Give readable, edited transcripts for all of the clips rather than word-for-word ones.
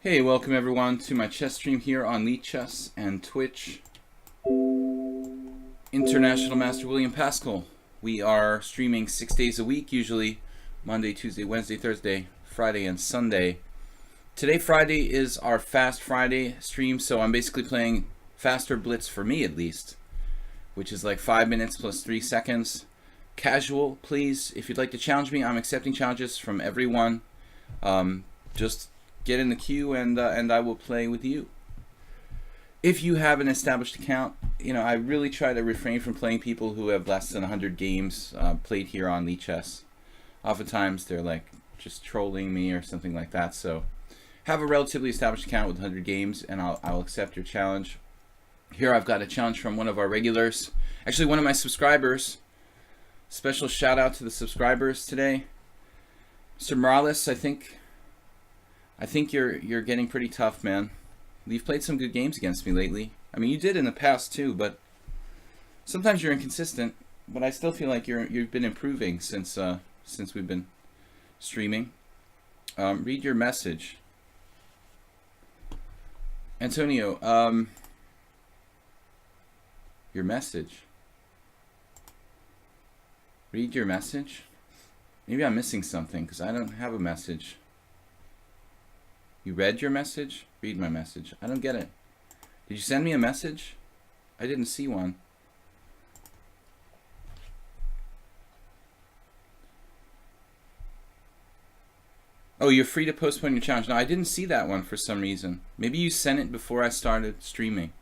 Hey, welcome everyone to my chess stream here on lichess and Twitch. International Master William Paschall. We are streaming 6 days a week, usually Monday, Tuesday, Wednesday, Thursday, Friday, and Sunday. Today, Friday, is our Fast Friday stream, so I'm basically playing faster blitz for me at least, which is like 5 minutes plus 3 seconds. Casual, please. If you'd like to challenge me, I'm accepting challenges from everyone. Just get in the queue and I will play with you. If you have an established account, I really try to refrain from playing people who have less than 100 games played here on lichess. Oftentimes they're like just trolling me or something like that. So have a relatively established account with 100 games and I'll accept your challenge. Here I've got a challenge from one of our regulars, actually one of my subscribers. Special shout out to the subscribers today. Mr. Morales, I think you're getting pretty tough, man. You've played some good games against me lately. I mean, you did in the past too, but sometimes you're inconsistent. But I still feel like you've been improving since we've been streaming. Read your message, Antonio. Your message. Read your message. Maybe I'm missing something because I don't have a message. You read your message? Read my message. I don't get it. Did you send me a message? I didn't see one. Oh, you're free to postpone your challenge. No, I didn't see that one for some reason. Maybe you sent it before I started streaming.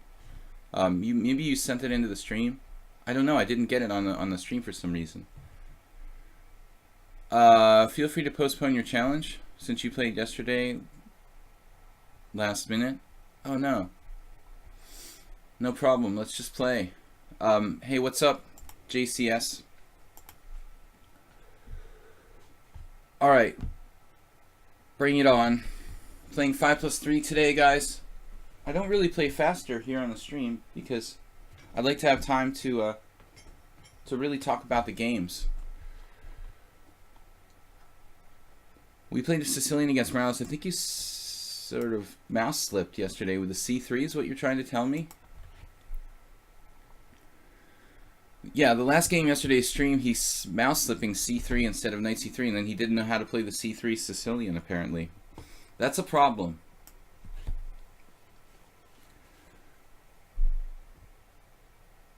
Maybe you sent it into the stream. I don't know. I didn't get it on the stream for some reason. Feel free to postpone your challenge since you played yesterday. Last minute. Oh no. No problem. Let's just play. Hey, what's up, JCS? All right. Bring it on. Playing 5+3 today, guys. I don't really play faster here on the stream because I'd like to have time to really talk about the games. We played a Sicilian against Morales. I think you sort of mouse slipped yesterday with the C3 is what you're trying to tell me? Yeah, the last game yesterday's stream, he's mouse slipping C3 instead of knight C3, and then he didn't know how to play the C3 Sicilian, apparently. That's a problem.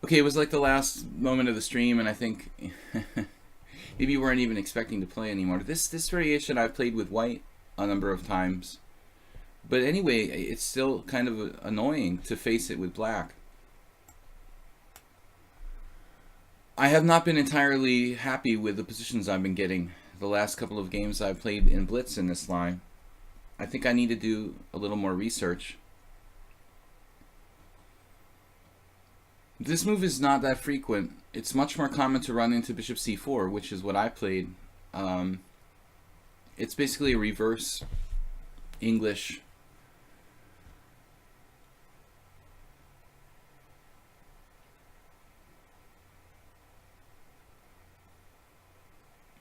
Okay, it was like the last moment of the stream, and I think maybe you weren't even expecting to play anymore. This variation I've played with white a number of times. But anyway, it's still kind of annoying to face it with black. I have not been entirely happy with the positions I've been getting the last couple of games I've played in blitz in this line. I think I need to do a little more research. This move is not that frequent. It's much more common to run into bishop c4, which is what I played. It's basically a reverse English .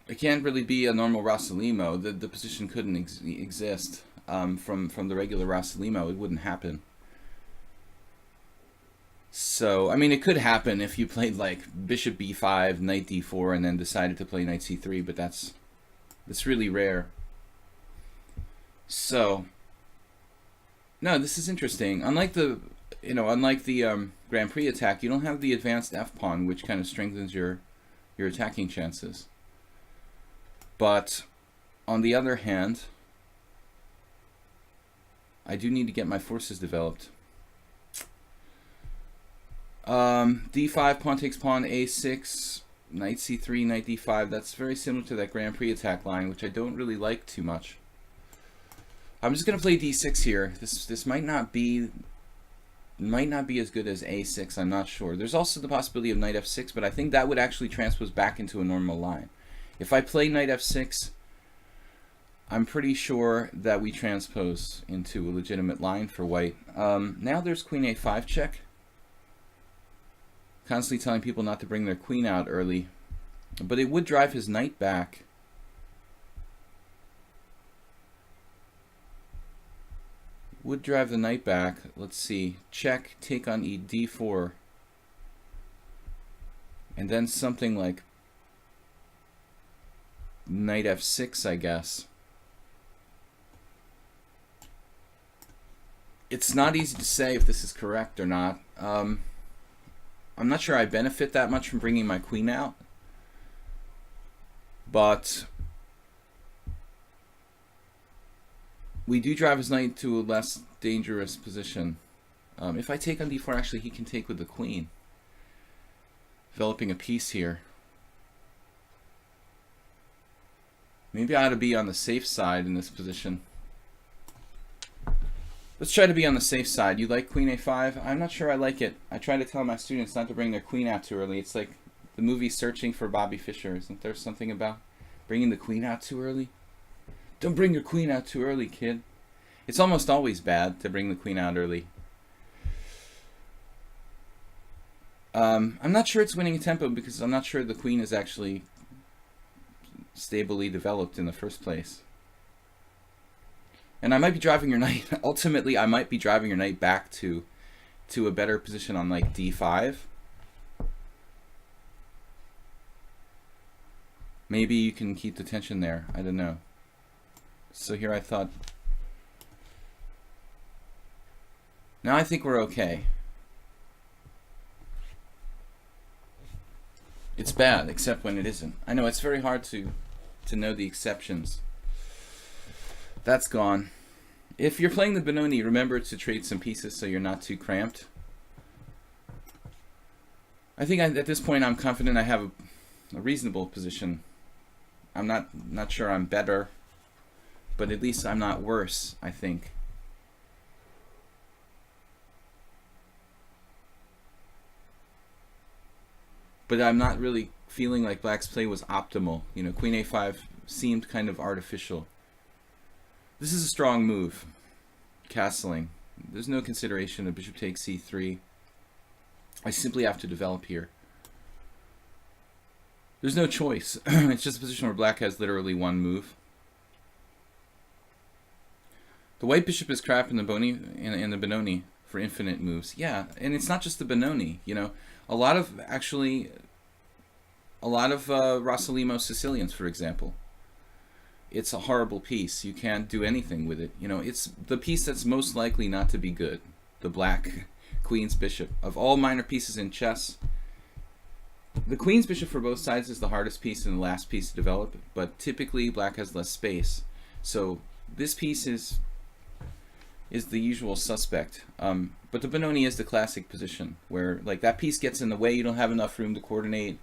It can't really be a normal Rossolimo. The position couldn't exist from the regular Rossolimo. It wouldn't happen. So, I mean, it could happen if you played like bishop b5, knight d4, and then decided to play knight c3, but that's really rare. So, no, this is interesting. Unlike the Grand Prix attack, you don't have the advanced f-pawn, which kind of strengthens your attacking chances. But on the other hand, I do need to get my forces developed. D5, pawn takes pawn, a6, knight c3, knight d5. That's very similar to that Grand Prix attack line, which I don't really like too much. I'm just gonna play d6 here. This might not be as good as a6. I'm not sure. There's also the possibility of knight f6, but I think that would actually transpose back into a normal line. If I play knight f6, I'm pretty sure that we transpose into a legitimate line for white. Now there's queen a5 check. Constantly telling people not to bring their queen out early. But it would drive his knight back. would drive the knight back. Let's see. Check, take on e, d4. And then something like knight f6, I guess. It's not easy to say if this is correct or not. I'm not sure I benefit that much from bringing my queen out. But we do drive his knight to a less dangerous position. If I take on d4, actually he can take with the queen. Developing a piece here. Maybe I ought to be on the safe side in this position. Let's try to be on the safe side. You like queen a5? I'm not sure I like it. I try to tell my students not to bring their queen out too early. It's like the movie Searching for Bobby Fischer. Isn't there something about bringing the queen out too early? Don't bring your queen out too early, kid. It's almost always bad to bring the queen out early. I'm not sure it's winning a tempo because I'm not sure the queen is actually stably developed in the first place. And I might be driving your knight. Ultimately, I might be driving your knight back to a better position on like d5. Maybe you can keep the tension there. I don't know. So here I thought. Now I think we're okay. It's bad, except when it isn't. I know it's very hard to know the exceptions. That's gone. If you're playing the Benoni, remember to trade some pieces so you're not too cramped. I think at this point I'm confident I have a reasonable position. I'm not sure I'm better, but at least I'm not worse, I think. But I'm not really feeling like Black's play was optimal. You know, queen a5 seemed kind of artificial. This is a strong move. Castling. There's no consideration of bishop takes c3. I simply have to develop here. There's no choice. It's just a position where Black has literally one move. The white bishop is crap in the Benoni for infinite moves. Yeah, and it's not just the Benoni. You know, a lot of Rossolimo Sicilians, for example. It's a horrible piece. You can't do anything with it. You know, it's the piece that's most likely not to be good. The black queen's bishop. Of all minor pieces in chess, the queen's bishop for both sides is the hardest piece and the last piece to develop, but typically Black has less space. So this piece is the usual suspect. But the Benoni is the classic position where like that piece gets in the way, you don't have enough room to coordinate,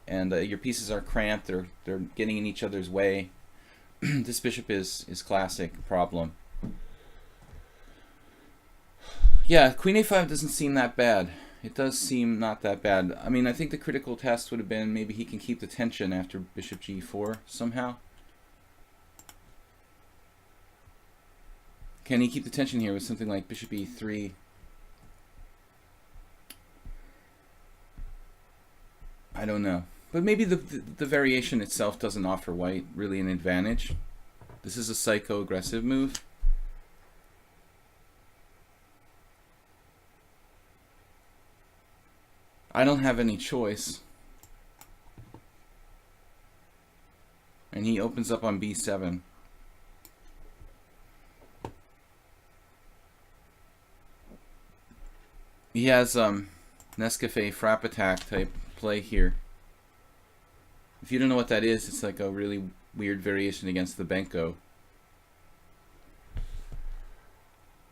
and your pieces are cramped, they're getting in each other's way. This bishop is classic problem. Yeah, queen a5 doesn't seem that bad. It does seem not that bad. I mean, I think the critical test would have been maybe he can keep the tension after bishop g4 somehow. Can he keep the tension here with something like bishop e3? I don't know. But maybe the variation itself doesn't offer white really an advantage. This is a psycho-aggressive move. I don't have any choice. And he opens up on b7. He has Nescafe Frappe attack type play here. If you don't know what that is, it's like a really weird variation against the Benko.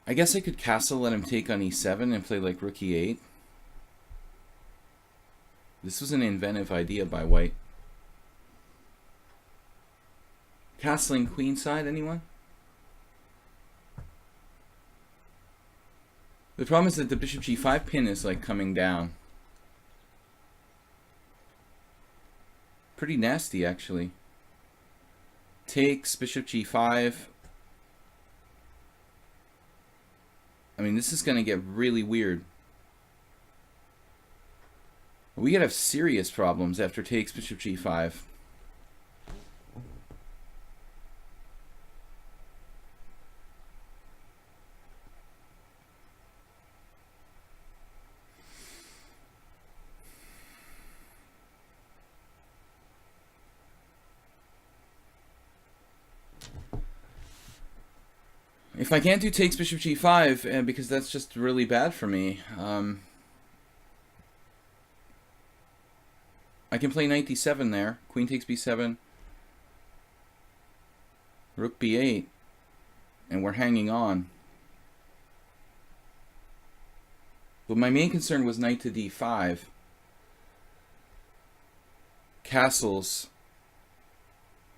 I guess I could castle, let him take on e7 and play like rook e8. This was an inventive idea by white. Castling queenside, anyone? The problem is that the bishop g5 pin is like coming down. Pretty nasty, actually. Takes bishop g5. I mean, this is going to get really weird. We could have serious problems after takes bishop g5. If I can't do takes bishop g5, because that's just really bad for me, I can play knight d7 there. Queen takes b7. Rook b8. And we're hanging on. But my main concern was knight to d5. Castles.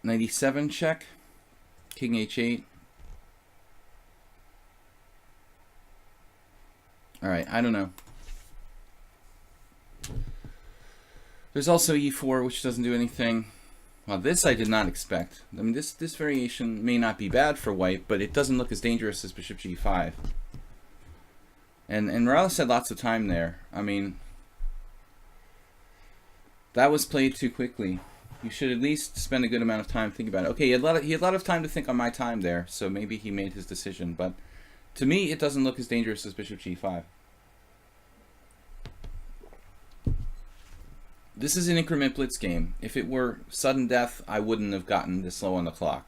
Knight e7 check. King h8. Alright, I don't know. There's also e4, which doesn't do anything. Well, this I did not expect. I mean, this variation may not be bad for white, but it doesn't look as dangerous as bishop g5. And Morales had lots of time there. I mean, that was played too quickly. You should at least spend a good amount of time thinking about it. Okay, he had a lot of time to think on my time there, so maybe he made his decision. But to me, it doesn't look as dangerous as bishop g5. This is an increment blitz game. If it were sudden death, I wouldn't have gotten this low on the clock.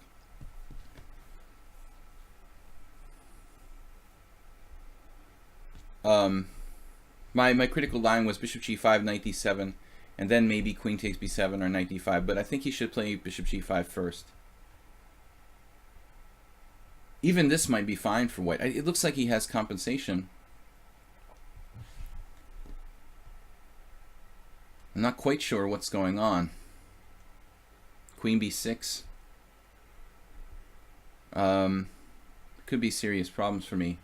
My critical line was bishop g5, knight d7, and then maybe queen takes b7 or knight d5, but I think he should play bishop g5 first. Even this might be fine for white. It looks like he has compensation. I'm not quite sure what's going on. Queen b6. Could be serious problems for me.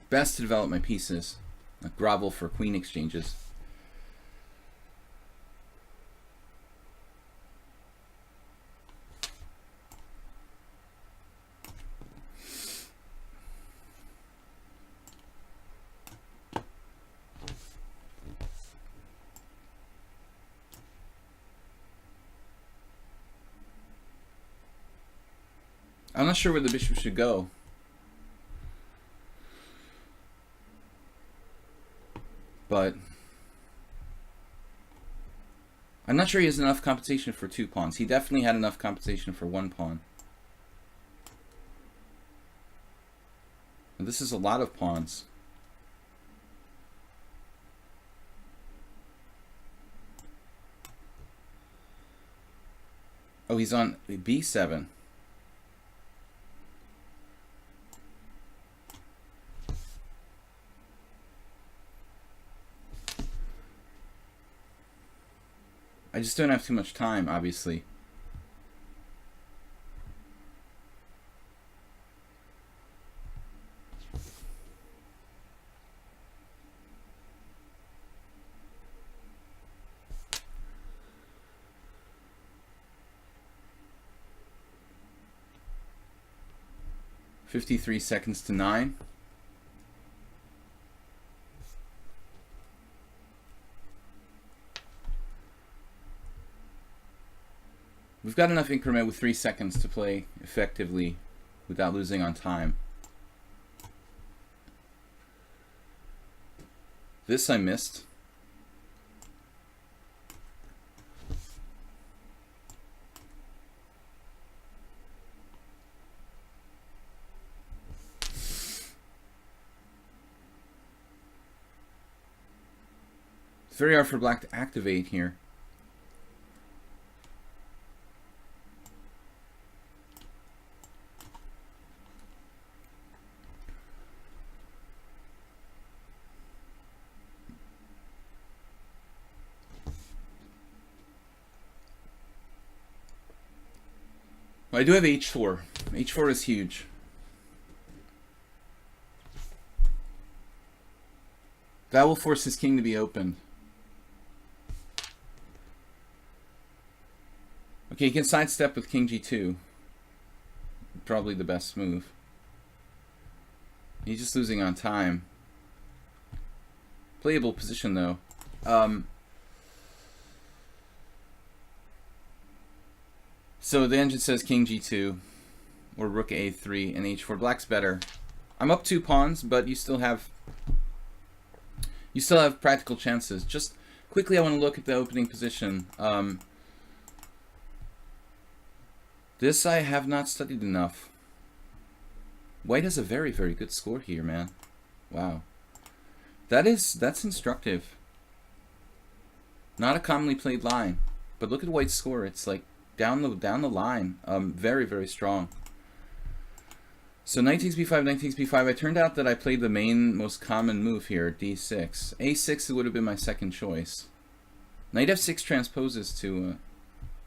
Best to develop my pieces. Not grovel for queen exchanges. I'm not sure where the bishop should go. But I'm not sure he has enough compensation for 2 pawns. He definitely had enough compensation for 1 pawn. And this is a lot of pawns. Oh, he's on b7. I just don't have too much time, obviously. "53 seconds to 9. We've got enough increment with 3 seconds to play effectively without losing on time. This I missed. It's very hard for black to activate here. I do have h4. h4 is huge. That will force his king to be opened. Okay, he can sidestep with king g2. Probably the best move. He's just losing on time. Playable position though. So the engine says king g2 or rook a3 and h4. Black's better. I'm up 2 pawns, but you still have You still have practical chances. Just quickly, I want to look at the opening position. This I have not studied enough. White has a very, very good score here, man. Wow. That's instructive. Not a commonly played line, but look at White's score. It's like down the line. Very, very strong. So knight takes b5, knight takes b5. It turned out that I played the main, most common move here, d6. a6 would have been my second choice. Knight f6 transposes to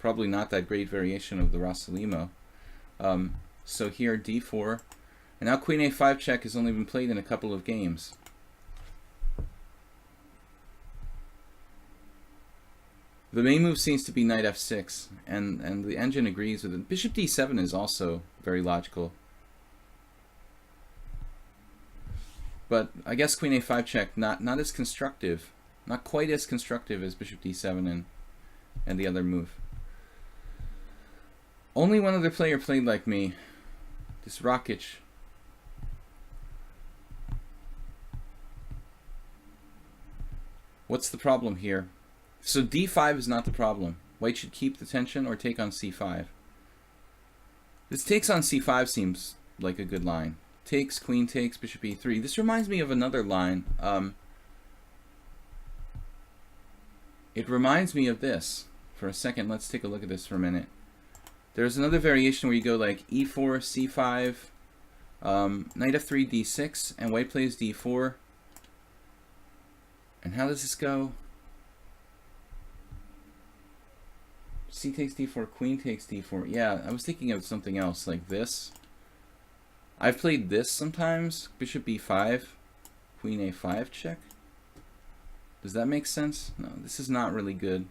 probably not that great variation of the Rossolimo. So here d4, and now queen a5 check has only been played in a couple of games. The main move seems to be knight f6, and the engine agrees with it. Bishop d7 is also very logical. But I guess queen a5 check, not as constructive, not quite as constructive as bishop d7 and the other move. Only one other player played like me, this Rakic. What's the problem here? So d5 is not the problem. White should keep the tension or take on c5. This takes on c5 seems like a good line. Takes, queen takes, bishop e3. This reminds me of another line. It reminds me of this. For a second, let's take a look at this for a minute. There's another variation where you go like e4, c5, knight f3, d6, and white plays d4. And how does this go? C takes d4, queen takes d4. Yeah, I was thinking of something else like this. I've played this sometimes. Bishop b5, queen a5 check. Does that make sense? No, this is not really good.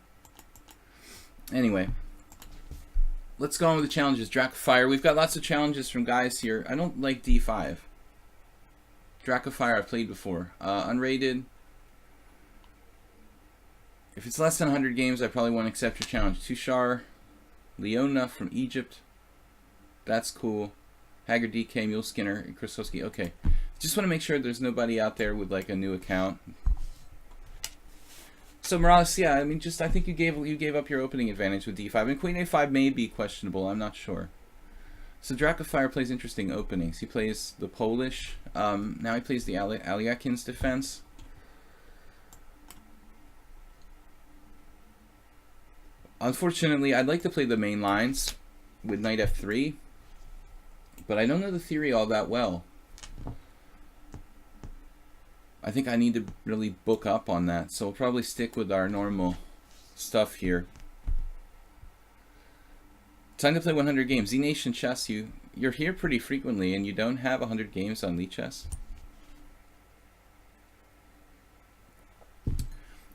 Anyway, let's go on with the challenges. Dracofire. We've got lots of challenges from guys here. I don't like d5. Dracofire I've played before. Unrated. If it's less than 100 games, I probably won't accept your challenge. Tushar, Leona from Egypt. That's cool. Haggard DK, Mule Skinner, and Krasowski. Okay. Just want to make sure there's nobody out there with like a new account. So Morales, yeah, I mean, just I think you gave up your opening advantage with d5, and queen a5 may be questionable. I'm not sure. So Dracofire plays interesting openings. He plays the Polish. Now he plays the Aliakin's defense. Unfortunately, I'd like to play the main lines with knight f3, but I don't know the theory all that well. I think I need to really book up on that, so we'll probably stick with our normal stuff here. Time to play 100 games. Z-Nation Chess, you're here pretty frequently, and you don't have 100 games on lichess.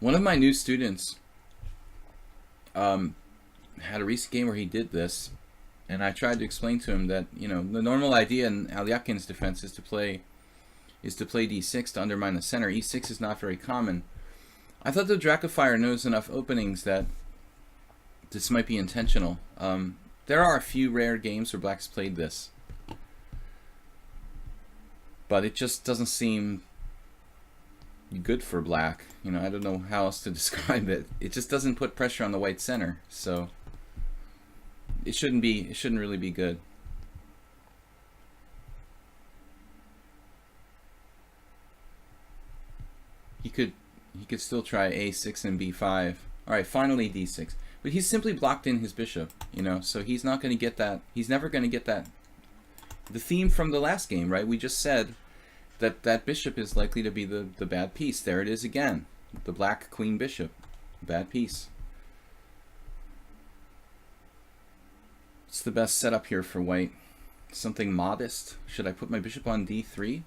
One of my new students had a recent game where he did this, and I tried to explain to him that, you know, the normal idea in Aliakin's defense is to play d6 to undermine the center. e6 is not very common. I thought the Dracofire knows enough openings that this might be intentional. There are a few rare games where black's played this, but it just doesn't seem good for black. You know, I don't know how else to describe it. It just doesn't put pressure on the white center, so it shouldn't really be good. He could still try a6 and b5. All right, finally d6. But he's simply blocked in his bishop, you know, so he's not going to get that. He's never going to get that. The theme from the last game, right? We just said that that bishop is likely to be the bad piece. There it is again. The black queen bishop. Bad piece. What's the best setup here for white? Something modest. Should I put my bishop on d3?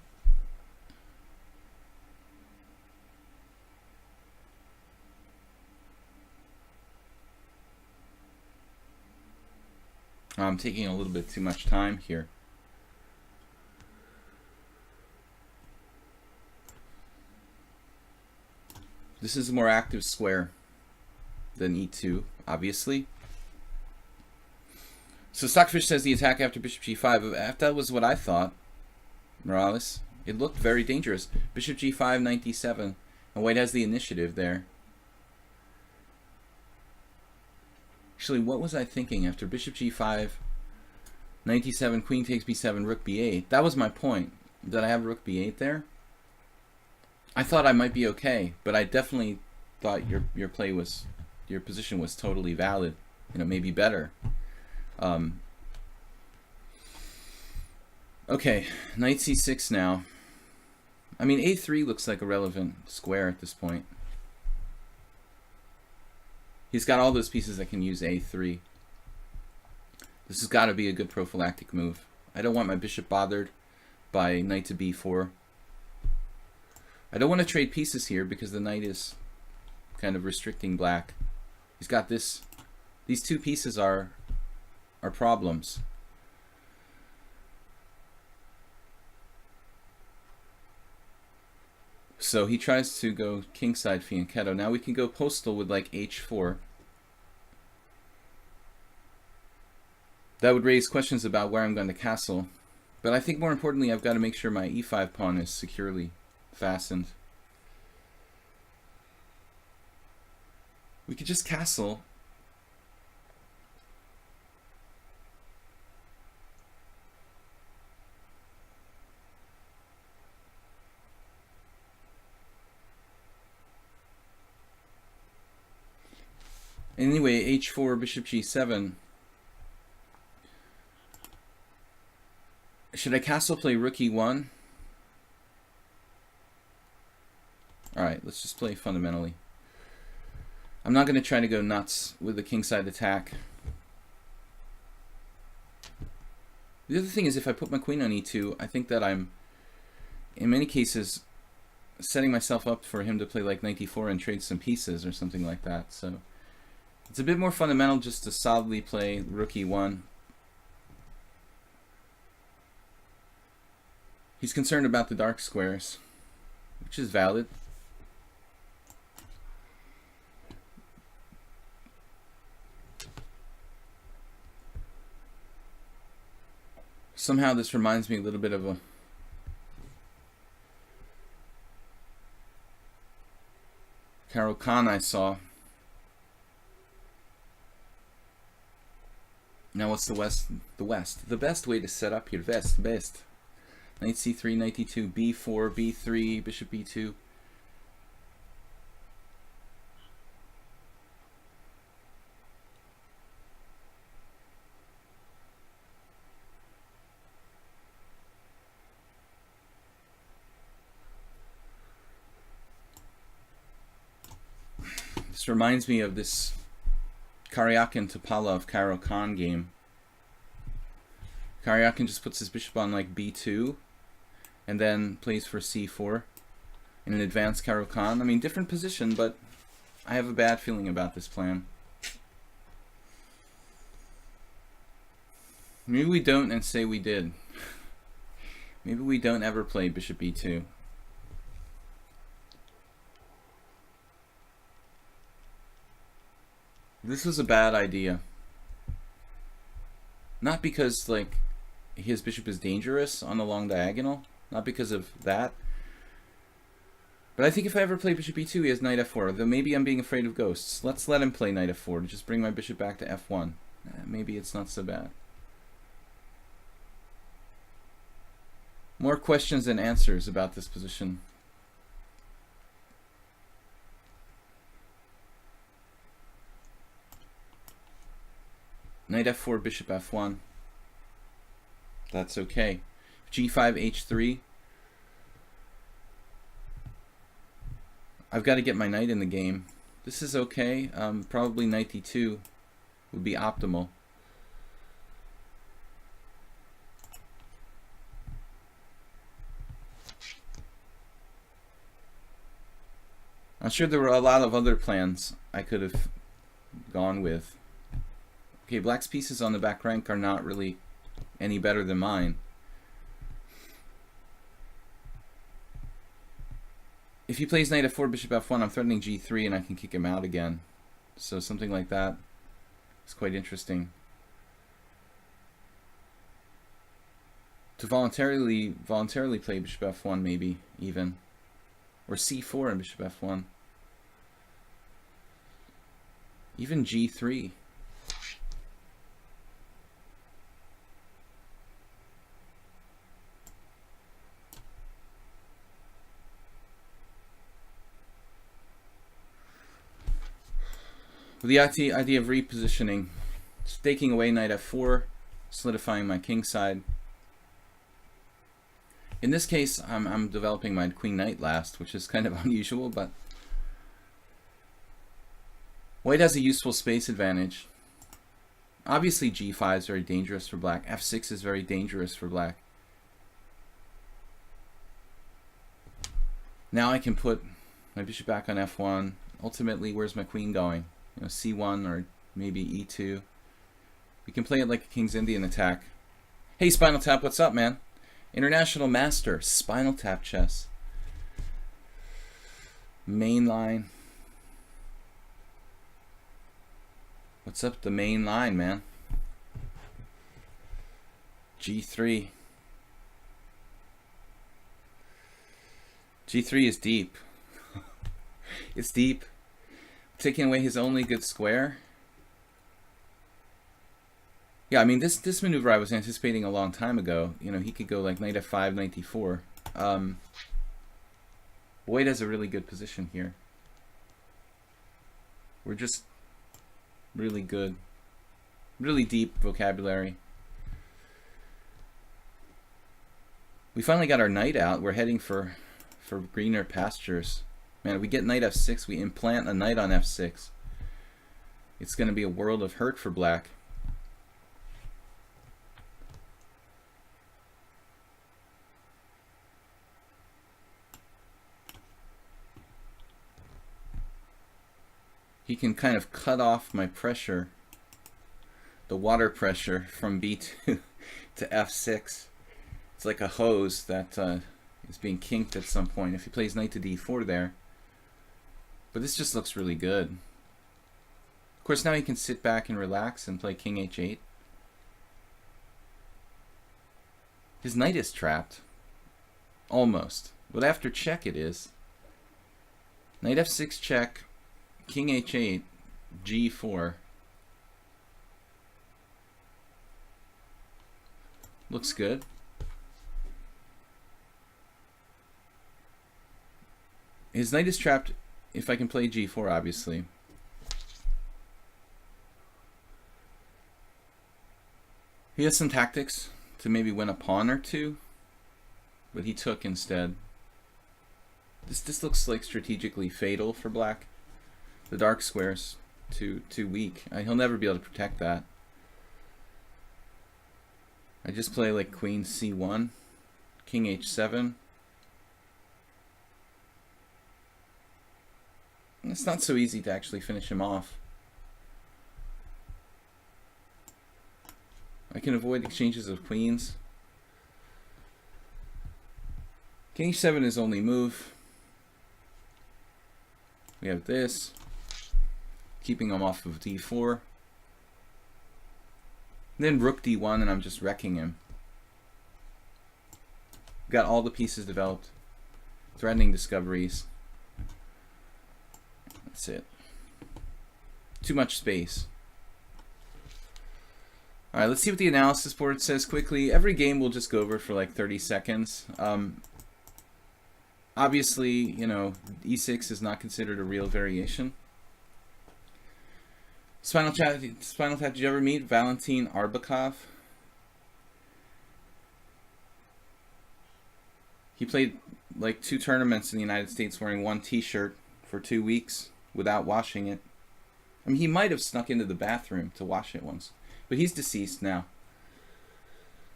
I'm taking a little bit too much time here. This is a more active square than e2, obviously. So Stockfish says the attack after bishop g5. That was what I thought, Morales. It looked very dangerous. Bishop g5, knight d7. And white has the initiative there. Actually, what was I thinking after bishop g5, knight d7, queen takes b7, rook b8? That was my point. Did I have rook b8 there? I thought I might be okay, but I definitely thought your play was, your position was totally valid. You know, maybe better. Okay, knight c6 now. I mean, a3 looks like a relevant square at this point. He's got all those pieces that can use a3. This has got to be a good prophylactic move. I don't want my bishop bothered by knight to b4. I don't want to trade pieces here because the knight is kind of restricting black. He's got this. These two pieces are problems. So he tries to go kingside fianchetto. Now we can go postal with like h4. That would raise questions about where I'm going to castle. But I think more importantly, I've got to make sure my e5 pawn is securely fastened. We could just castle. Anyway, h4, bishop g7. Should I castle play rook e1? Alright, let's just play fundamentally. I'm not going to try to go nuts with the kingside attack. The other thing is, if I put my queen on e2, I think that I'm, in many cases, setting myself up for him to play like knight d4 and trade some pieces or something like that. So it's a bit more fundamental just to solidly play rook e1. He's concerned about the dark squares, which is valid. Somehow this reminds me a little bit of a Carol Khan I saw. Now what's the West? The West. The best way to set up your best. Knight c3, knight d2, b4, b3, bishop b2. This reminds me of this Karyakin Topalov Karo Khan game. Karyakin just puts his bishop on like b2 and then plays for c4 in an advanced Karo Khan. I mean, different position, but I have a bad feeling about this plan. Maybe we don't and say we did. Maybe we don't ever play bishop b2. This was a bad idea. Not because like his bishop is dangerous on the long diagonal, not because of that. But I think if I ever play bishop e2, he has knight f4. Though maybe I'm being afraid of ghosts. Let's let him play knight f4 to just bring my bishop back to f1. Maybe it's not so bad. More questions than answers about this position. Knight f4, bishop f1. That's okay. g5, h3. I've got to get my knight in the game. This is okay. Probably knight d2 would be optimal. I'm sure there were a lot of other plans I could have gone with. Okay, black's pieces on the back rank are not really any better than mine. If he plays knight f4, bishop f1, I'm threatening g3 and I can kick him out again. So something like that is quite interesting. To voluntarily play bishop f1 maybe, even. Or c4 and bishop f1. Even g3. With the idea of repositioning, staking away knight f4, solidifying my king side. In this case, I'm developing my queen knight last, which is kind of unusual, but white has a useful space advantage. Obviously g5 is very dangerous for black. f6 is very dangerous for black. Now I can put my bishop back on f1. Ultimately, where's my queen going? You know, c1 or maybe e2. We can play it like a King's Indian attack. Hey, Spinal Tap, what's up, man? International Master, Spinal Tap Chess. Main line. What's up the main line, man? g3. g3 is deep. It's deep. Taking away his only good square. Yeah, I mean, this maneuver I was anticipating a long time ago. You know, he could go like knight f5, knight d4. White has a really good position here. We're just really good. Really deep vocabulary. We finally got our knight out. We're heading for greener pastures. Man, if we get knight f6, we implant a knight on f6. It's going to be a world of hurt for black. He can kind of cut off my pressure, the water pressure from b2 to f6. It's like a hose that is being kinked at some point. If he plays knight to d4 there. But this just looks really good. Of course, now he can sit back and relax and play king h8. His knight is trapped. Almost. But after check it is. Knight f6 check. King h8. g4. Looks good. His knight is trapped if I can play g4, obviously. He has some tactics to maybe win a pawn or two, but he took instead. This looks like strategically fatal for black. The dark square's too weak. He'll never be able to protect that. I just play like queen c1, king h7. It's not so easy to actually finish him off. I can avoid exchanges of queens. King h7 is only move. We have this, keeping him off of d4. Then rook d1, and I'm just wrecking him. Got all the pieces developed. Threatening discoveries. That's it. Too much space. Alright, let's see what the analysis board says quickly. Every game we'll just go over for like 30 seconds. Obviously, you know, e6 is not considered a real variation. Spinal Tap, did you ever meet Valentin Arbakov? He played like 2 tournaments in the United States wearing 1 t-shirt for 2 weeks without washing it. I mean, he might have snuck into the bathroom to wash it once, but he's deceased now.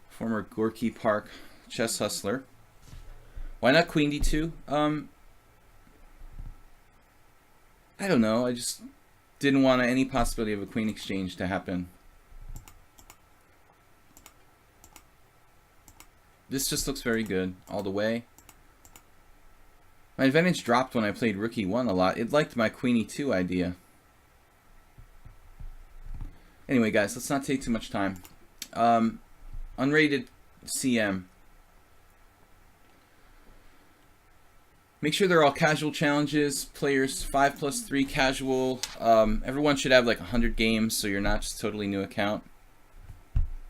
Former Gorky Park chess hustler. Why not queen d2? I don't know. I just didn't want any possibility of a queen exchange to happen. This just looks very good all the way. My advantage dropped when I played rook e1 a lot. It liked my queen e2 idea. Anyway, guys, let's not take too much time. Unrated CM. Make sure they're all casual challenges. Players 5+3 casual. Everyone should have like 100 games, so you're not just totally new account.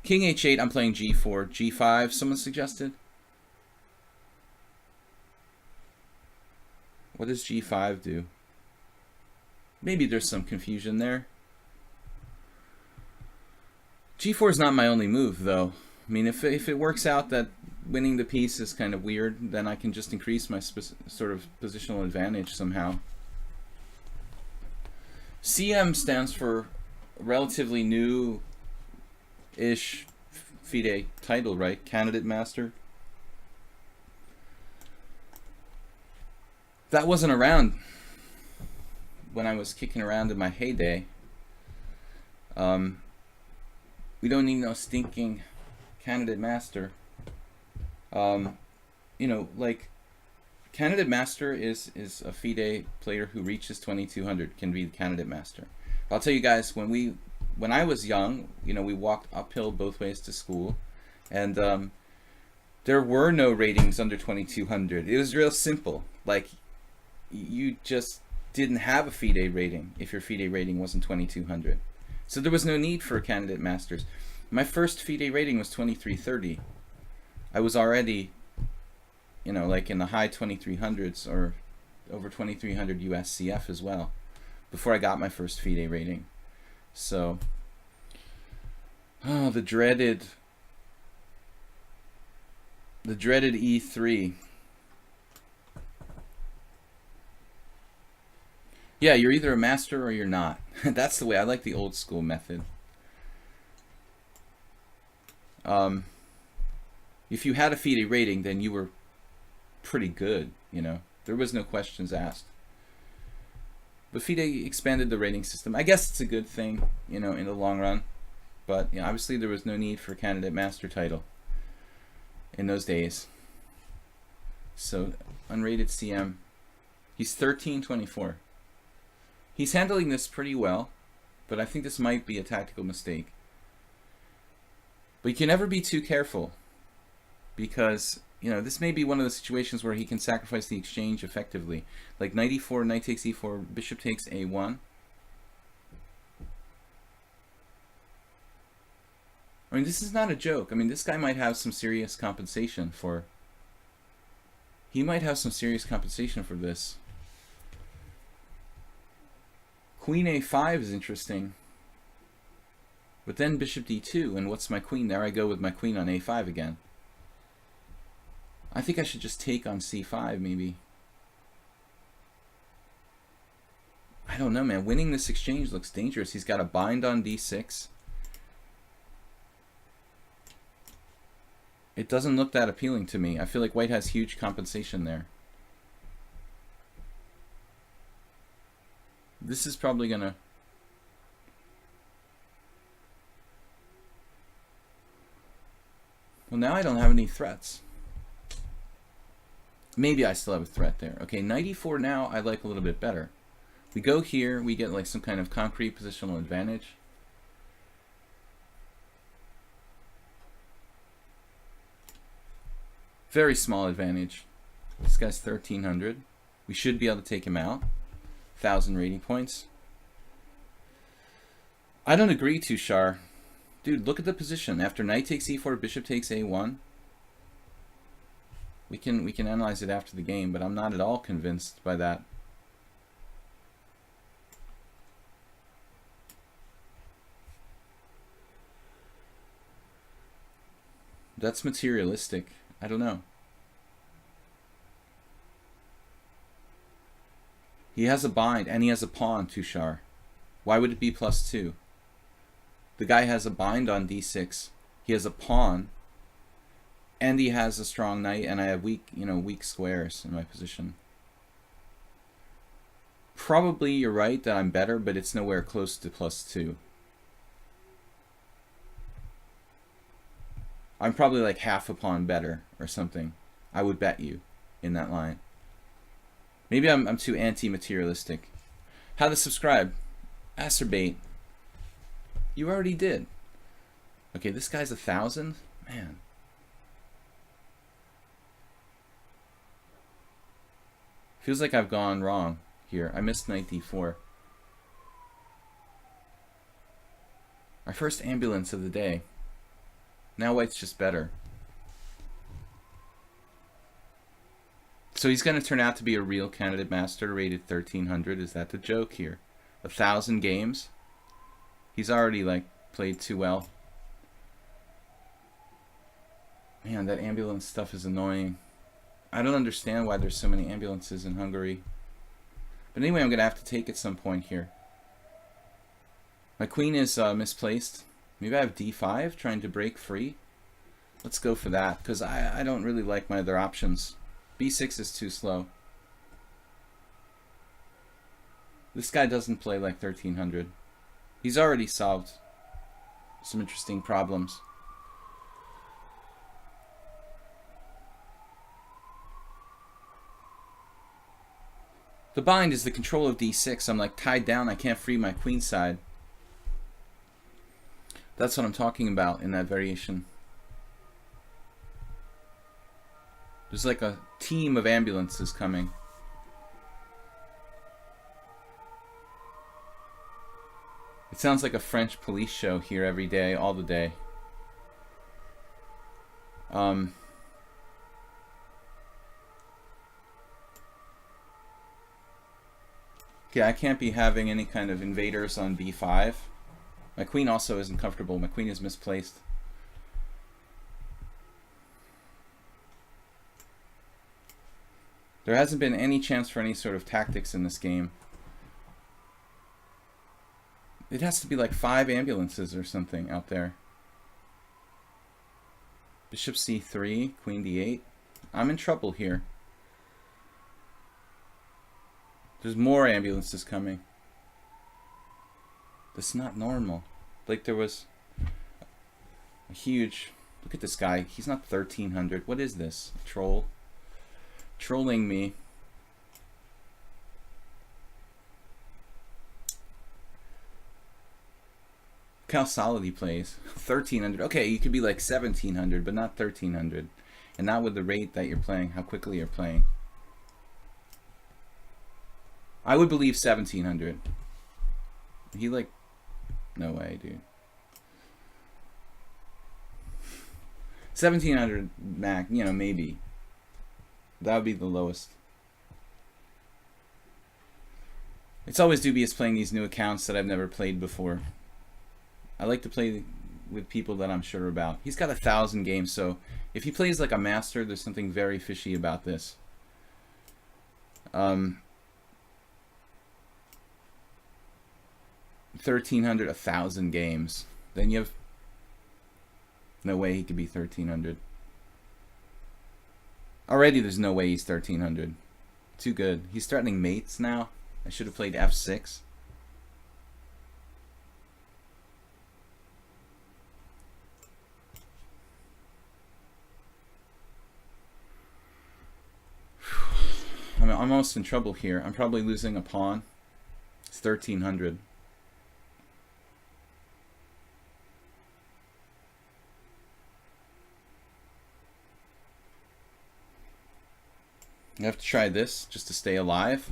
King H8, I'm playing G4. G5, someone suggested. What does G5 do? Maybe there's some confusion there. G4 is not my only move, though. I mean, if it works out that winning the piece is kind of weird, then I can just increase my sort of positional advantage somehow. CM stands for relatively new-ish FIDE title, right? Candidate Master. That wasn't around when I was kicking around in my heyday. We don't need no stinking Candidate Master. You know, like, Candidate Master is a FIDE player who reaches 2200 can be the Candidate Master. I'll tell you guys, when I was young, you know, we walked uphill both ways to school, and there were no ratings under 2200. It was real simple. Like, you just didn't have a FIDE rating if your FIDE rating wasn't 2200. So there was no need for Candidate Masters. My first FIDE rating was 2330. I was already, you know, like in the high 2300s or over 2300 USCF as well before I got my first FIDE rating. So, oh, the dreaded E3. Yeah, you're either a master or you're not. That's the way. I like the old school method. If you had a FIDE rating, then you were pretty good, you know. There was no questions asked. But FIDE expanded the rating system. I guess it's a good thing, you know, in the long run. But you know, obviously there was no need for Candidate Master title in those days. So, unrated CM. He's 1324. He's handling this pretty well, but I think this might be a tactical mistake. But you can never be too careful, because, you know, this may be one of the situations where he can sacrifice the exchange effectively. Like knight e4, knight takes e4, bishop takes a1. I mean, this is not a joke. I mean, this guy might have some serious compensation for... He might have some serious compensation for this. Queen a5 is interesting. But then bishop d2, and what's my queen? There I go with my queen on a5 again. I think I should just take on c5, maybe. I don't know, man. Winning this exchange looks dangerous. He's got a bind on d6. It doesn't look that appealing to me. I feel like white has huge compensation there. This is probably gonna... Well, now I don't have any threats. Maybe I still have a threat there. Okay, knight e4 now I like a little bit better. We go here, we get like some kind of concrete positional advantage. Very small advantage. This guy's 1300. We should be able to take him out. 1000 rating points. I don't agree, Tushar. Dude, look at the position. After knight takes e4, bishop takes a1. We can analyze it after the game, but I'm not at all convinced by that. That's materialistic. I don't know. He has a bind, and he has a pawn, Tushar. Why would it be +2? The guy has a bind on d6. He has a pawn, and he has a strong knight, and I have weak, you know, weak squares in my position. Probably you're right that I'm better, but it's nowhere close to +2. I'm probably like half a pawn better or something. I would bet you in that line. Maybe I'm too anti-materialistic. How to subscribe? Acerbate. You already did. Okay, this guy's 1000? Man. Feels like I've gone wrong here. I missed knight d4. Our first ambulance of the day. Now white's just better. So he's going to turn out to be a real candidate master rated 1300. Is that the joke here? 1,000 games? He's already, like, played too well. Man, that ambulance stuff is annoying. I don't understand why there's so many ambulances in Hungary. But anyway, I'm going to have to take at some point here. My queen is misplaced. Maybe I have d5 trying to break free. Let's go for that, because I don't really like my other options. b6 is too slow. This guy doesn't play like 1300. He's already solved some interesting problems. The bind is the control of d6. I'm like tied down. I can't free my queen side. That's what I'm talking about in that variation. There's like a team of ambulances coming. It sounds like a French police show here every day, all the day. Okay, I can't be having any kind of invaders on b5. My queen also isn't comfortable. My queen is misplaced. There hasn't been any chance for any sort of tactics in this game. It has to be like 5 ambulances or something out there. Bishop c3, queen d8. I'm in trouble here. There's more ambulances coming. That's not normal. Like there was a huge... Look at this guy. He's not 1300. What is this? A troll? Trolling me. Look how solid he plays. 1300. Okay, you could be like 1700, but not 1300. And not with the rate that you're playing, how quickly you're playing. I would believe 1700. He like... No way, dude. 1700 max, you know, maybe. That would be the lowest. It's always dubious playing these new accounts that I've never played before. I like to play with people that I'm sure about. He's got 1,000 games, so if he plays like a master, there's something very fishy about this. 1,300, 1,000 games. Then you have... No way he could be 1,300. Already there's no way he's 1,300. Too good. He's threatening mates now. I should have played f6. I'm almost in trouble here. I'm probably losing a pawn. It's 1,300. I have to try this just to stay alive.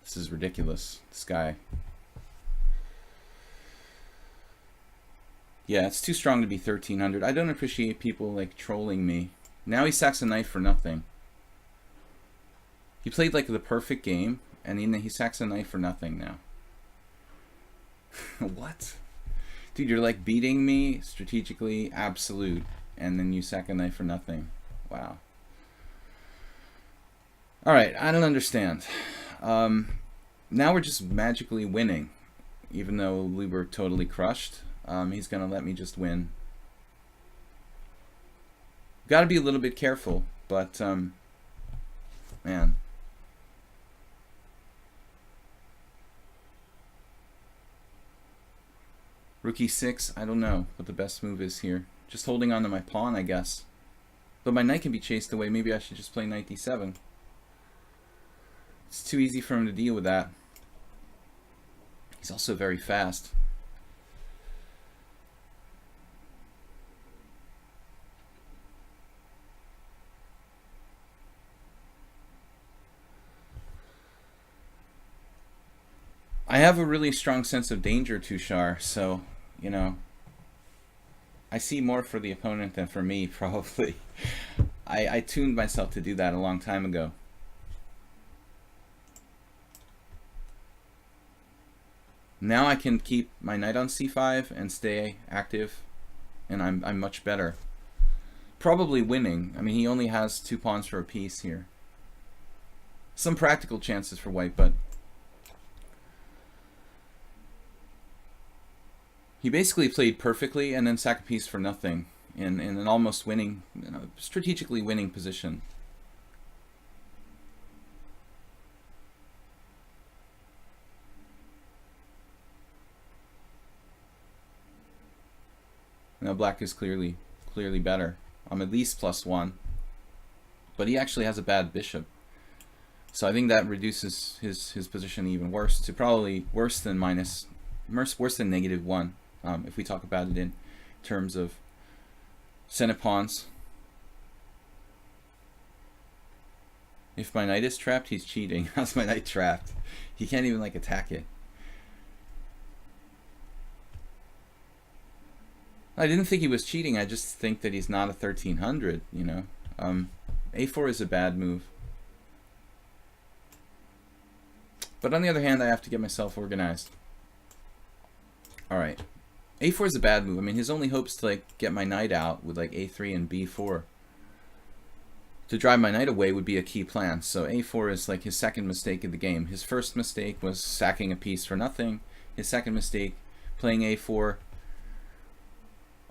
This is ridiculous. This guy. Yeah, it's too strong to be 1,300. I don't appreciate people like trolling me. Now he sacks a knight for nothing. He played like the perfect game, and then he sacks a knight for nothing now. What? Dude, you're like beating me strategically, absolute, and then you sack a knight for nothing. Wow. Alright, I don't understand. Now we're just magically winning, even though we were totally crushed. He's going to let me just win. Got to be a little bit careful, but, man. Rook e6, I don't know what the best move is here. Just holding on to my pawn, I guess. But my knight can be chased away. Maybe I should just play knight d7. It's too easy for him to deal with that. He's also very fast. I have a really strong sense of danger, Tushar, so, you know, I see more for the opponent than for me, probably. I tuned myself to do that a long time ago. Now I can keep my knight on c5 and stay active, and I'm much better. Probably winning. I mean, he only has 2 pawns for a piece here. Some practical chances for white, but he basically played perfectly and then sacked a piece for nothing in an almost winning, you know, strategically winning position. Now black is clearly better. I'm at least +1, but he actually has a bad bishop, so I think that reduces his position even worse to probably worse than -1, if we talk about it in terms of Senate pawns. If my knight is trapped, he's cheating. How's my knight trapped? He can't even like attack it. I didn't think he was cheating. I just think that he's not a 1300, you know. A4 is a bad move. But on the other hand, I have to get myself organized. Alright. A4 is a bad move. I mean, his only hope is to like get my knight out with like A3 and B4. To drive my knight away would be a key plan. So A4 is like his second mistake of the game. His first mistake was sacking a piece for nothing. His second mistake, playing A4.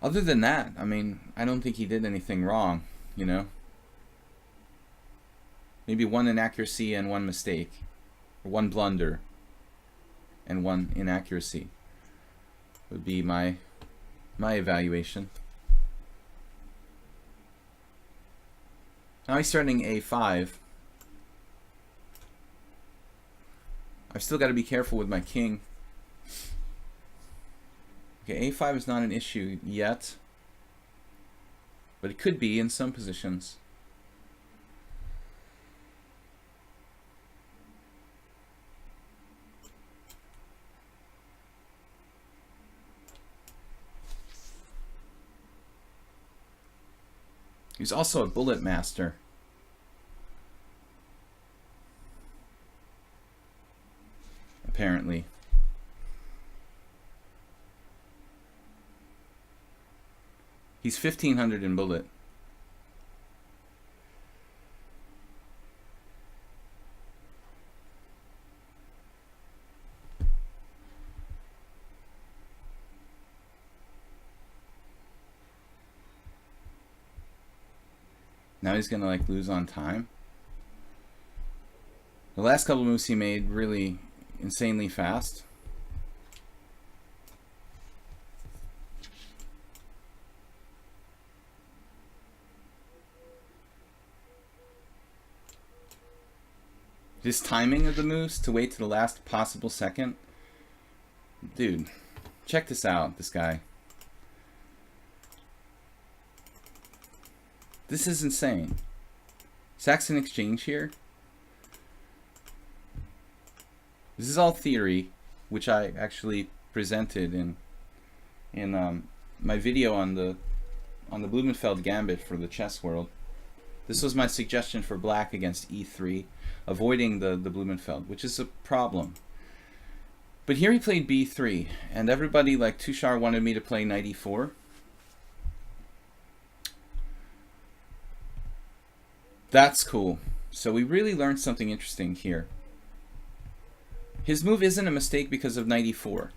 Other than that, I mean, I don't think he did anything wrong, you know. Maybe 1 inaccuracy and 1 mistake. Or 1 blunder and 1 inaccuracy would be my evaluation. Now he's starting A5. I've still got to be careful with my king. Okay, A5 is not an issue yet, but it could be in some positions. He's also a bullet master. Apparently. He's 1500 in bullet. Now he's gonna like lose on time. The last couple moves he made really insanely fast. His timing of the moves to wait to the last possible second. Dude, check this out, this guy. This is insane. Saxon exchange here. This is all theory, which I actually presented in my video on the Blumenfeld Gambit for the chess world. This was my suggestion for black against e3, avoiding the Blumenfeld, which is a problem. But here he played b3, and everybody like Tushar wanted me to play knight e4. That's cool. So we really learned something interesting here. His move isn't a mistake because of knight e4,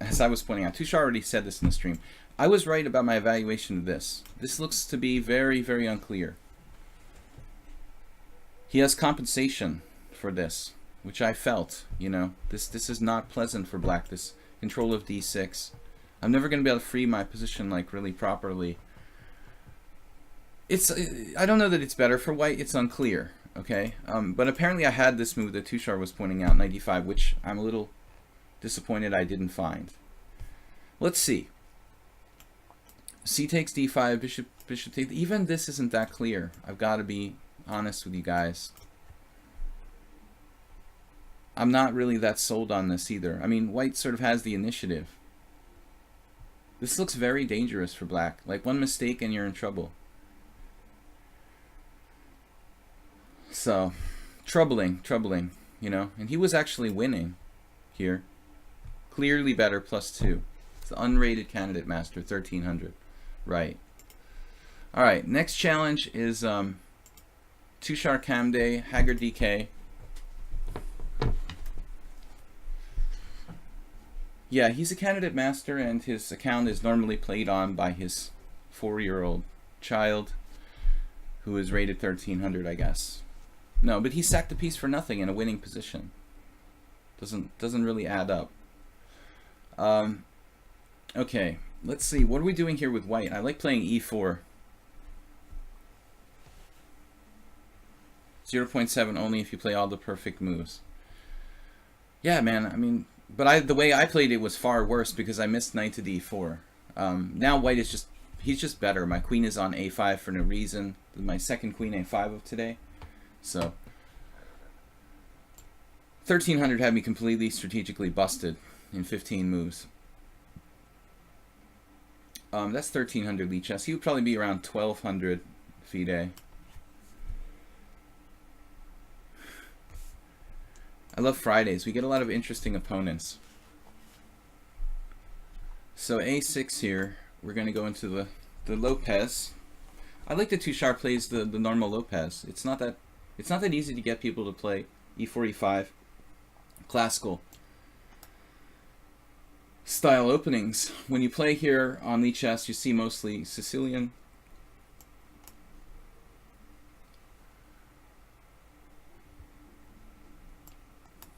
as I was pointing out. Tushar already said this in the stream. I was right about my evaluation of this. This looks to be very, very unclear. He has compensation for this, which I felt, you know. This is not pleasant for black, this control of d6. I'm never going to be able to free my position like really properly. I don't know that it's better for white, it's unclear, okay? But apparently I had this move that Tushar was pointing out, 95, which I'm a little disappointed I didn't find. Let's see. C takes d5, bishop takes... Even this isn't that clear. I've got to be honest with you guys. I'm not really that sold on this either. I mean, white sort of has the initiative. This looks very dangerous for black. Like, one mistake and you're in trouble. So, troubling, you know. And he was actually winning here. Clearly better, +2. It's the unrated candidate master, 1300. Right. Alright, next challenge is Tushar Kamde, Haggard DK. Yeah, he's a candidate master, and his account is normally played on by his 4-year-old child, who is rated 1300, I guess. No, but he sacked the piece for nothing in a winning position. Doesn't really add up. Okay, let's see. What are we doing here with white? I like playing e4. 0.7 only if you play all the perfect moves. Yeah, man, I mean, but the way I played it was far worse because I missed knight to d4. Now white is just, he's just better. My queen is on a5 for no reason. My second queen a5 of today. So 1300 had me completely strategically busted in 15 moves. That's 1300 lichess. He would probably be around 1200 FIDE. I love Fridays. We get a lot of interesting opponents. So a6 here. We're going to go into the Lopez. I like that Tushar plays the normal Lopez. It's not that easy to get people to play e4, e5. Classical style openings. When you play here on lichess, you see mostly Sicilian.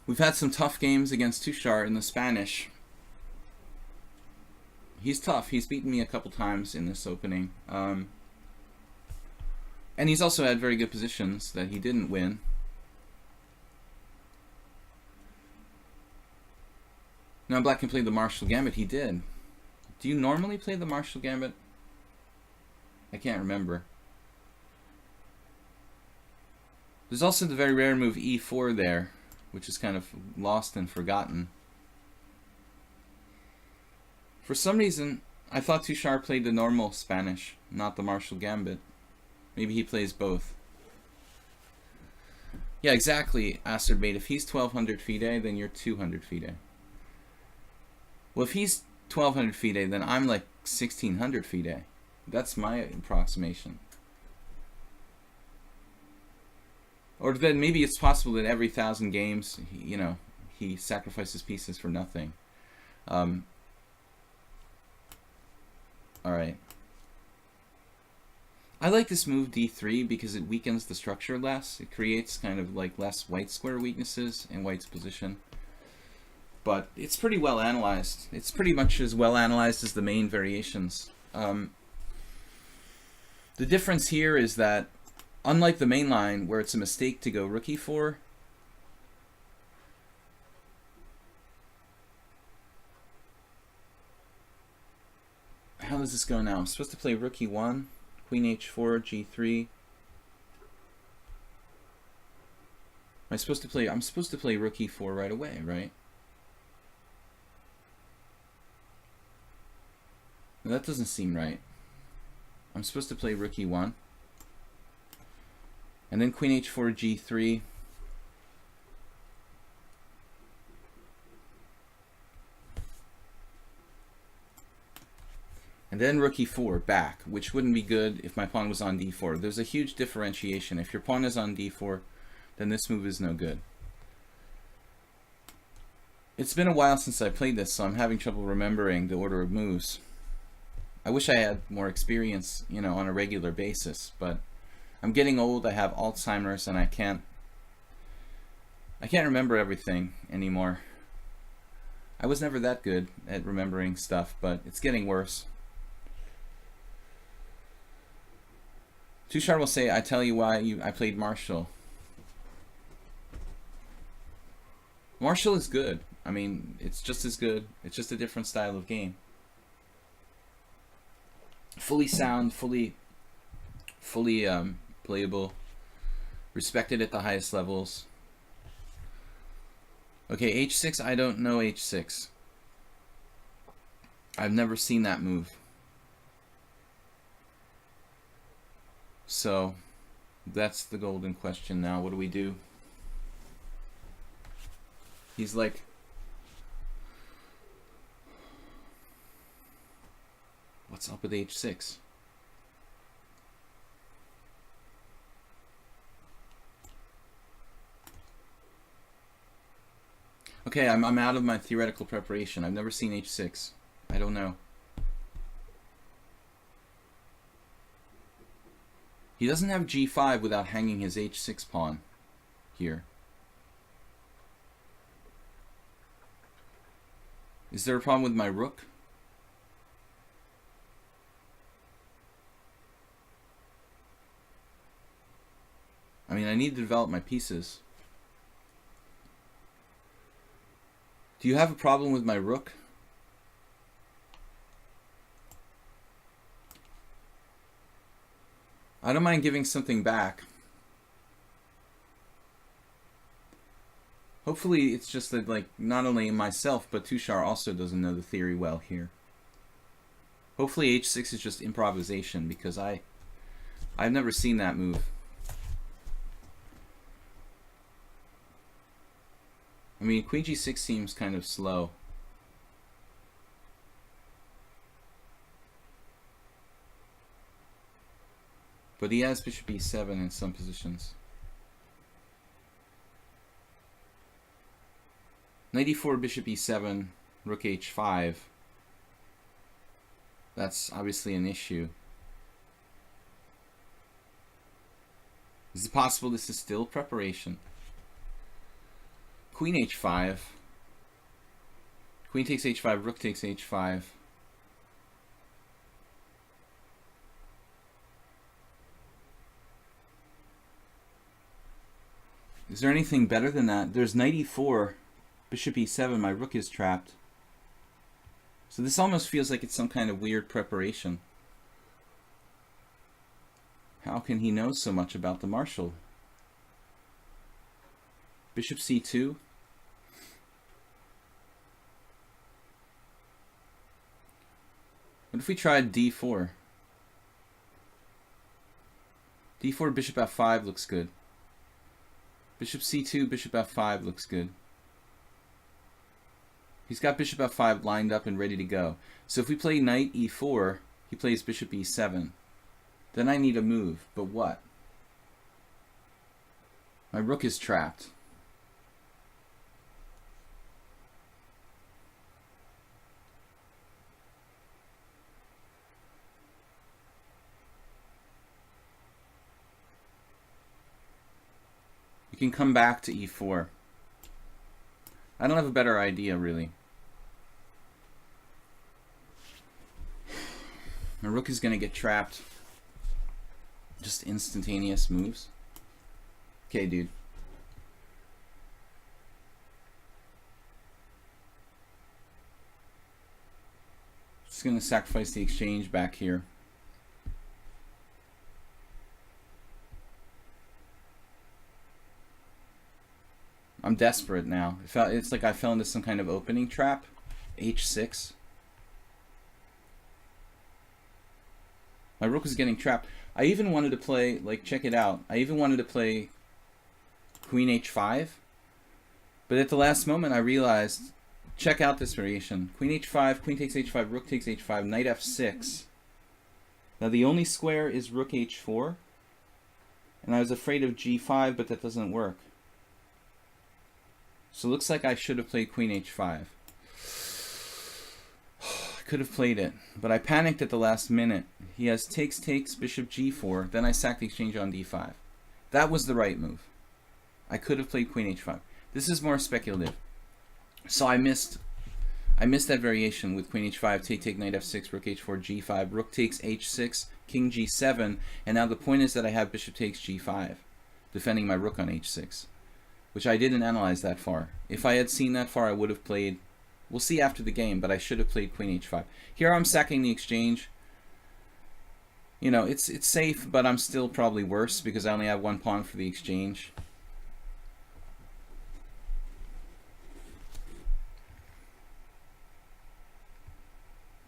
We've had some tough games against Tushar in the Spanish. He's tough. He's beaten me a couple times in this opening. And he's also had very good positions that he didn't win. Now black can play the Marshall Gambit. He did. Do you normally play the Marshall Gambit? I can't remember. There's also the very rare move e4 there, which is kind of lost and forgotten. For some reason, I thought Tushar played the normal Spanish, not the Marshall Gambit. Maybe he plays both. Yeah, exactly, Asterbait. If he's 1200 FIDE, then you're 200 FIDE. Well, if he's 1200 FIDE, then I'm like 1600 FIDE. That's my approximation. Or then maybe it's possible that every 1,000 games, he sacrifices pieces for nothing. Alright. I like this move d3 because it weakens the structure less. It creates kind of like less white square weaknesses in white's position. But it's pretty well analyzed. It's pretty much as well analyzed as the main variations. The difference here is that unlike the main line, where it's a mistake to go rook e4, how does this go now? I'm supposed to play rook e1, queen h4, g3. I'm supposed to play rook e4 right away, right? No, that doesn't seem right. I'm supposed to play rook e1. And then queen h4, g3. And then rook e4 back, which wouldn't be good if my pawn was on d4. There's a huge differentiation. If your pawn is on d4, then this move is no good. It's been a while since I played this, so I'm having trouble remembering the order of moves. I wish I had more experience, on a regular basis, but I'm getting old, I have Alzheimer's, and I can't remember everything anymore. I was never that good at remembering stuff, but it's getting worse. Tushar will say, I tell you why I played Marshall. Marshall is good. I mean, it's just as good. It's just a different style of game. Fully sound, fully playable, respected at the highest levels. Okay, h6, I don't know h6. I've never seen that move. So, that's the golden question now. What do we do? He's like... What's up with h6? Okay, I'm out of my theoretical preparation. I've never seen h6. I don't know. He doesn't have g5 without hanging his h6 pawn here. Is there a problem with my rook? I mean, I need to develop my pieces. Do you have a problem with my rook? I don't mind giving something back. Hopefully it's just that, like, not only myself, but Tushar also doesn't know the theory well here. Hopefully h6 is just improvisation, because I've never seen that move. I mean, queen g6 seems kind of slow. But he has bishop e7 in some positions. Knight e4, bishop e7, rook h5. That's obviously an issue. Is it possible this is still preparation? Queen h5. Queen takes h5, rook takes h5. Is there anything better than that? There's knight e4, bishop e7, my rook is trapped. So this almost feels like it's some kind of weird preparation. How can he know so much about the Marshall? Bishop c2. What if we tried d4? d4, bishop f5 looks good. Bishop c2, bishop f5 looks good. He's got bishop f5 lined up and ready to go. So if we play knight e4, he plays bishop e7. Then I need a move, but what? My rook is trapped. You can come back to e4. I don't have a better idea, really. My rook is going to get trapped. Just instantaneous moves. Okay, dude. Just going to sacrifice the exchange back here. I'm desperate now. It's like I fell into some kind of opening trap. h6. My rook is getting trapped. I even wanted to play, like, check it out. I even wanted to play queen h5. But at the last moment I realized, check out this variation. Queen h5, queen takes h5, rook takes h5, knight f6. Now the only square is rook h4. And I was afraid of g5, but that doesn't work. So it looks like I should have played queen h5. I could have played it, but I panicked at the last minute. He has takes, bishop g4, then I sack the exchange on d5. That was the right move. I could have played queen h5. This is more speculative. So I missed that variation with queen h5, take, knight f6, rook h4, g5, rook takes h6, king g7, and now the point is that I have bishop takes g5, defending my rook on h6. Which I didn't analyze that far. If I had seen that far, I would have played... We'll see after the game, but I should have played queen h5. Here I'm sacking the exchange. You know, it's safe, but I'm still probably worse because I only have one pawn for the exchange.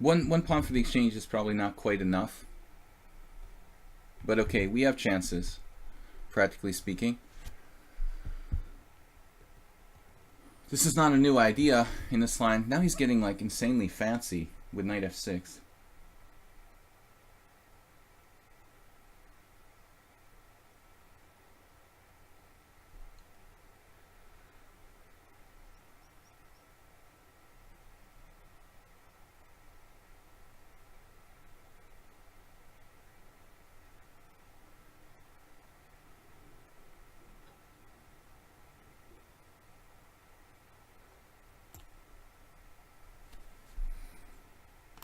One pawn for the exchange is probably not quite enough. But okay, we have chances, practically speaking. This is not a new idea in this line. Now he's getting like insanely fancy with knight f6.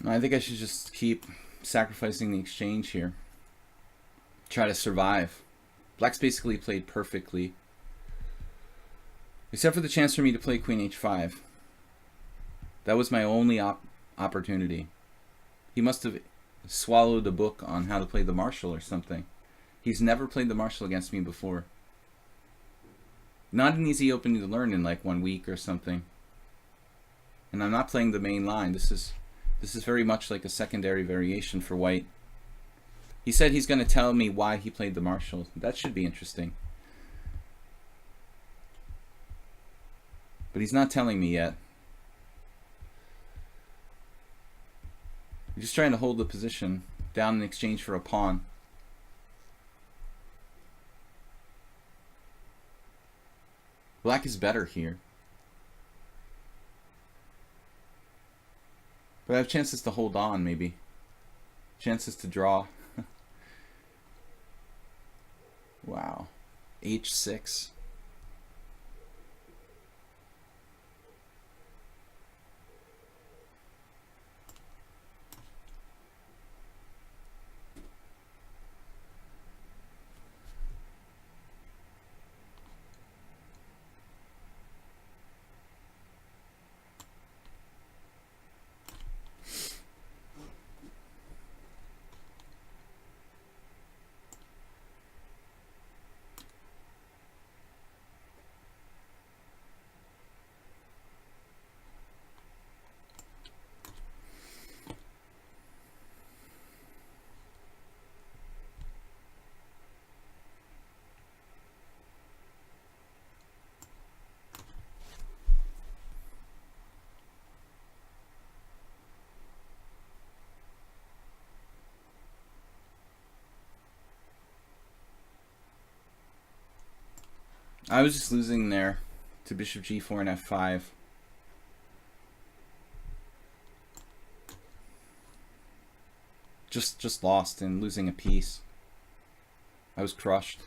I think I should just keep sacrificing the exchange here. Try to survive. Black's basically played perfectly. Except for the chance for me to play queen h5. That was my only opportunity. He must have swallowed a book on how to play the Marshall or something. He's never played the Marshall against me before. Not an easy opening to learn in like 1 week or something. And I'm not playing the main line. This is very much like a secondary variation for white. He said he's going to tell me why he played the Marshall. That should be interesting. But he's not telling me yet. I'm just trying to hold the position down in exchange for a pawn. Black is better here. But I have chances to hold on, maybe. Chances to draw. Wow. h6. I was just losing there to bishop g4 and f5. Just lost and losing a piece. I was crushed.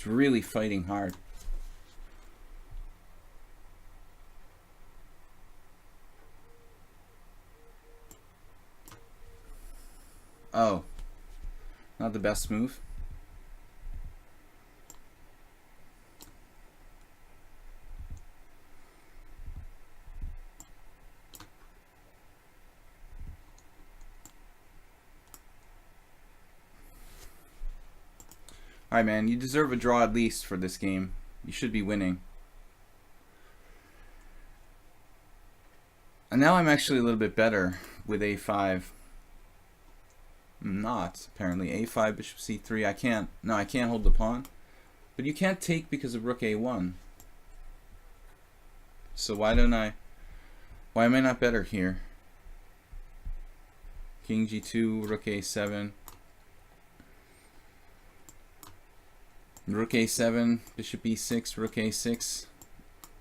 It's really fighting hard. Oh, not the best move. Alright, man, you deserve a draw at least for this game. You should be winning. And now I'm actually a little bit better with a5. I'm not, apparently. a5, bishop c3. I can't hold the pawn. But you can't take because of rook a1. So why am I not better here? King g2, rook a7. Rook a7, bishop e6, rook a6.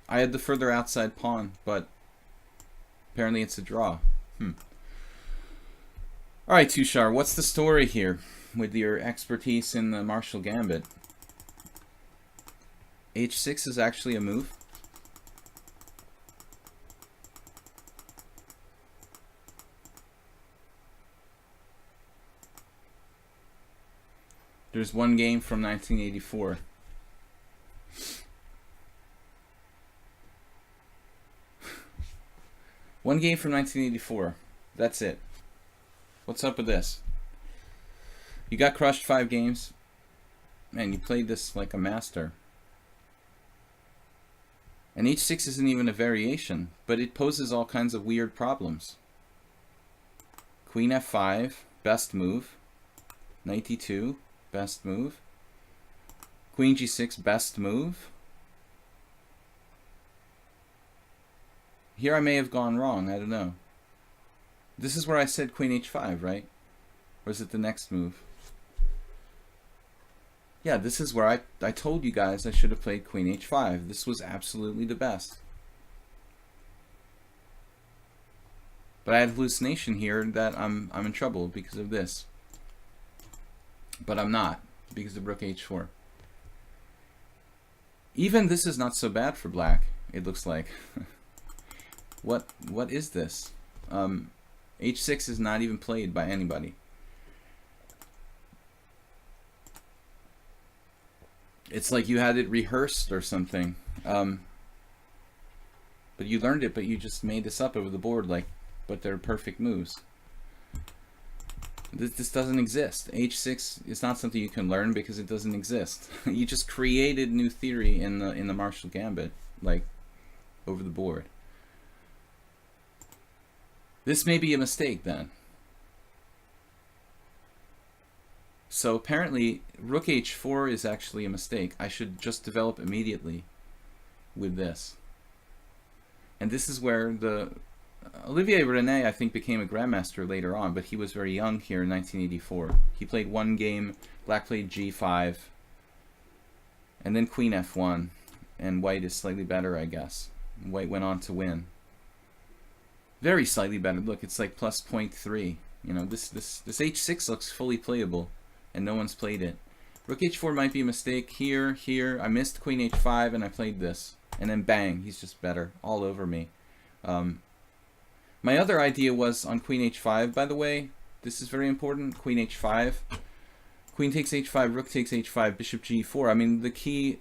I had the further outside pawn, but apparently it's a draw. Alright, Tushar, what's the story here with your expertise in the Marshall Gambit? h6 is actually a move. There's one game from 1984. One game from 1984. That's it. What's up with this? You got crushed 5 games. Man, you played this like a master. And h6 isn't even a variation, but it poses all kinds of weird problems. Queen f5, best move. Knight e2. Best move. Queen g6, best move. Here I may have gone wrong, I don't know. This is where I said queen h5, right? Or is it the next move? Yeah, this is where I told you guys I should have played queen h5. This was absolutely the best. But I had hallucination here that I'm in trouble because of this. But I'm not, because of rook h4. Even this is not so bad for black, it looks like. What is this? h6 is not even played by anybody. It's like you had it rehearsed or something. But you learned it, but you just made this up over the board, like, but they're perfect moves. This doesn't exist. h6 is not something you can learn because it doesn't exist. You just created new theory in the Marshall Gambit, like over the board. This may be a mistake then. So apparently rook h4 is actually a mistake. I should just develop immediately with this. And this is where the Olivier René, I think, became a grandmaster later on, but he was very young here in 1984. He played one game, black played g5, and then queen f1, and white is slightly better, I guess. White went on to win. Very slightly better. Look, it's like plus 0.3. You know, this h6 looks fully playable, and no one's played it. Rook h4 might be a mistake here, here. I missed queen h5, and I played this. And then bang, he's just better, all over me. My other idea was on queen h5, by the way. This is very important. Queen h5. Queen takes h5, rook takes h5, bishop g4. I mean, the key,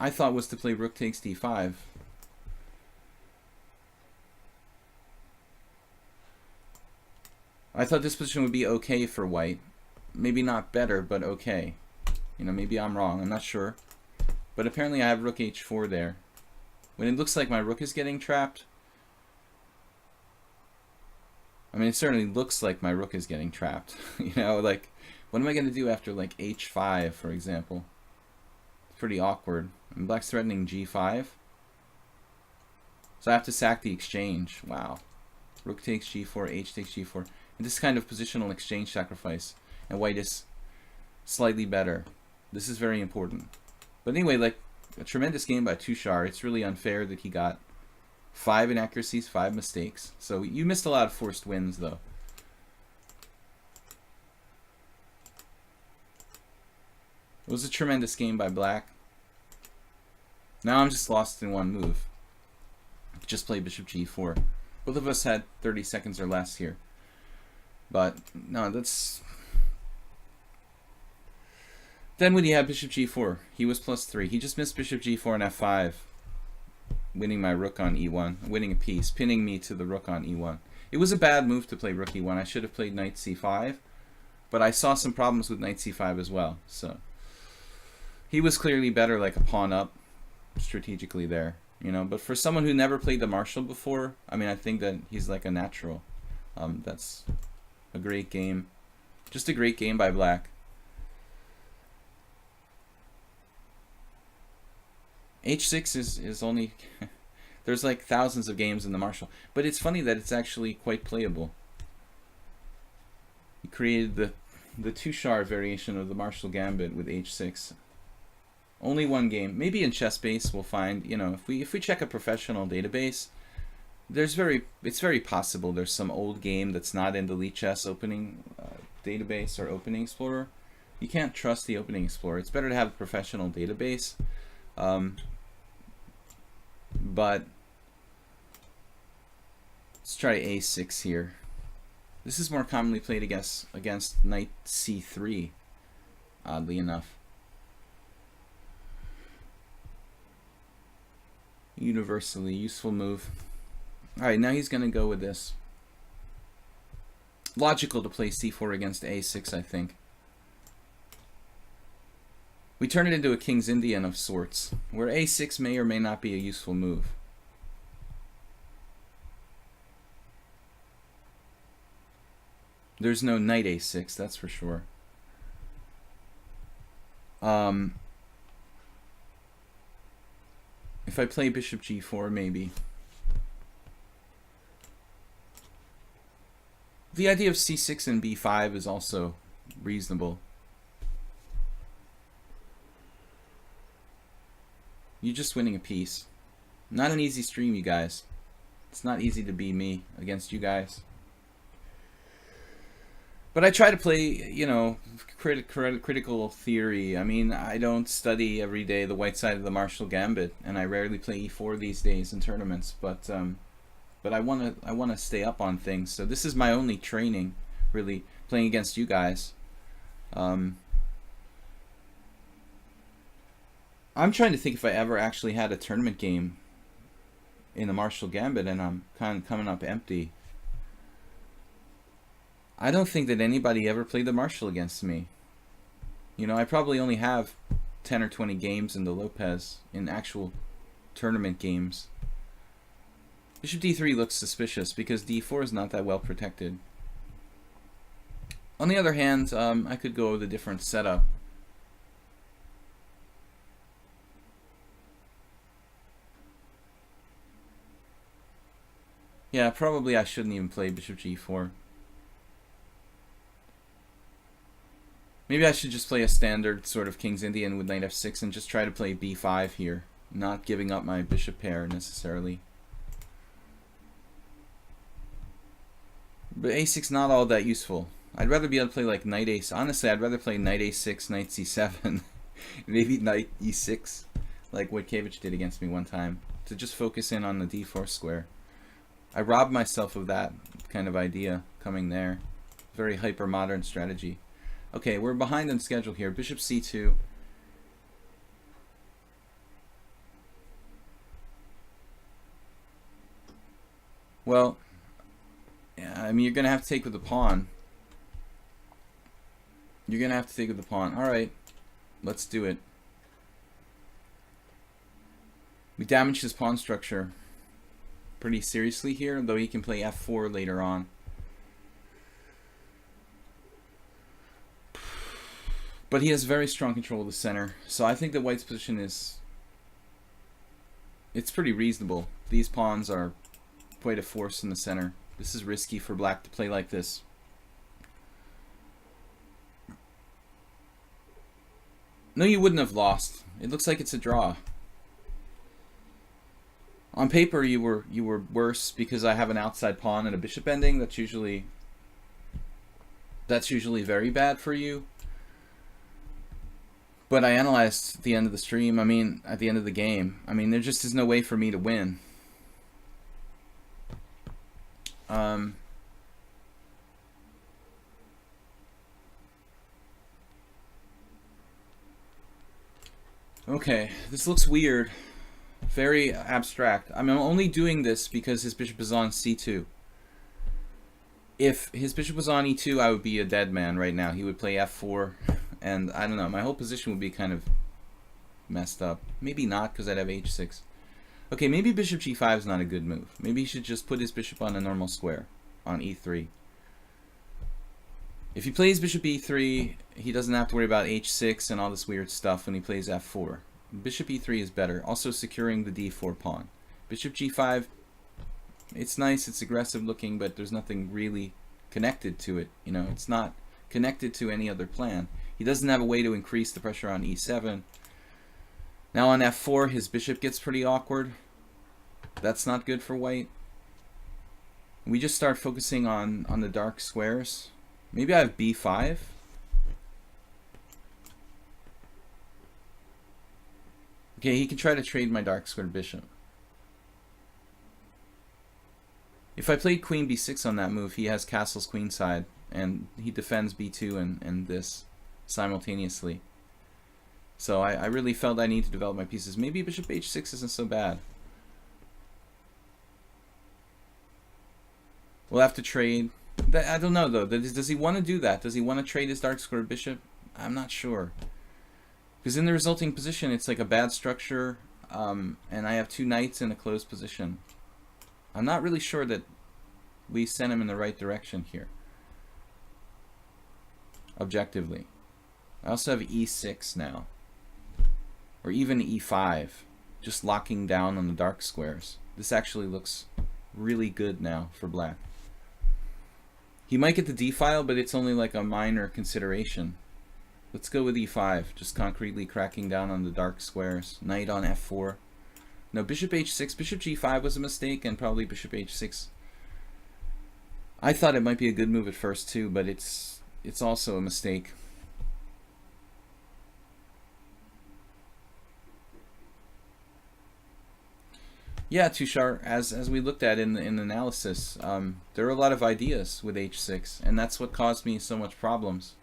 I thought, was to play rook takes d5. I thought this position would be okay for white. Maybe not better, but okay. You know, maybe I'm wrong. I'm not sure. But apparently I have rook h4 there. When it looks like my rook is getting trapped, I mean, it certainly looks like my rook is getting trapped. You know, like, what am I going to do after, like, h5, for example? It's pretty awkward. And black's threatening g5. So I have to sack the exchange. Wow. Rook takes g4, h takes g4. And this kind of positional exchange sacrifice. And white is slightly better. This is very important. But anyway, like, a tremendous game by Tushar. It's really unfair that he got 5 inaccuracies, 5 mistakes. So you missed a lot of forced wins, though. It was a tremendous game by black. Now I'm just lost in one move. Just play bishop g4. Both of us had 30 seconds or less here. But, no, that's... Then when he had bishop g4, he was +3. He just missed bishop g4 and f5, winning my rook on e1, winning a piece, pinning me to the rook on e1. It was a bad move to play rook e1. I should have played knight c5, but I saw some problems with knight c5 as well. So he was clearly better, like a pawn up, strategically there, you know. But for someone who never played the Marshall before, I mean, I think that he's like a natural. That's a great game, just a great game by black. H6 is only there's like thousands of games in the Marshall, but it's funny that it's actually quite playable. He created the Tushar variation of the Marshall Gambit with H6. Only one game. Maybe in ChessBase we'll find, you know, if we check a professional database, it's very possible there's some old game that's not in the lichess opening database or opening explorer. You can't trust the opening explorer. It's better to have a professional database. But let's try a6 here. This is more commonly played against knight c3, oddly enough. Universally useful move. Alright, now he's going to go with this. Logical to play c4 against a6, I think. We turn it into a King's Indian of sorts, where a6 may or may not be a useful move. There's no knight a6, that's for sure. If I play bishop g4, maybe. The idea of c6 and b5 is also reasonable. You're just winning a piece. Not an easy stream, you guys. It's not easy to be me against you guys. But I try to play, you know, critical theory. I mean, I don't study every day the white side of the Marshall Gambit, and I rarely play e4 these days in tournaments. But I wanna stay up on things. So this is my only training, really, playing against you guys. I'm trying to think if I ever actually had a tournament game in the Marshall Gambit, and I'm kind of coming up empty. I don't think that anybody ever played the Marshall against me. You know, I probably only have 10 or 20 games in the Lopez, in actual tournament games. Bishop d3 looks suspicious because d4 is not that well protected. On the other hand, I could go with a different setup. Yeah, probably I shouldn't even play bishop g4. Maybe I should just play a standard sort of King's Indian with knight f6 and just try to play b5 here, not giving up my bishop pair necessarily. But a6 not all that useful. I'd rather be able to play like knight a6. Honestly, I'd rather play knight a6, knight c7, maybe knight e6, like Wojtkiewicz did against me one time, to just focus in on the d4 square. I robbed myself of that kind of idea coming there. Very hyper-modern strategy. Okay, we're behind on schedule here. Bishop c2. Well, yeah, I mean, you're going to have to take with the pawn. You're going to have to take with the pawn. Alright, let's do it. We damaged his pawn structure pretty seriously here, though he can play f4 later on. But he has very strong control of the center, so I think that white's position is... it's pretty reasonable. These pawns are quite a force in the center. This is risky for black to play like this. No, you wouldn't have lost. It looks like it's a draw. On paper, you were worse because I have an outside pawn and a bishop ending. That's usually very bad for you. But I analyzed at the end of the stream, I mean, at the end of the game, I mean, there just is no way for me to win. Okay, this looks weird. Very abstract. I mean, I'm only doing this because his bishop is on c2. If his bishop was on e2, I would be a dead man right now. He would play f4, and I don't know, my whole position would be kind of messed up. Maybe not, because I'd have h6. Okay, maybe bishop g5 is not a good move. Maybe he should just put his bishop on a normal square, on e3. If he plays bishop e3, he doesn't have to worry about h6 and all this weird stuff when he plays f4. Bishop e3 is better, also securing the d4 pawn. Bishop g5, it's nice, it's aggressive looking, but there's nothing really connected to it. You know, it's not connected to any other plan. He doesn't have a way to increase the pressure on e7. Now on f4, his bishop gets pretty awkward. That's not good for white. We just start focusing on the dark squares. Maybe I have b5. Okay, he can try to trade my dark squared bishop. If I played queen b6 on that move, he has castles queenside, and he defends b2 and this simultaneously. So I really felt I need to develop my pieces. Maybe bishop h6 isn't so bad. We'll have to trade. I don't know, though. Does he want to do that? Does he want to trade his dark squared bishop? I'm not sure. Because in the resulting position, it's like a bad structure, and I have two knights in a closed position. I'm not really sure that we sent him in the right direction here, objectively. I also have e6 now, or even e5, just locking down on the dark squares. This actually looks really good now for black. He might get the d file, but it's only like a minor consideration. Let's go with e5, just concretely cracking down on the dark squares. Knight on f4. No, bishop h6. Bishop g5 was a mistake, and probably bishop h6. I thought it might be a good move at first too, but it's also a mistake. Yeah, Tushar, as we looked at in the analysis, there are a lot of ideas with h6, and that's what caused me so much problems.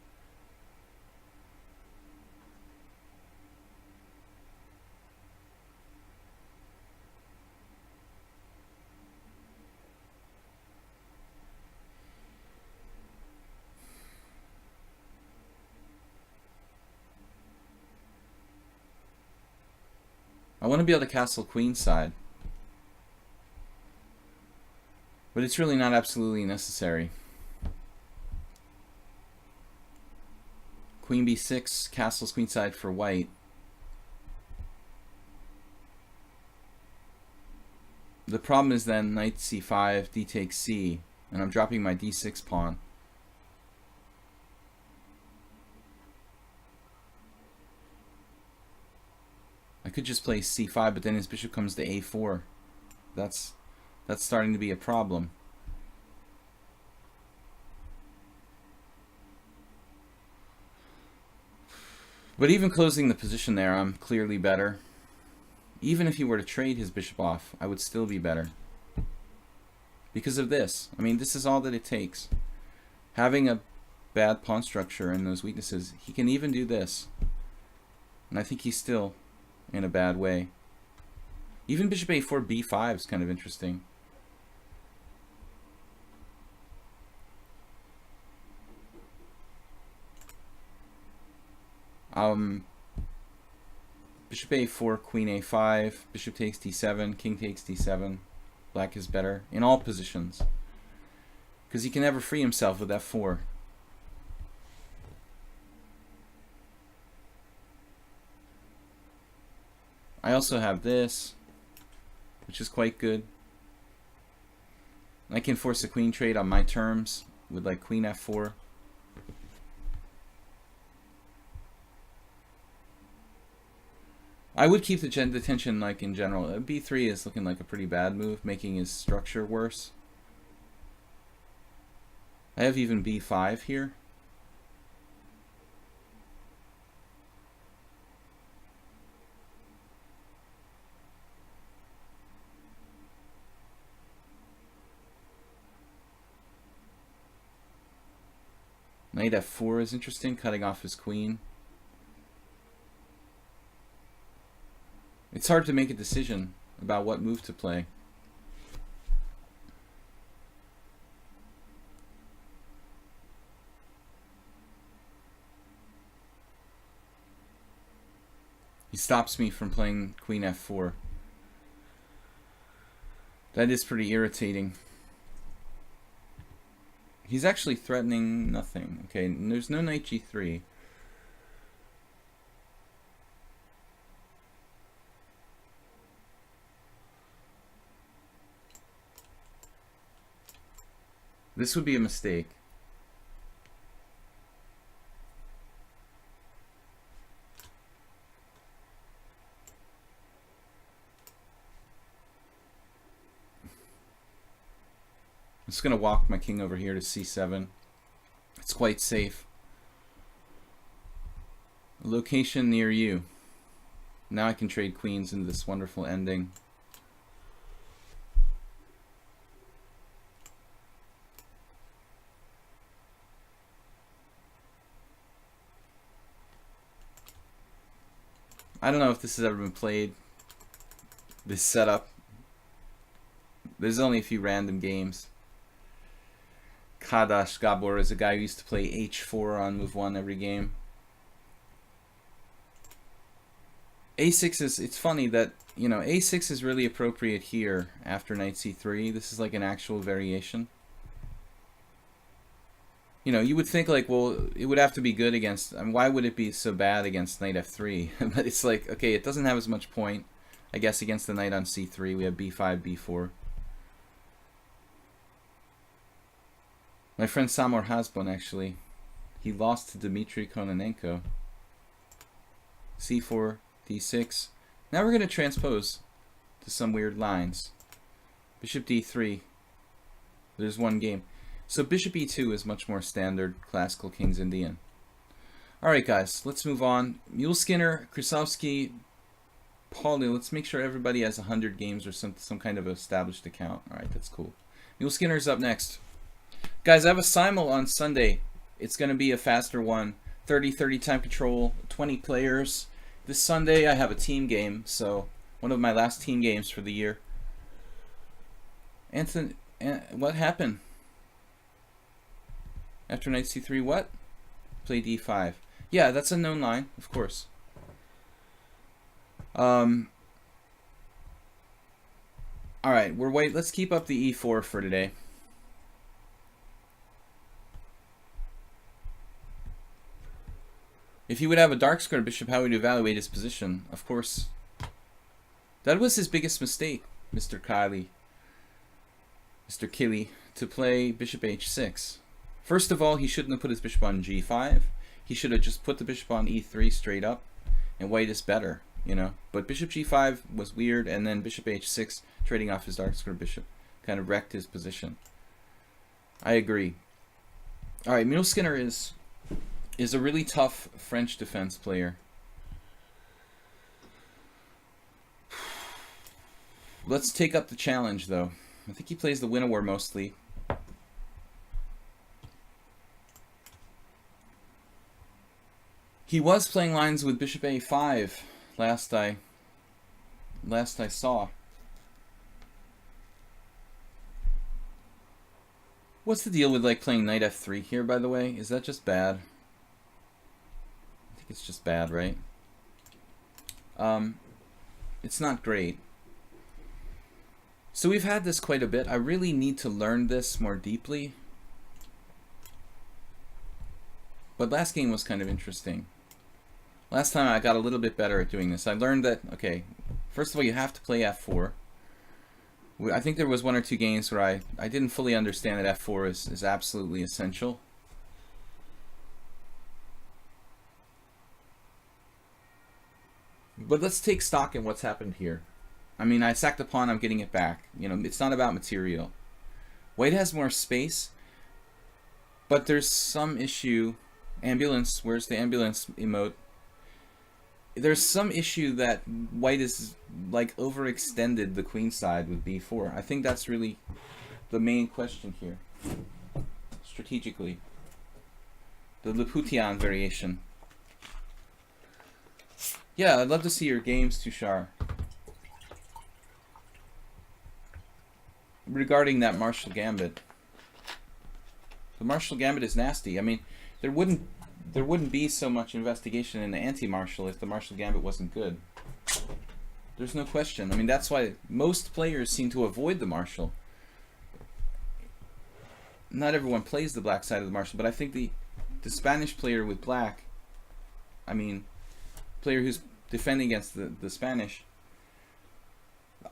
I want to be able to castle queenside, but it's really not absolutely necessary. Queen b6, castles queenside for white. The problem is then knight c5, d takes c, and I'm dropping my d6 pawn. I could just play c5, but then his bishop comes to a4. That's starting to be a problem. But even closing the position there, I'm clearly better. Even if he were to trade his bishop off, I would still be better. Because of this. I mean, this is all that it takes. Having a bad pawn structure and those weaknesses, he can even do this. And I think he's still in a bad way. Even bishop a4 b5 is kind of interesting. Bishop a4, queen a5, bishop takes d7, king takes d7. Black is better in all positions, because he can never free himself with f4. I also have this, which is quite good. I can force a queen trade on my terms with like queen f4. I would keep the tension like in general. b3 is looking like a pretty bad move, making his structure worse. I have even b5 here. Knight f4 is interesting, cutting off his queen. It's hard to make a decision about what move to play. He stops me from playing queen f4. That is pretty irritating. He's actually threatening nothing. Okay, and there's no knight g3. This would be a mistake. I'm just going to walk my king over here to c7. It's quite safe. A location near you. Now I can trade queens into this wonderful ending. I don't know if this has ever been played, this setup. There's only a few random games. Kadash Gabor is a guy who used to play h4 on move 1 every game. a6 is, it's funny that, you know, a6 is really appropriate here after knight c3. This is like an actual variation. You know, you would think like, well, it would have to be good against, I mean, why would it be so bad against knight f3? But it's like, okay, it doesn't have as much point, I guess, against the knight on c3. We have b5, b4. My friend Samor Hasbun, actually, he lost to Dmitry Kononenko. c4, d6. Now we're going to transpose to some weird lines. Bishop d3. There's one game. So bishop e2 is much more standard classical King's Indian. Alright guys, let's move on. Mule Skinner, Krasowski, Paulie. Let's make sure everybody has 100 games or some kind of established account. Alright, that's cool. Mule Skinner's up next. Guys, I have a simul on Sunday. It's going to be a faster one. 30-30 time control, 20 players. This Sunday I have a team game, so one of my last team games for the year. Anthony, what happened? After knight c3, what? Play d5. Yeah, that's a known line, of course. Alright, let's keep up the e4 for today. If he would have a dark squared bishop, how would you evaluate his position? Of course. That was his biggest mistake, Mr. Kiley. Mr. Killy, to play bishop h6. First of all, he shouldn't have put his bishop on g5. He should have just put the bishop on e3 straight up, and white is better, you know. But bishop g5 was weird, and then bishop h6, trading off his dark squared bishop, kind of wrecked his position. I agree. Alright, Mule Skinner is a really tough French defense player. Let's take up the challenge, though. I think he plays the win-a-war mostly. He was playing lines with bishop a5 last I saw. What's the deal with like playing knight f3 here, by the way? Is that just bad? I think it's just bad, right? It's not great. So we've had this quite a bit. I really need to learn this more deeply. But last game was kind of interesting. Last time I got a little bit better at doing this. I learned that, okay, first of all, you have to play f4. I think there was one or two games where I didn't fully understand that f4 is absolutely essential. But let's take stock in what's happened here. I mean, I sacked a pawn, I'm getting it back. You know, it's not about material. White has more space, but there's some issue. Ambulance, where's the ambulance emote? There's some issue that white is like overextended the queen side with b4. I think that's really the main question here, strategically. The Liputian variation. Yeah, I'd love to see your games, Tushar. Regarding that Marshall Gambit. The Marshall Gambit is nasty. I mean, there wouldn't be so much investigation in the anti-Marshall if the Marshall Gambit wasn't good. There's no question. I mean, that's why most players seem to avoid the Marshall. Not everyone plays the black side of the Marshall, but I think the Spanish player with black, I mean, player who's defending against the Spanish,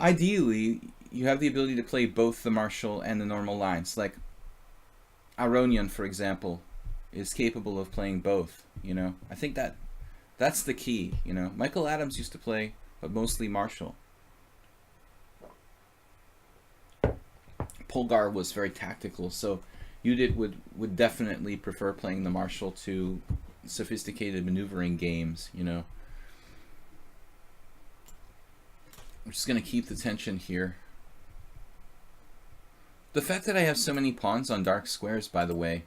ideally, you have the ability to play both the Marshall and the normal lines. Like, Aronian, for example, is capable of playing both, you know. I think that's the key, you know. Michael Adams used to play, but mostly Marshall. Polgar was very tactical, so Judith would definitely prefer playing the Marshall to sophisticated maneuvering games, you know. I'm just going to keep the tension here. The fact that I have so many pawns on dark squares, by the way,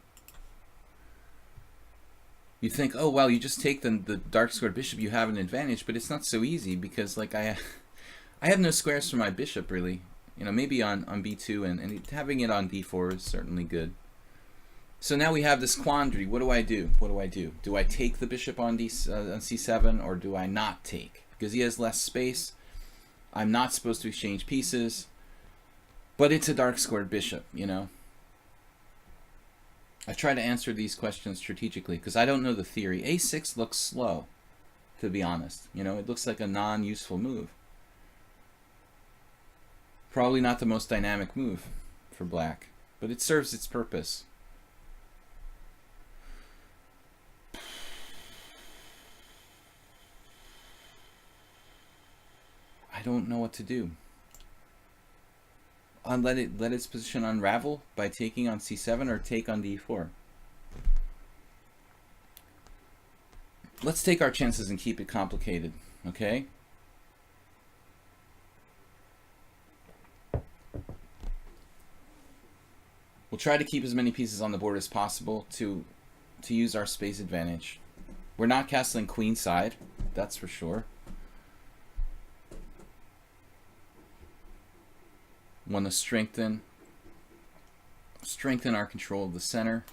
you think, oh, well, you just take the dark squared bishop, you have an advantage, but it's not so easy because, like, I have no squares for my bishop, really. You know, maybe on b2, and having it on d4 is certainly good. So now we have this quandary. What do I do? What do I do? Do I take the bishop on c7, or do I not take? Because he has less space. I'm not supposed to exchange pieces. But it's a dark squared bishop, you know. I try to answer these questions strategically because I don't know the theory. a6 looks slow, to be honest. You know, it looks like a non-useful move. Probably not the most dynamic move for black, but it serves its purpose. I don't know what to do. Let its position unravel by taking on c7 or take on d4. Let's take our chances and keep it complicated, okay? We'll try to keep as many pieces on the board as possible to use our space advantage. We're not castling queenside, that's for sure. Want to strengthen our control of the center.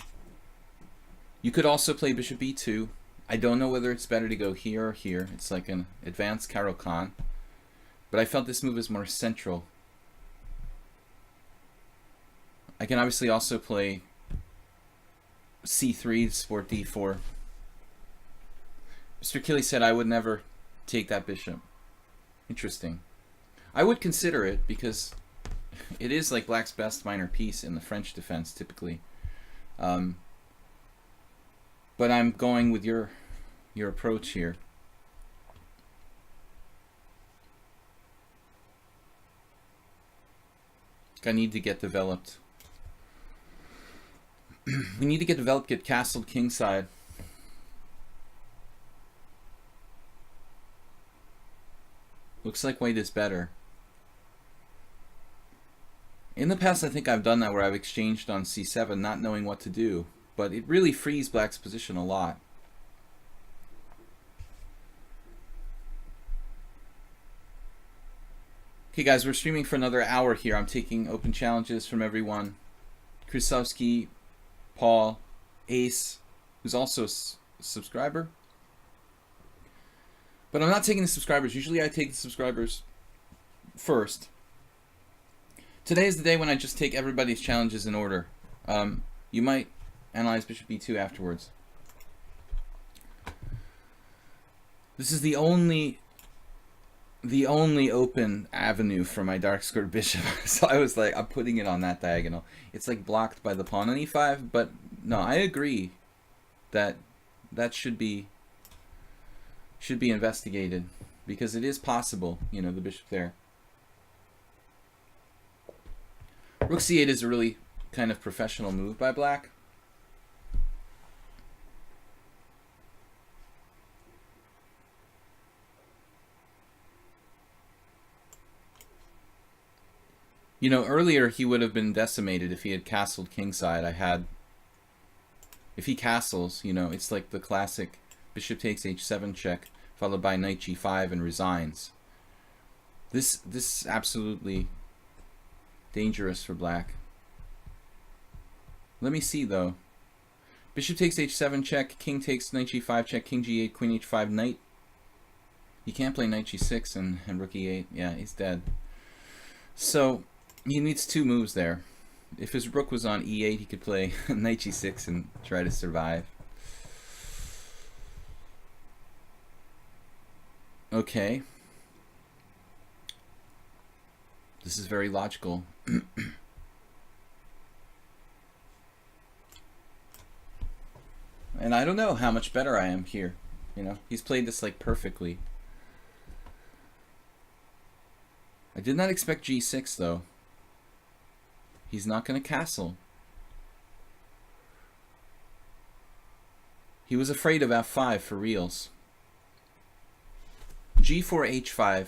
You could also play bishop b2. I don't know whether it's better to go here or here. It's like an advanced Caro-Kann. But I felt this move is more central. I can obviously also play c3 to support d4. Mr. Killy said I would never take that bishop. Interesting. I would consider it because it is like black's best minor piece in the French defense, typically. But I'm going with your approach here. I need to get developed. We need to get developed, get castled kingside. Looks like white is better. In the past, I think I've done that where I've exchanged on c7, not knowing what to do. But it really frees black's position a lot. Okay, guys, we're streaming for another hour here. I'm taking open challenges from everyone. Krasowski, Paul, Ace, who's also a subscriber. But I'm not taking the subscribers. Usually I take the subscribers first. Today is the day when I just take everybody's challenges in order. You might analyze bishop b2 afterwards. This is the only open avenue for my dark squared bishop. So I was like, I'm putting it on that diagonal. It's like blocked by the pawn on e5, but no, I agree that that should be investigated because it is possible, you know, the bishop there. Rook c8 is a really kind of professional move by black. You know, earlier he would have been decimated if he had castled kingside. I had If he castles, you know, it's like the classic bishop takes h7 check, followed by knight g5 and resigns. This is absolutely dangerous for black. Let me see though. Bishop takes h7 check, king takes knight g5 check, king g8, queen h5, knight. He can't play knight g6 and rook e8. Yeah, he's dead. So he needs two moves there. If his rook was on e8, he could play knight g6 and try to survive. Okay. This is very logical. And I don't know how much better I am here. You know, he's played this like perfectly. I did not expect g6 though. He's not going to castle. He was afraid of f5 for reals. g4 h5.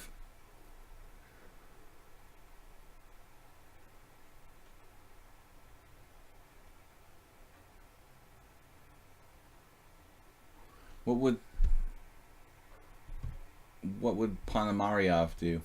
What would Ponomaryov do?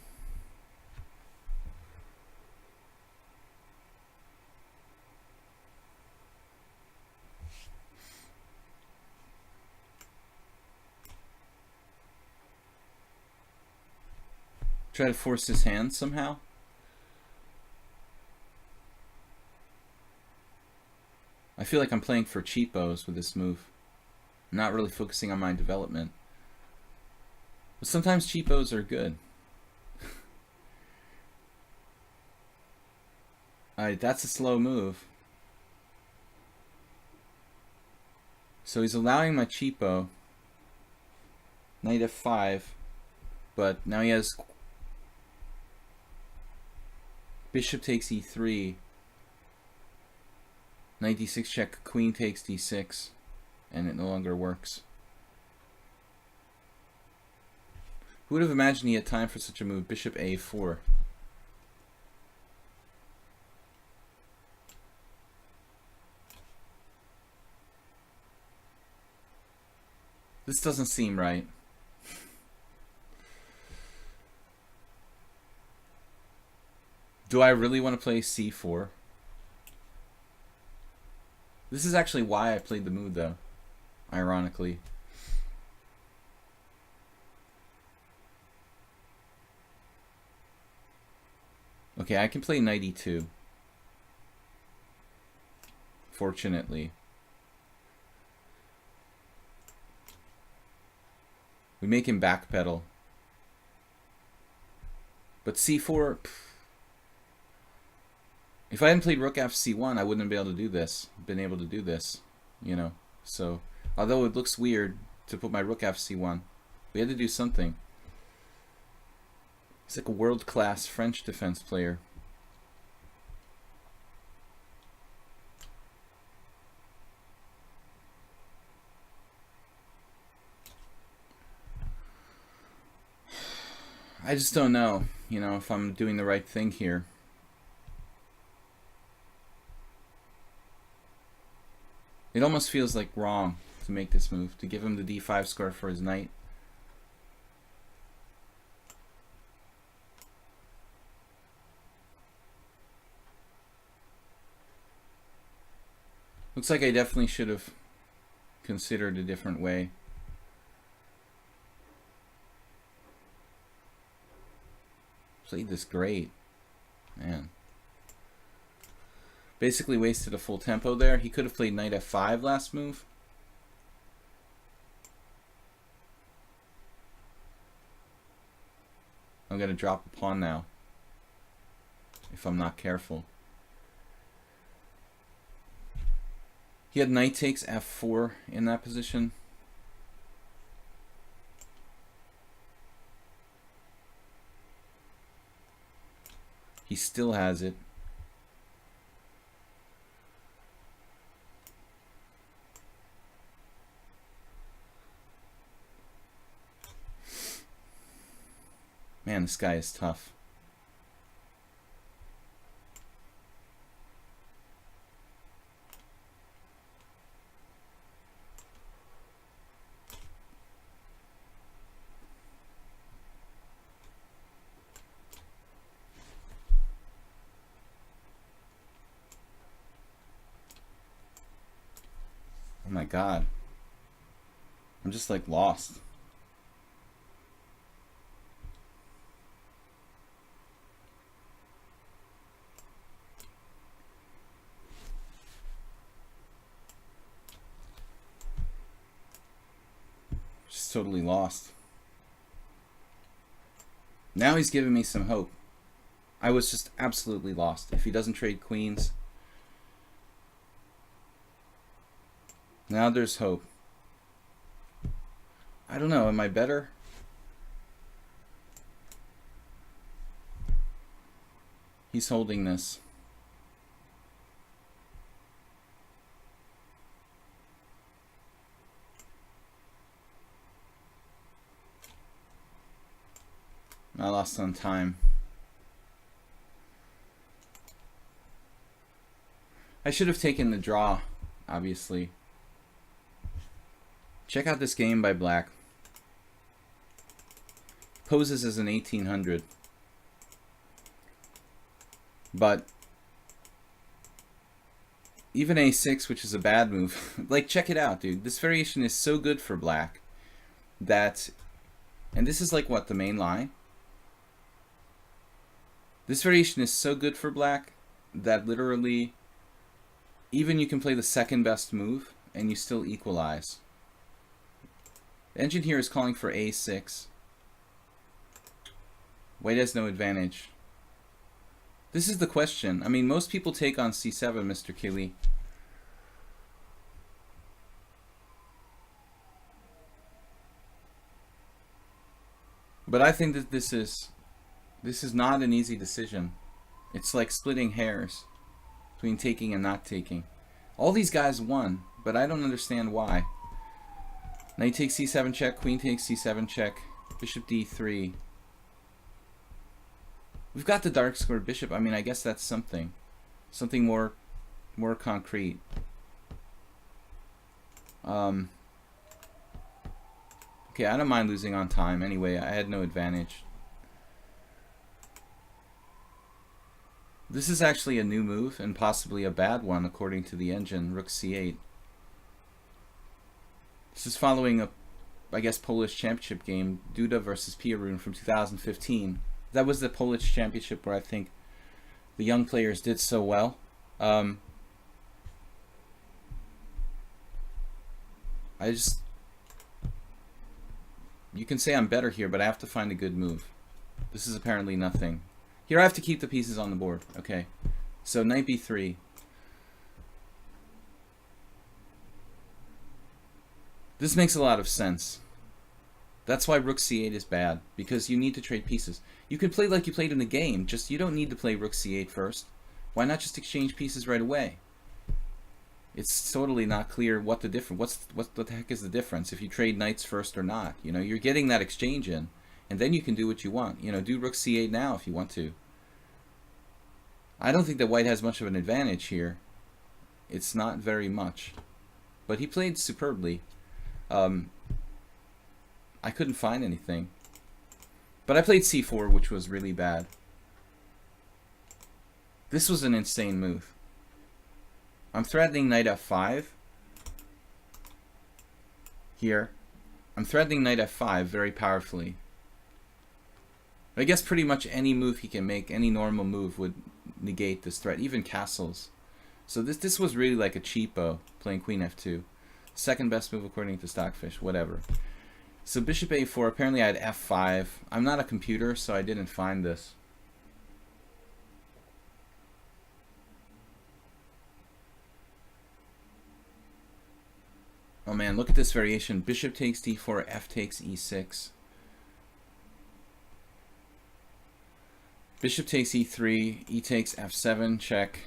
Try to force his hand somehow? I feel like I'm playing for cheapos with this move. I'm not really focusing on my development. But sometimes cheapos are good. Alright, that's a slow move. So he's allowing my cheapo. Knight f5. But now he has bishop takes e3. Knight d6 check, queen takes d6. And it no longer works. Who would have imagined he had time for such a move? Bishop a4. This doesn't seem right. Do I really want to play c4? This is actually why I played the move though, ironically. Okay, I can play knight e2. Fortunately. We make him backpedal. But c4... If I hadn't played rook f c1, I wouldn't have been able to do this, you know. So, although it looks weird to put my rook f c1, we had to do something. He's like a world-class French defense player. I just don't know, you know, if I'm doing the right thing here. It almost feels like wrong to make this move, to give him the d5 square for his knight. Looks like I definitely should have considered a different way. Played this great. Man. Basically wasted a full tempo there. He could have played knight f5 last move. I'm going to drop a pawn now, if I'm not careful. He had knight takes f4 in that position. He still has it. Man, this guy is tough. my god. I'm just like lost. Just totally lost. Now he's giving me some hope. I was just absolutely lost. If he doesn't trade queens. Now there's hope. I don't know, am I better? He's holding this. I lost on time. I should have taken the draw, obviously. Check out this game by Black. Poses as an 1800. But even a6, which is a bad move, like check it out, dude. This variation is so good for Black that, and this is like what, the main line? This variation is so good for Black that literally even you can play the second best move and you still equalize. The engine here is calling for a6. White has no advantage. This is the question. I mean, most people take on c7, Mr. Killy. But I think that this is not an easy decision. It's like splitting hairs between taking and not taking. All these guys won, but I don't understand why. Knight takes c7 check, queen takes c7 check, bishop d3. We've got the dark square bishop. I mean, I guess that's something more concrete. Okay, I don't mind losing on time. Anyway, I had no advantage. This is actually a new move and possibly a bad one according to the engine. Rook c8. This is following a, I guess, Polish championship game, Duda versus Pierun from 2015. That was the Polish championship where I think the young players did so well. You can say I'm better here, but I have to find a good move. This is apparently nothing. Here I have to keep the pieces on the board. Okay, so knight b3. This makes a lot of sense. That's why rook c8 is bad, because you need to trade pieces. You could play like you played in the game, just you don't need to play rook c8 first. Why not just exchange pieces right away? It's totally not clear what the difference. What the heck is the difference if you trade knights first or not? You know, you're getting that exchange in, and then you can do what you want. You know, do rook c8 now if you want to. I don't think that white has much of an advantage here. It's not very much, but he played superbly. I couldn't find anything, but I played c4, which was really bad. This was an insane move. I'm threatening knight f5 here. I'm threatening knight f5 very powerfully. I guess pretty much any move he can make, any normal move would negate this threat, even castles. So this was really like a cheapo, playing queen f2. Second best move according to Stockfish, whatever. So bishop a4, apparently I had f5. I'm not a computer, so I didn't find this. Oh man, look at this variation. Bishop takes d4, f takes e6. Bishop takes e3, e takes f7, check,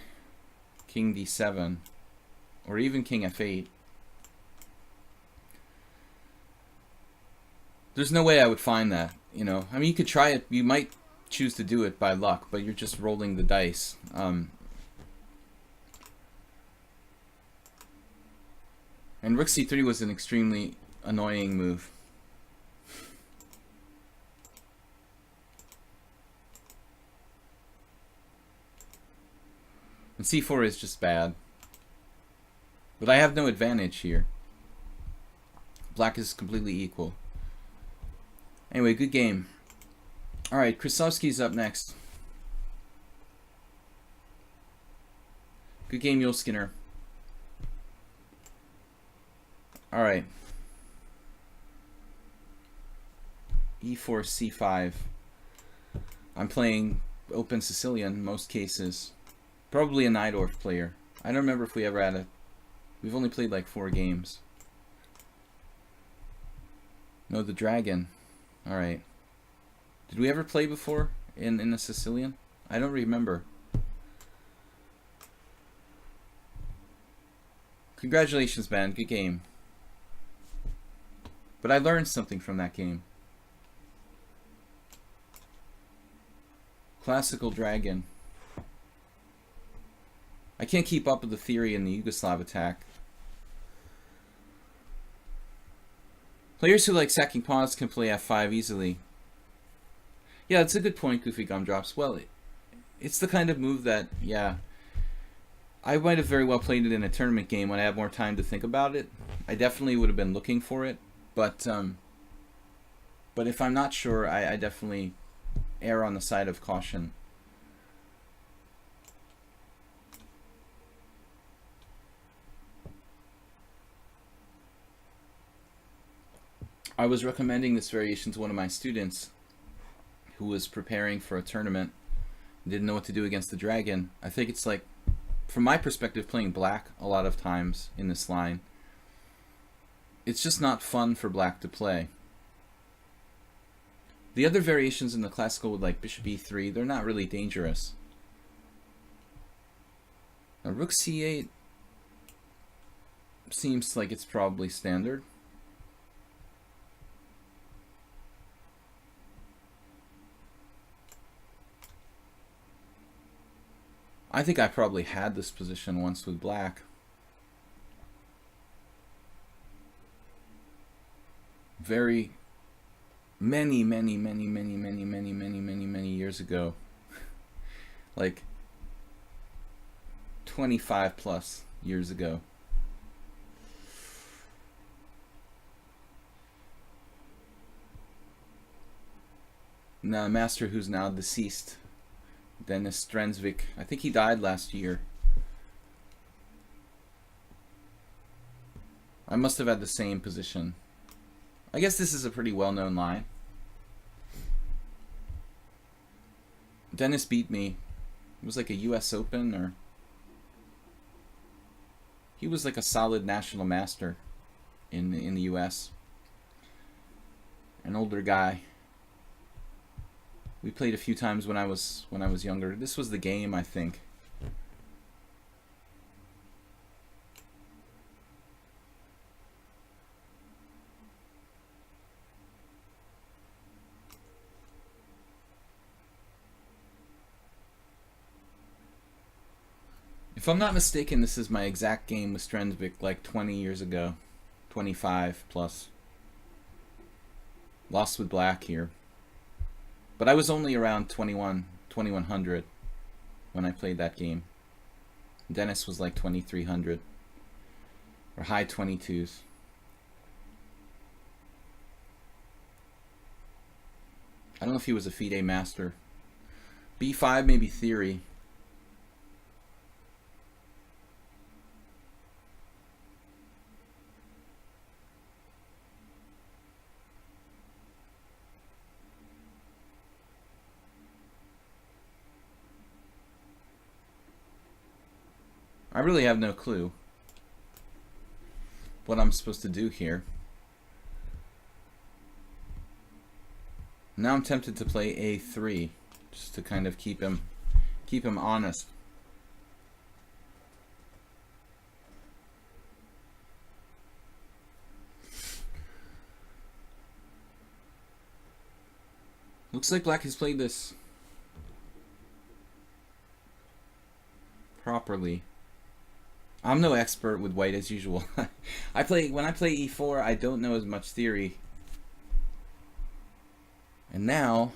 king d7, or even king f8. There's no way I would find that, you know. I mean, you could try it. You might choose to do it by luck, but you're just rolling the dice. And rook c3 was an extremely annoying move. And c4 is just bad. But I have no advantage here. Black is completely equal. Anyway, good game. Alright, Krasovski's up next. Good game, Yul Skinner. Alright. E4, C5. I'm playing open Sicilian in most cases. Probably a Najdorf player. I don't remember if we ever had a... We've only played like 4 games. No, the dragon. Alright. Did we ever play before in a Sicilian? I don't remember. Congratulations, man. Good game. But I learned something from that game. Classical dragon. I can't keep up with the theory in the Yugoslav attack. Players who like sacking pawns can play f5 easily. Yeah, that's a good point, Goofy Gumdrops. Well, it's the kind of move that, yeah, I might have very well played it in a tournament game when I had more time to think about it. I definitely would have been looking for it, but if I'm not sure, I definitely err on the side of caution. I was recommending this variation to one of my students who was preparing for a tournament, didn't know what to do against the dragon. I think it's like, from my perspective, playing black a lot of times in this line, it's just not fun for black to play. The other variations in the classical with like bishop e3, they're not really dangerous. Now rook c8 seems like it's probably standard. I think I probably had this position once with black. Very many years ago. Like 25 plus years ago. Now, a master who's now deceased, Denis Strensvik. I think he died last year. I must have had the same position. I guess this is a pretty well-known line. Dennis beat me. It was like a US Open, or... He was like a solid national master in the US. An older guy. We played a few times when I was younger. This was the game, I think. If I'm not mistaken, this is my exact game with Strensvik like 20 years ago. 25 plus. Lost with black here. But I was only around 2100 when I played that game. Dennis was like 2300. Or high 22s. I don't know if he was a FIDE master. B5 maybe theory. I really have no clue what I'm supposed to do here. Now I'm tempted to play A3 just to kind of keep him honest. Looks like black has played this properly. I'm no expert with white as usual. When I play e4, I don't know as much theory. And now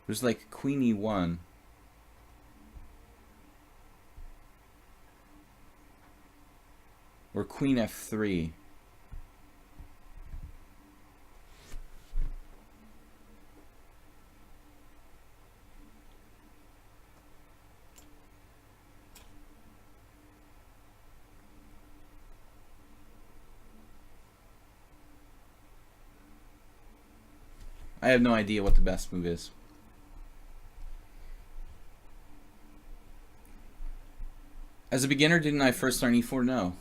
there's like queen e1. or queen f3. I have no idea what the best move is. As a beginner, didn't I first learn e4? No.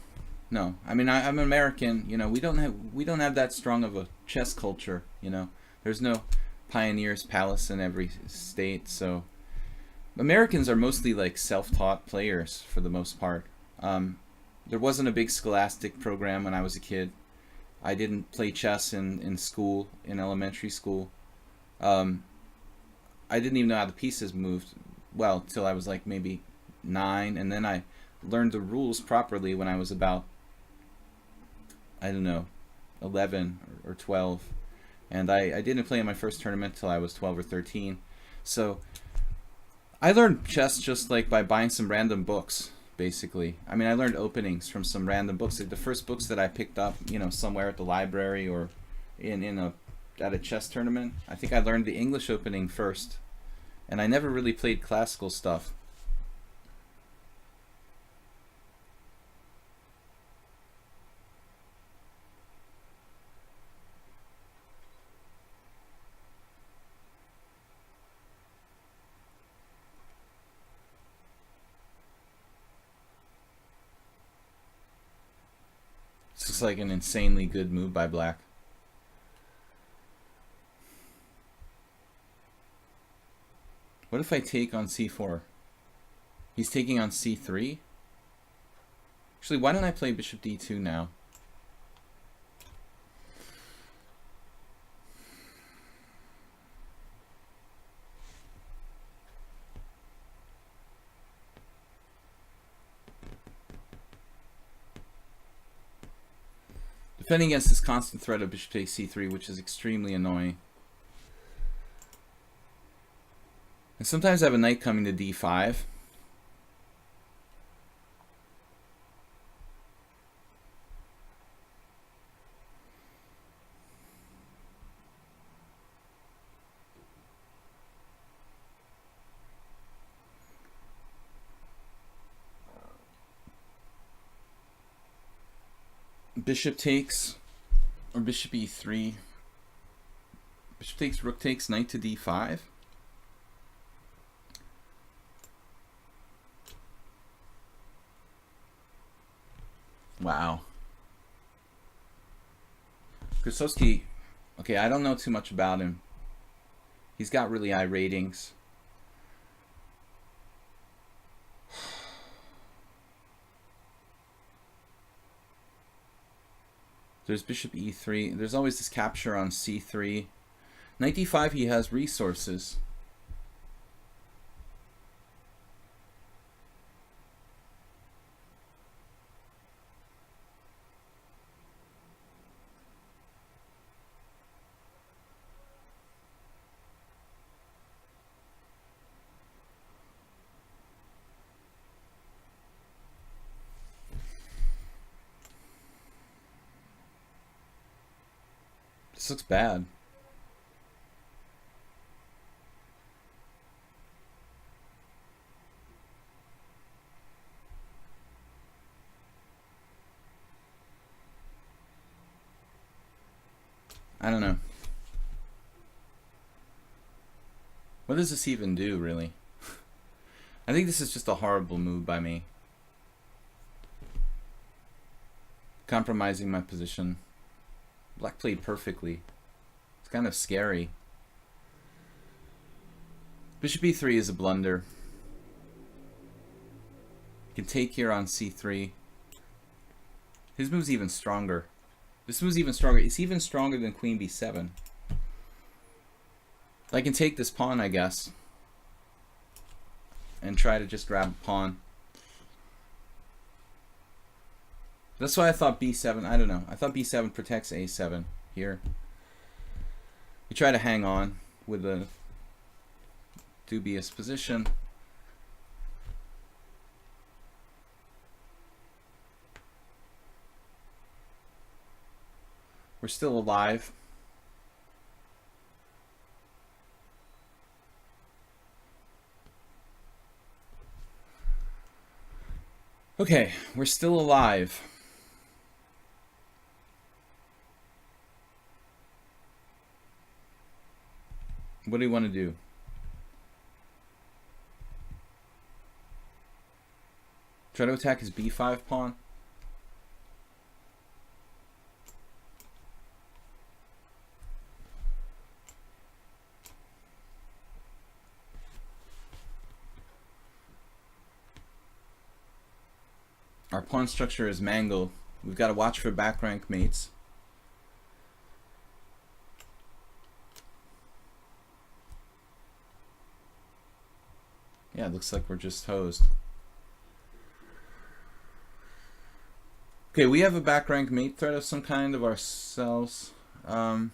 No. I mean, I'm American, you know, we don't have that strong of a chess culture, you know. There's no pioneer's palace in every state, so Americans are mostly like self-taught players for the most part. There wasn't a big scholastic program when I was a kid. I didn't play chess in school, in elementary school. I didn't even know how the pieces moved, well, till I was like maybe 9, and then I learned the rules properly when I was about, I don't know, 11 or 12. And I didn't play in my first tournament till I was 12 or 13. So I learned chess just like by buying some random books, basically. I mean, I learned openings from some random books. Like the first books that I picked up, you know, somewhere at the library or at a chess tournament, I think I learned the English opening first. And I never really played classical stuff. This looks like an insanely good move by black. What if I take on c4? He's taking on c3? Actually, why don't I play bishop d2 now? Defending against this constant threat of bishop takes c3, which is extremely annoying. And sometimes I have a knight coming to d5. Bishop takes, or bishop e3. Bishop takes, rook takes, knight to d5. Wow. Krasowski, okay, I don't know too much about him. He's got really high ratings. There's bishop e3. There's always this capture on c3. Knight d5, he has resources. This looks bad. I don't know. What does this even do, really? I think this is just a horrible move by me. Compromising my position. Black played perfectly. It's kind of scary. Bishop e3 is a blunder. You can take here on c3. His move's even stronger. This move's even stronger. It's even stronger than queen b7. I can take this pawn, I guess, and try to just grab a pawn. That's why I thought b7, I don't know. I thought b7 protects a7 here. You try to hang on with a dubious position. We're still alive. Okay, we're still alive. What do you want to do? Try to attack his b5 pawn? Our pawn structure is mangled. We've got to watch for back rank mates. Yeah, it looks like we're just hosed. Okay, we have a back rank mate threat of some kind of ourselves. Of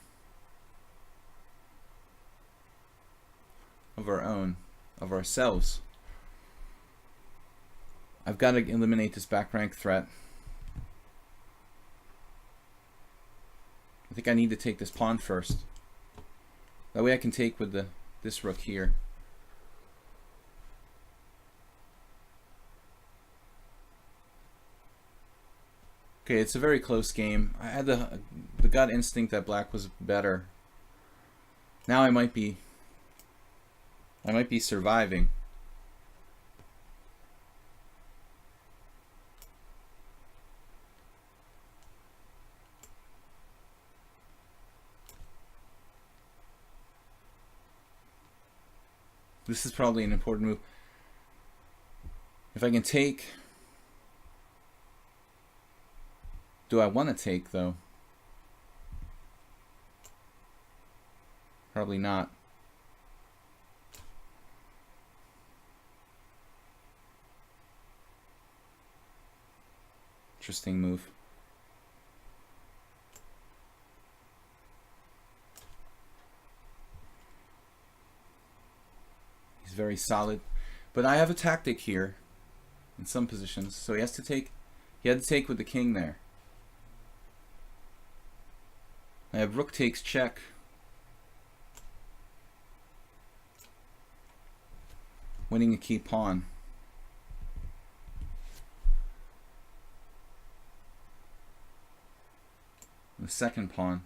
our own. Of ourselves. I've got to eliminate this back rank threat. I think I need to take this pawn first. That way I can take with this rook here. Okay, it's a very close game. I had the gut instinct that black was better. Now I might be surviving. This is probably an important move. If I can take... Do I want to take, though? Probably not. Interesting move. He's very solid. But I have a tactic here in some positions. So he has to take... He had to take with the king there. I have rook takes check. Winning a key pawn. The second pawn.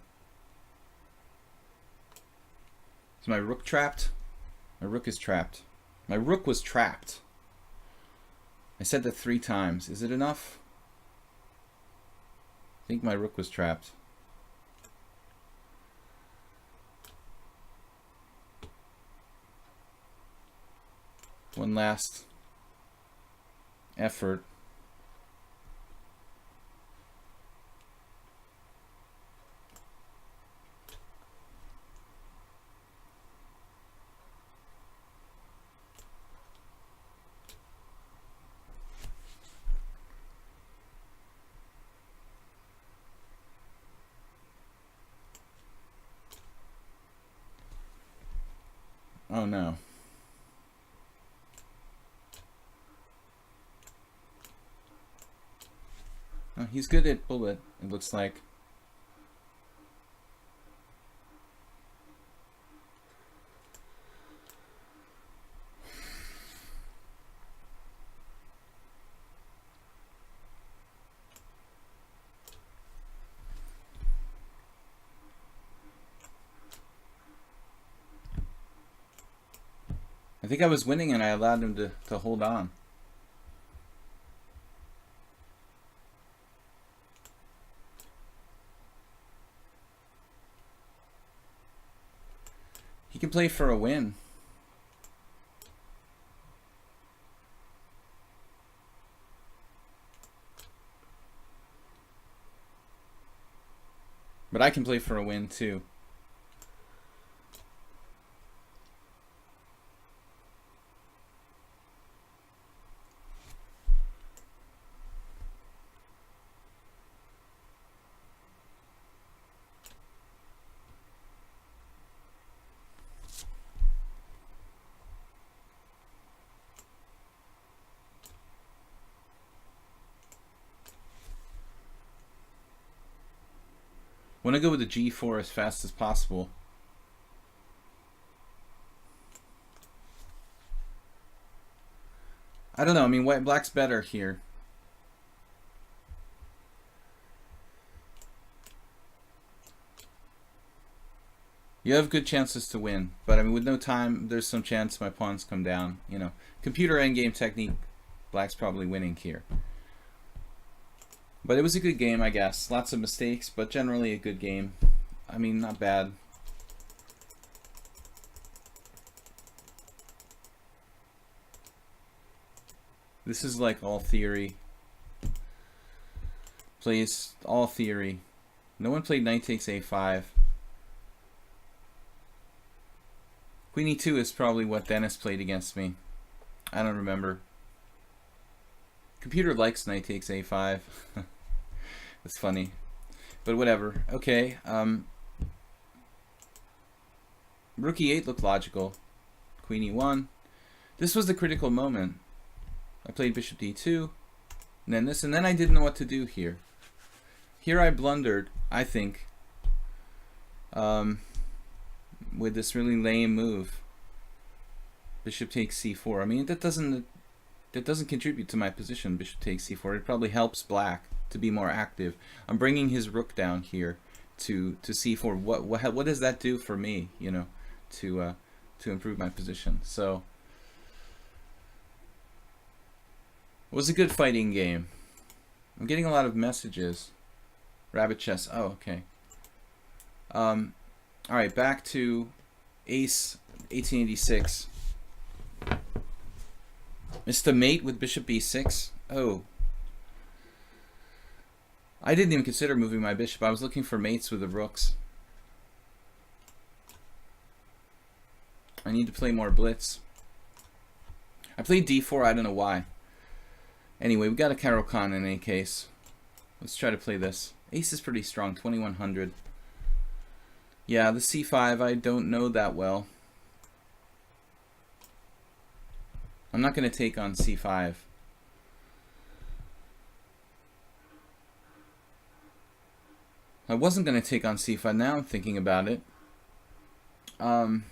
Is my rook trapped? My rook is trapped. My rook was trapped. I said that 3 times. Is it enough? I think my rook was trapped. One last effort. Oh no. Oh, he's good at bullet, it looks like. I think I was winning and I allowed him to hold on. He can play for a win. But I can play for a win too. Want to go with the g4 as fast as possible. I don't know. I mean, black's better here. You have good chances to win, but I mean, with no time, there's some chance my pawns come down. You know, computer endgame technique, black's probably winning here. But it was a good game, I guess. Lots of mistakes, but generally a good game. I mean, not bad. This is like all theory. Plays all theory. No one played knight takes a5. Queen e2 is probably what Dennis played against me. I don't remember. Computer likes knight takes a5. That's funny. But whatever. Okay. Rook e8 looked logical. Queen e1. This was the critical moment. I played bishop d2. And then this. And then I didn't know what to do here. Here I blundered, I think. With this really lame move. Bishop takes c4. I mean, that doesn't contribute to my position. Bishop takes c4. It probably helps black to be more active. I'm bringing his rook down here to c4. What does that do for me? You know, to improve my position. So it was a good fighting game. I'm getting a lot of messages. Rabbit chess. Oh, okay. All right, back to Ace 1886. Mr. Mate with bishop b6. Oh. I didn't even consider moving my bishop. I was looking for mates with the rooks. I need to play more blitz. I played d4. I don't know why. Anyway, we got a Caro-Kann in any case. Let's try to play this. Ace is pretty strong, 2100. Yeah, the c5 I don't know that well. I'm not going to take on c5. I wasn't going to take on c5. Now I'm thinking about it. Am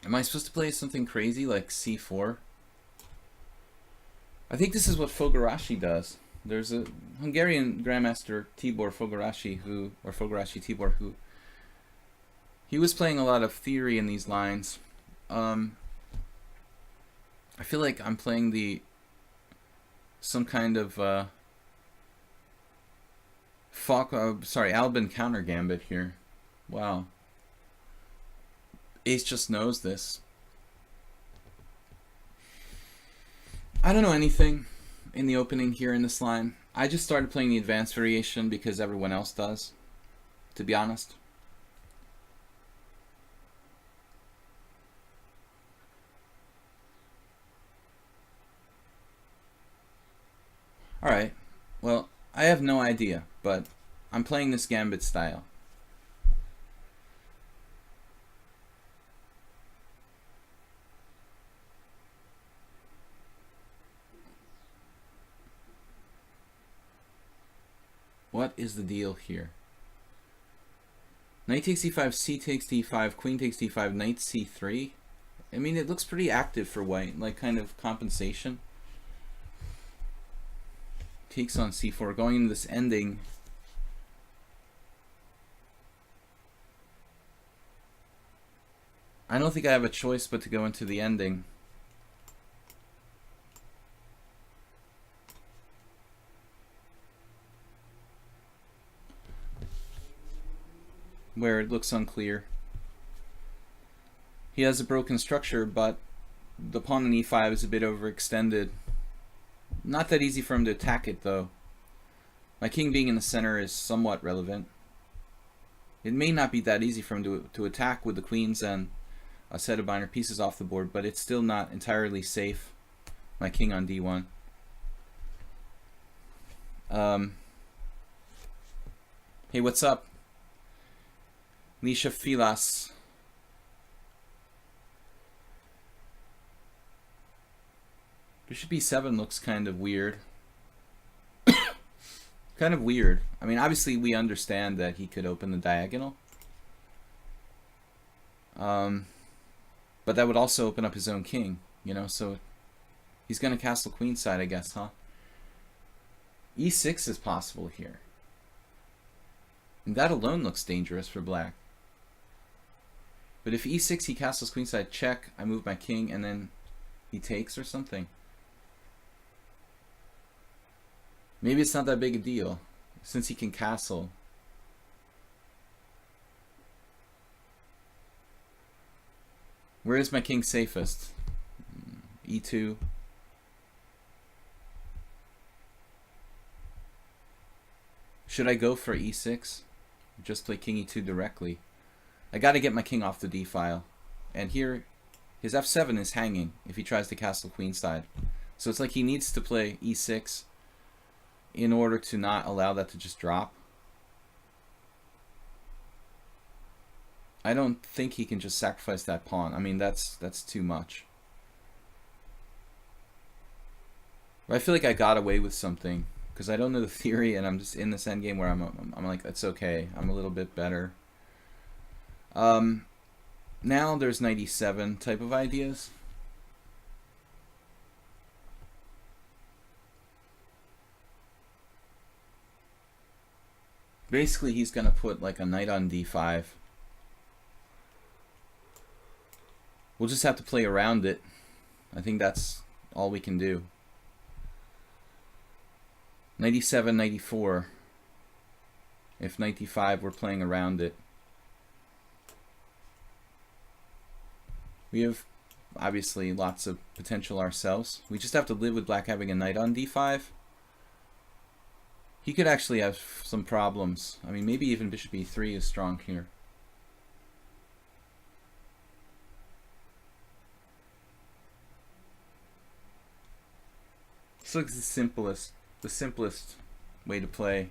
I supposed to play something crazy like c4? I think this is what Fogarashi does. There's a Hungarian Grandmaster Tibor Fogarashi Tibor who he was playing a lot of theory in these lines. I feel like I'm playing some kind of Albin counter gambit here. Wow. Ace just knows this. I don't know anything in the opening here in this line. I just started playing the advanced variation because everyone else does, to be honest. Alright, well, I have no idea, but I'm playing this gambit style. What is the deal here? Knight takes c5, c takes d5, queen takes d5, knight c3. I mean, it looks pretty active for white, like kind of compensation. Takes on c4, going into this ending. I don't think I have a choice but to go into the ending. Where it looks unclear. He has a broken structure, but the pawn on e5 is a bit overextended. Not that easy for him to attack it, though. My king being in the center is somewhat relevant. It may not be that easy for him to attack with the queens and a set of minor pieces off the board, but it's still not entirely safe. My king on d1. Hey, what's up? Lisha Filas. Bishop e7 looks kind of weird. Kind of weird. I mean, obviously we understand that he could open the diagonal. But that would also open up his own king, you know, so he's going to castle queenside, I guess, huh? E6 is possible here. And that alone looks dangerous for black. But if E6 he castles queenside check, I move my king, and then he takes or something. Maybe it's not that big a deal, since he can castle. Where is my king safest? E2. Should I go for E6? Just play king E2 directly. I gotta get my king off the D file. And here, his F7 is hanging if he tries to castle queenside. So it's like he needs to play E6 in order to not allow that to just drop. I don't think he can just sacrifice that pawn. I mean, that's too much. But I feel like I got away with something because I don't know the theory, and I'm just in this endgame where I'm like, it's okay. I'm a little bit better. Now there's 97 type of ideas. Basically, he's gonna put like a knight on D5. We'll just have to play around it. I think that's all we can do. 97, 94. If 95, we're playing around it. We have obviously lots of potential ourselves. We just have to live with black having a knight on D5. He could actually have some problems. I mean, maybe even bishop E3 is strong here. This looks the simplest way to play.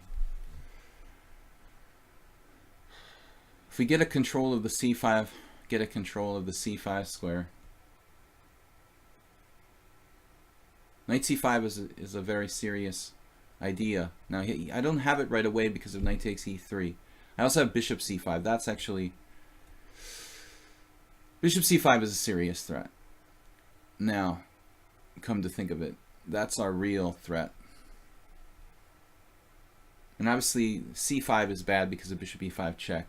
If we get a control of the C5, get a control of the C5 square. Knight C5 is a very serious idea. Now, I don't have it right away because of knight takes E3. I also have bishop C5. That's actually... Bishop C5 is a serious threat. Now, come to think of it, that's our real threat. And obviously, C5 is bad because of bishop E5 check.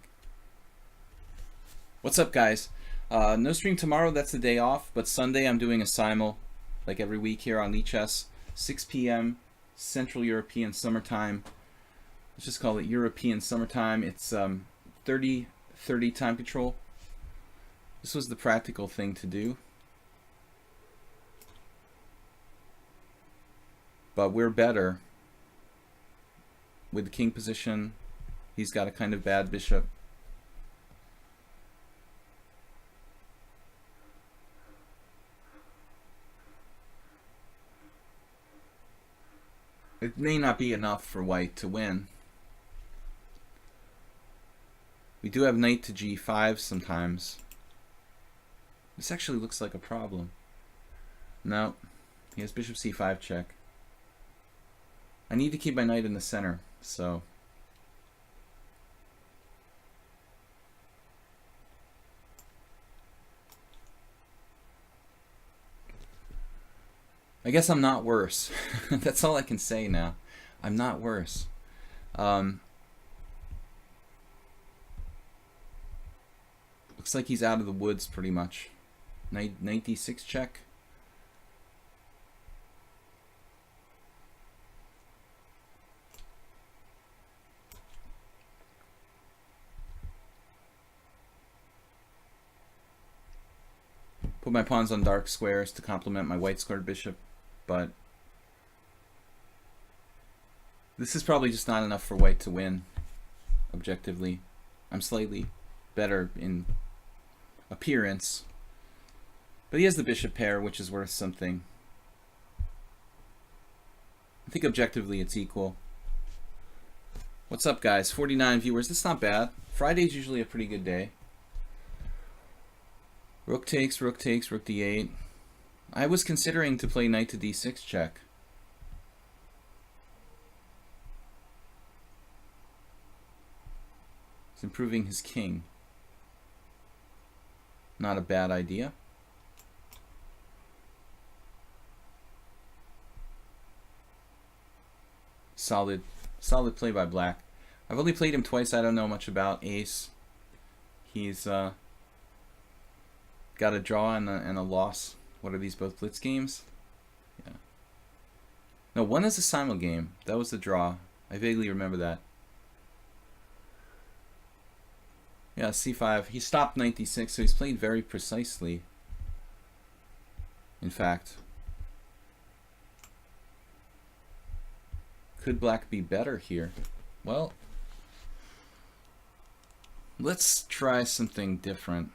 What's up, guys? No stream tomorrow, that's the day off, but Sunday I'm doing a simul, like every week here on lichess, 6 p.m. Central European Summertime. Let's just call it European Summertime. It's 30 time control. This was the practical thing to do. But we're better with the king position. He's got a kind of bad bishop. It may not be enough for white to win. We do have knight to G5 sometimes. This actually looks like a problem. No, he has bishop C5 check. I need to keep my knight in the center, so... I guess I'm not worse. That's all I can say now. I'm not worse. Looks like he's out of the woods pretty much. Knight D6 check. Put my pawns on dark squares to complement my white squared bishop, but this is probably just not enough for white to win, objectively. I'm slightly better in appearance, but he has the bishop pair, which is worth something. I think objectively it's equal. What's up, guys? 49 viewers. That's not bad. Friday's usually a pretty good day. Rook takes, rook d8. I was considering to play knight to d6 check. He's improving his king. Not a bad idea. Solid play by black. I've only played him twice. I don't know much about ace. He's got a draw and a loss. What are these, both blitz games? Yeah. No, one is a simul game. That was the draw. I vaguely remember that. Yeah, c5. He stopped 96, so he's played very precisely. In fact. Could black be better here? Well, let's try something different.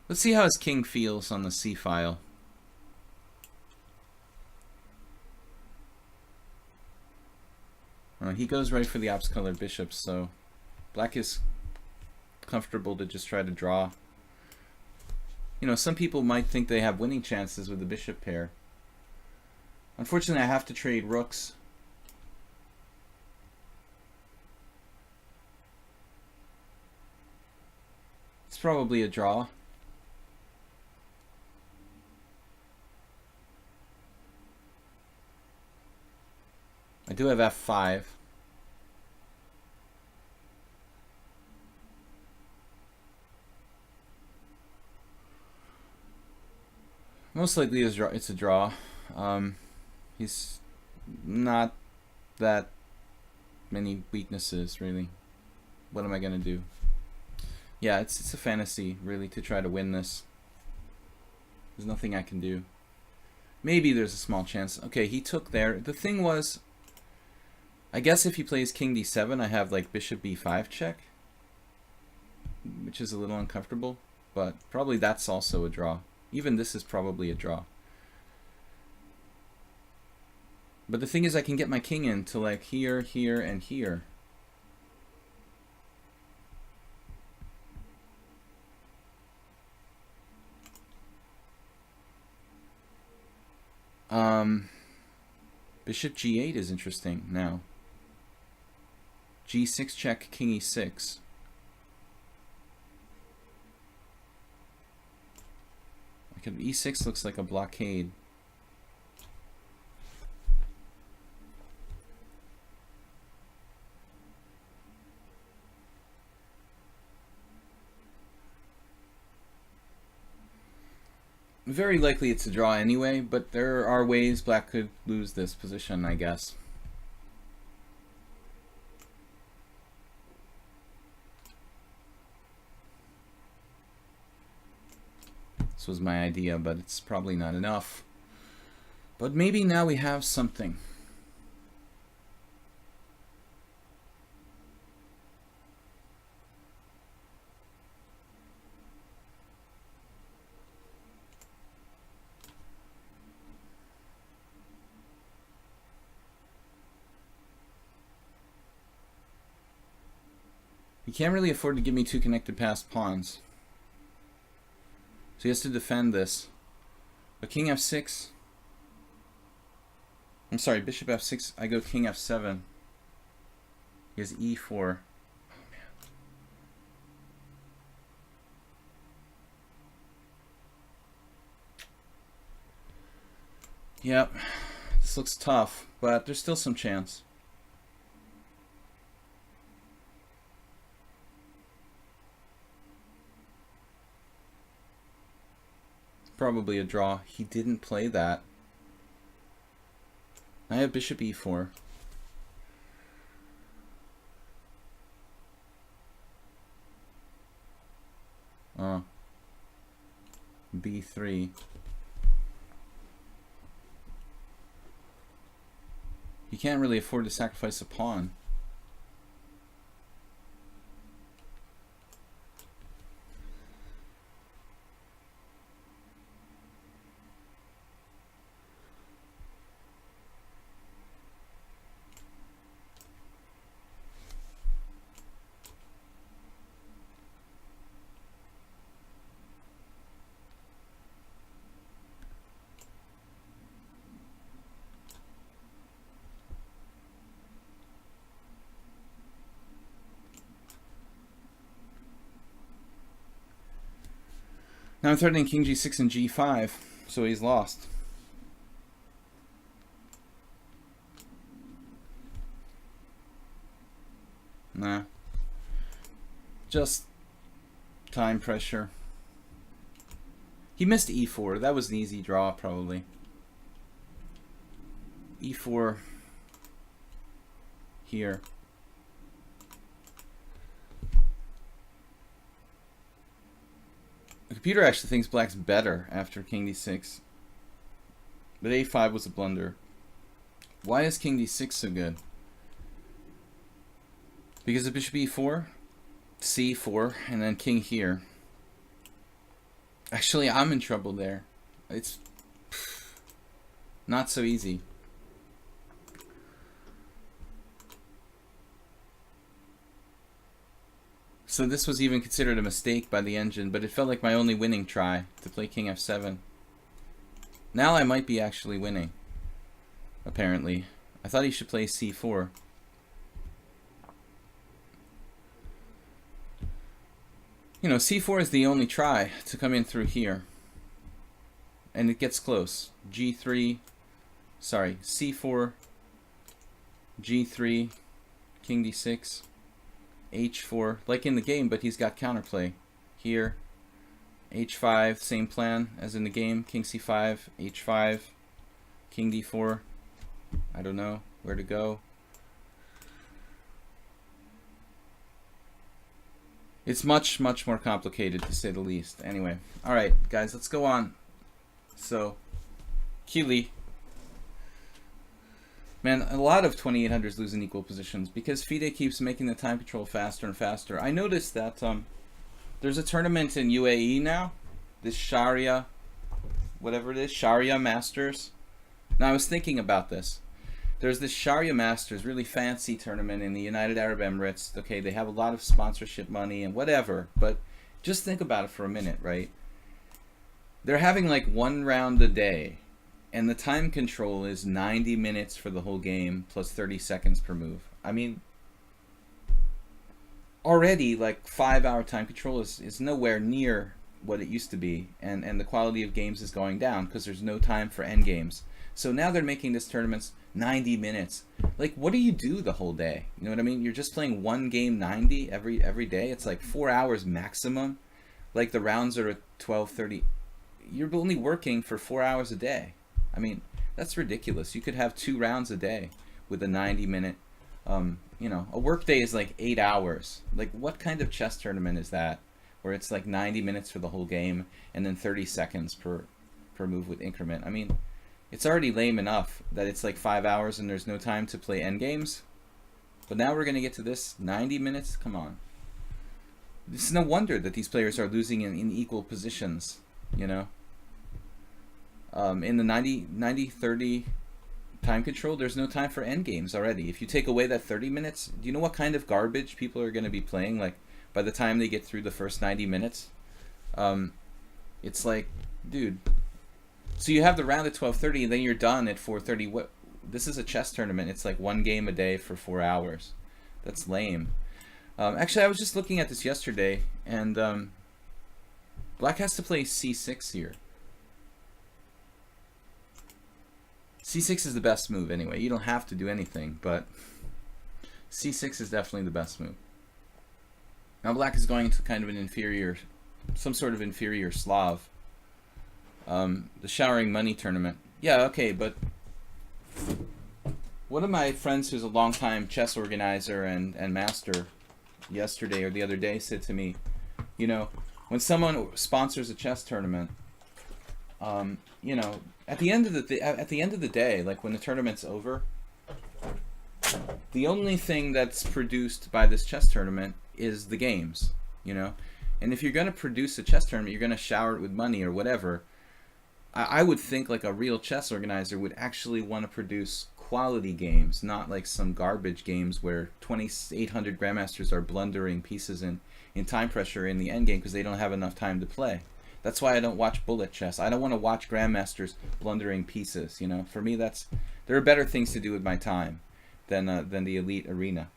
Let's see how his king feels on the c file. He goes right for the opposite colored bishop, so black is comfortable to just try to draw. You know, some people might think they have winning chances with the bishop pair. Unfortunately, I have to trade rooks. It's probably a draw. I do have f5. Most likely it's a draw. He's not that many weaknesses, really. What am I going to do? Yeah, it's a fantasy, really, to try to win this. There's nothing I can do. Maybe there's a small chance. Okay, he took there. The thing was, I guess if he plays king d7, I have like bishop b5 check, which is a little uncomfortable, but probably that's also a draw. Even this is probably a draw. But the thing is, I can get my king into like here, here, and here. Bishop g8 is interesting now. g6 check, king e6. E6 looks like a blockade. Very likely it's a draw anyway, but there are ways black could lose this position, I guess. This was my idea, but it's probably not enough. But maybe now we have something. He can't really afford to give me two connected passed pawns. So he has to defend this. But king f6. I'm sorry, bishop f6. I go king f7. He has e4. Oh, man. Yep. This looks tough, but there's still some chance. Probably a draw. He didn't play that. I have bishop e4. B3. You can't really afford to sacrifice a pawn. Now I'm threatening king g6 and g5, so he's lost. Nah. Just time pressure. He missed e4. That was an easy draw, probably. e4 here. The computer actually thinks black's better after king d6. But a5 was a blunder. Why is king d6 so good? Because of bishop e4, c4, and then king here. Actually, I'm in trouble there. It's not so easy. So this was even considered a mistake by the engine, but it felt like my only winning try to play king f7. Now I might be actually winning, apparently. I thought he should play c4. You know, c4 is the only try to come in through here. And it gets close. g3, sorry, c4, g3, king d6, h4, like in the game, but he's got counterplay. Here, h5, same plan as in the game, king c5, h5, king d4. I don't know where to go. It's much, much more complicated, to say the least. Anyway, all right, guys, let's go on. So, Keeley. Man, a lot of 2800s lose in equal positions because FIDE keeps making the time control faster and faster. I noticed that there's a tournament in UAE now, this Sharia, whatever it is, Sharia Masters. Now, I was thinking about this. There's this Sharia Masters, really fancy tournament in the United Arab Emirates. Okay, they have a lot of sponsorship money and whatever, but just think about it for a minute, right? They're having like one round a day, and the time control is 90 minutes for the whole game plus 30 seconds per move. I mean, already like 5-hour time control is nowhere near what it used to be, and the quality of games is going down because there's no time for end games. So now they're making this tournaments 90 minutes. Like, what do you do the whole day? You know what I mean? You're just playing one game 90 every day. It's like 4 hours maximum. Like the rounds are at 12:30. You're only working for 4 hours a day. I mean, that's ridiculous. You could have 2 rounds a day with a 90-minute. You know, a work day is like 8 hours. Like, what kind of chess tournament is that, where it's like 90 minutes for the whole game and then 30 seconds per move with increment? I mean, it's already lame enough that it's like 5 hours and there's no time to play endgames. But now we're going to get to this 90 minutes? Come on. It's no wonder that these players are losing in equal positions, you know. In the 90-30 time control, there's no time for endgames already. If you take away that 30 minutes, do you know what kind of garbage people are going to be playing? Like, by the time they get through the first 90 minutes? It's like, dude... So you have the round at 12:30, and then you're done at 4:30. What? This is a chess tournament. It's like one game a day for 4 hours. That's lame. Actually, I was just looking at this yesterday, and black has to play c6 here. c6 is the best move anyway. You don't have to do anything, but c6 is definitely the best move. Now black is going into kind of an inferior, some sort of inferior Slav. The showering money tournament. Yeah, okay, but one of my friends who's a longtime chess organizer and master yesterday or the other day said to me, you know, when someone sponsors a chess tournament, you know, at the end of the day, like when the tournament's over, the only thing that's produced by this chess tournament is the games, you know. And if you're going to produce a chess tournament, you're going to shower it with money or whatever. I would think like a real chess organizer would actually want to produce quality games, not like some garbage games where 2,800 grandmasters are blundering pieces in time pressure in the endgame because they don't have enough time to play. That's why I don't watch bullet chess. I don't want to watch grandmasters blundering pieces. You know, for me, there are better things to do with my time than the elite arena.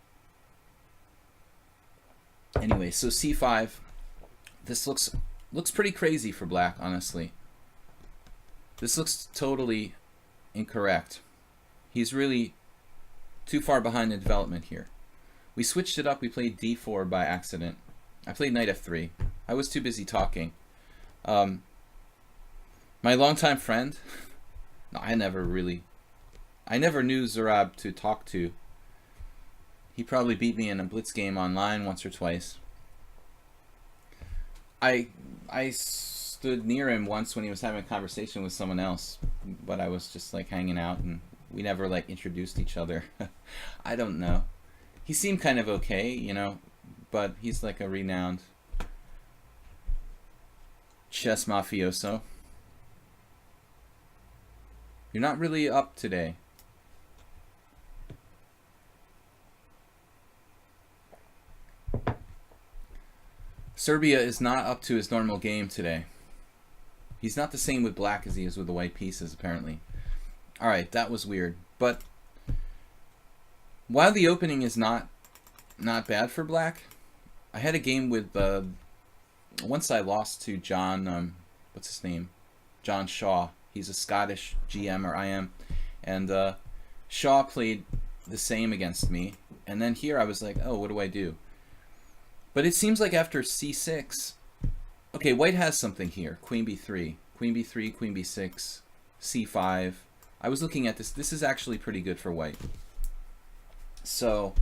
Anyway, so c5. This looks Looks pretty crazy for black, honestly. This looks totally incorrect. He's really too far behind in development here. We switched it up. We played d4 by accident. I played knight f3. I was too busy talking. My longtime friend, no, I never knew Zurab to talk to. He probably beat me in a blitz game online once or twice. I stood near him once when he was having a conversation with someone else, but I was just like hanging out, and we never like introduced each other. I don't know. He seemed kind of okay, you know, but he's like a renowned chess mafioso. You're not really up today. Serbia is not up to his normal game today. He's not the same with black as he is with the white pieces, apparently. Alright, that was weird. But while the opening is not bad for black, I had a game with once I lost to John, what's his name? John Shaw. He's a Scottish GM, or IM. And Shaw played the same against me. And then here I was like, oh, what do I do? But it seems like after c6, okay, white has something here. Queen b3, queen b3, queen b6, c5. I was looking at this. This is actually pretty good for white. So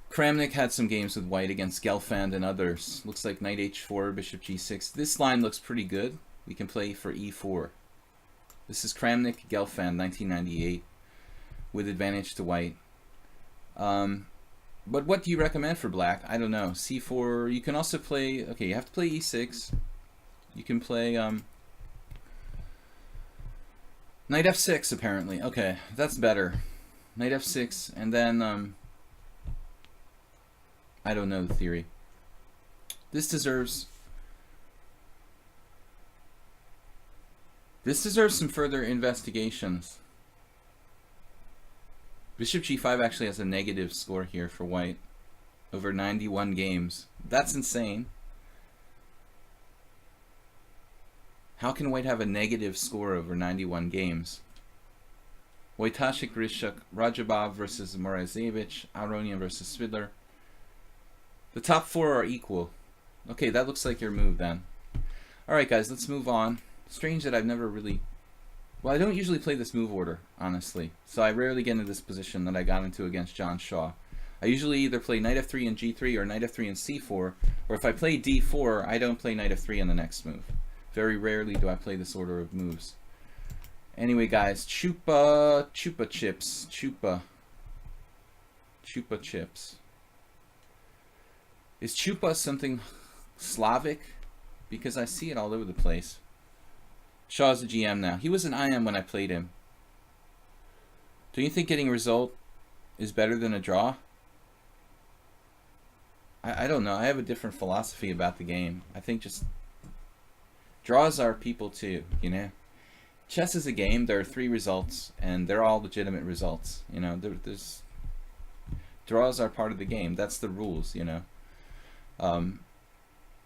Kramnik had some games with white against Gelfand and others. Looks like knight h4, bishop g6. This line looks pretty good. We can play for e4. This is Kramnik, Gelfand, 1998, with advantage to white. But what do you recommend for black? I don't know. c4. You can also play. Okay, you have to play e6. You can play knight f6 apparently. Okay, that's better. Knight f6, and then I don't know the theory. This deserves some further investigations. Bishop g5 actually has a negative score here for white over 91 games. That's insane. How can white have a negative score over 91 games? Wojtaszek, Grishuk, Rajabov versus Morozevich, Aronian versus Spidler. The top four are equal. Okay, that looks like your move then. Alright guys, let's move on. Strange that I've never really... Well, I don't usually play this move order, honestly. So I rarely get into this position that I got into against John Shaw. I usually either play knight f3 and g3 or knight f3 and c4. Or if I play d4, I don't play knight f3 in the next move. Very rarely do I play this order of moves. Anyway, guys, Chupa chips. Chupa chips. Is Chupa something Slavic? Because I see it all over the place. Shaw's a GM now. He was an IM when I played him. Don't you think getting a result is better than a draw? I don't know. I have a different philosophy about the game. I think just draws are people too, you know. Chess is a game. There are 3 results, and they're all legitimate results. You know, there's draws are part of the game. That's the rules, you know.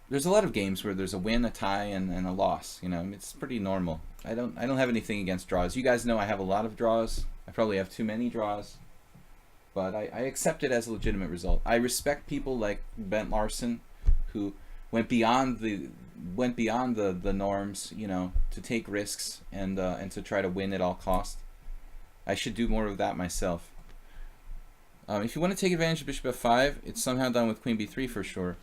There's a lot of games where there's a win, a tie, and a loss. You know, it's pretty normal. I don't have anything against draws. You guys know I have a lot of draws. I probably have too many draws, but I accept it as a legitimate result. I respect people like Bent Larson, who went beyond the norms, you know, to take risks and to try to win at all costs. I should do more of that myself. If you want to take advantage of bishop f5, it's somehow done with queen b3 for sure.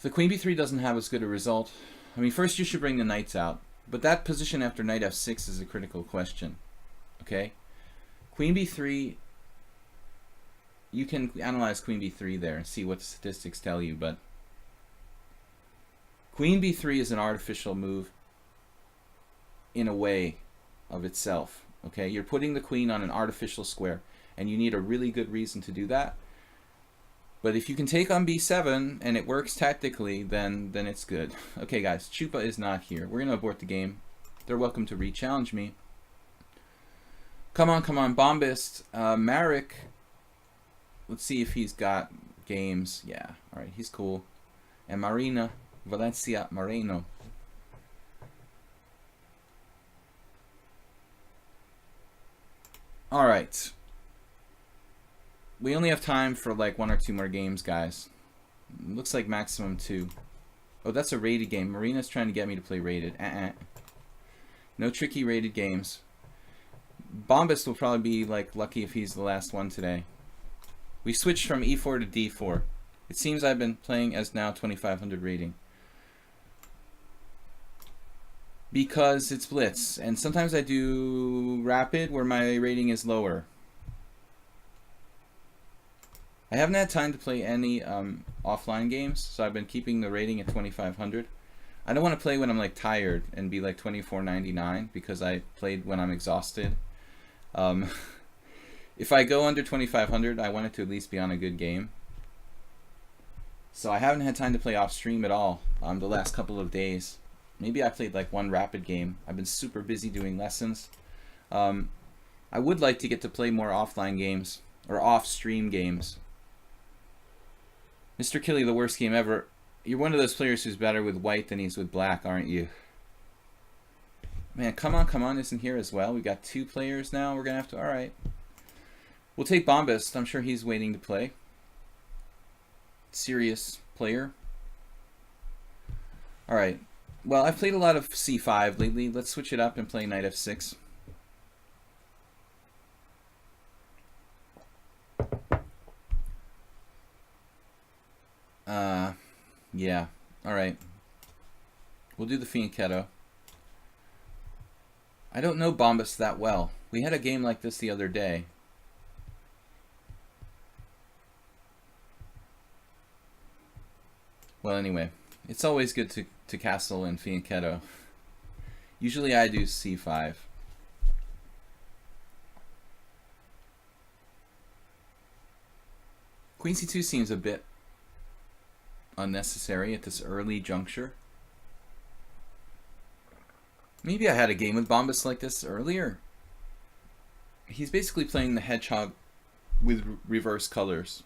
The queen b3 doesn't have as good a result. I mean, first you should bring the knights out, but that position after knight f6 is a critical question. Okay? Queen b3, you can analyze queen b3 there and see what the statistics tell you, but queen b3 is an artificial move in a way of itself. Okay? You're putting the queen on an artificial square, and you need a really good reason to do that. But if you can take on b7 and it works tactically, then it's good. Okay, guys, Chupa is not here. We're going to abort the game. They're welcome to re-challenge me. Come on, Bombist. Marek, let's see if he's got games. Yeah, all right, he's cool. and Marina Valencia Moreno. Alright. We only have time for like 1 or 2 more games, guys. Looks like maximum 2. Oh, that's a rated game. Marina's trying to get me to play rated. No tricky rated games. Bombas will probably be like lucky if he's the last one today. We switched from E4 to D4. It seems I've been playing as now 2500 rating. Because it's blitz, and sometimes I do rapid where my rating is lower. I haven't had time to play any offline games, so I've been keeping the rating at 2500. I don't want to play when I'm like tired and be like 2499 because I played when I'm exhausted. If I go under 2500, I want it to at least be on a good game. So I haven't had time to play off stream at all the last couple of days. Maybe I played like 1 rapid game. I've been super busy doing lessons. I would like to get to play more offline games or off-stream games. Mr. Killy, the worst game ever. You're one of those players who's better with white than he's with black, aren't you? Man, come on, isn't here as well. We got 2 players now. We're gonna have to. All right. We'll take Bombast. I'm sure he's waiting to play. Serious player. All right. Well, I've played a lot of C5 lately. Let's switch it up and play Knight F6. Yeah. All right. We'll do the fianchetto. I don't know Bombas that well. We had a game like this the other day. Well, anyway, it's always good to castle and fianchetto. Usually I do C5. Queen C2 seems a bit unnecessary at this early juncture. Maybe I had a game with Bombas like this earlier. He's basically playing the hedgehog with reverse colors,